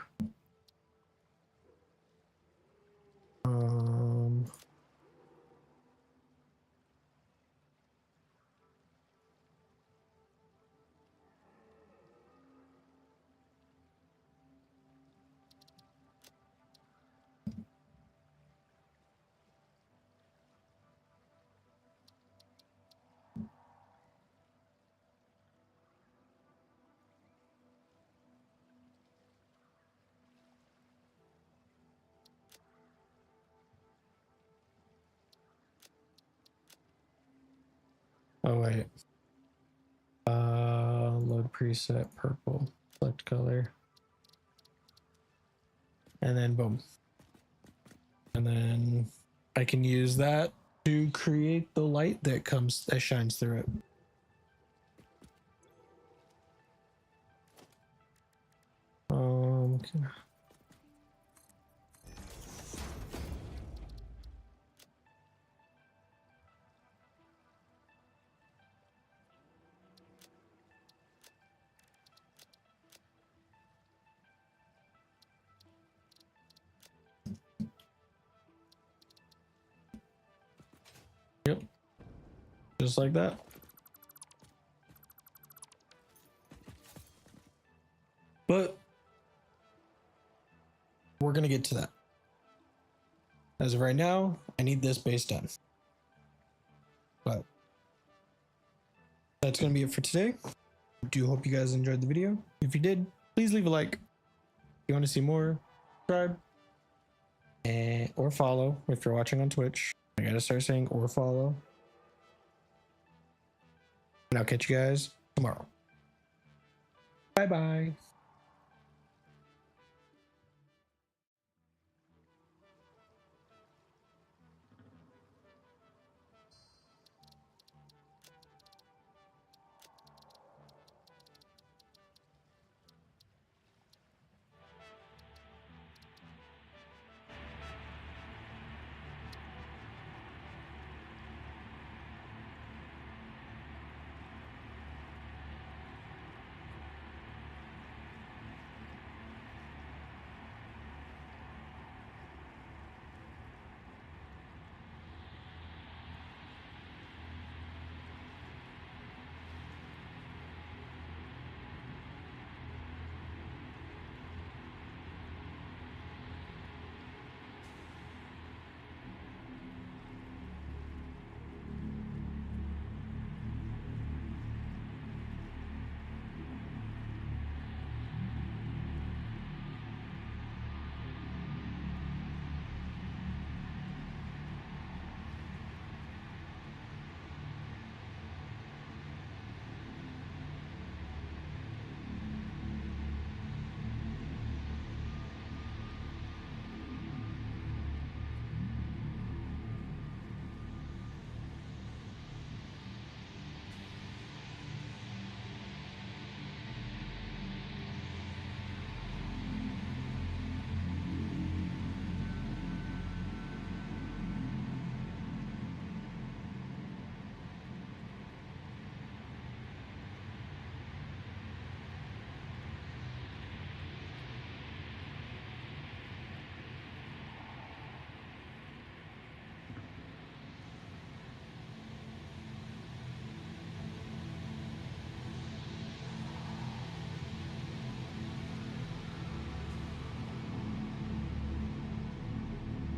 Oh wait. Load preset purple. Select color. And then boom. And then I can use that to create the light that shines through it. Okay. Just like that. But we're going to get to that. As of right now, I need this base done. But that's going to be it for today. I do hope you guys enjoyed the video. If you did, please leave a like. If you want to see more, subscribe. Or follow if you're watching on Twitch. I gotta start saying or follow. And I'll catch you guys tomorrow. Bye bye.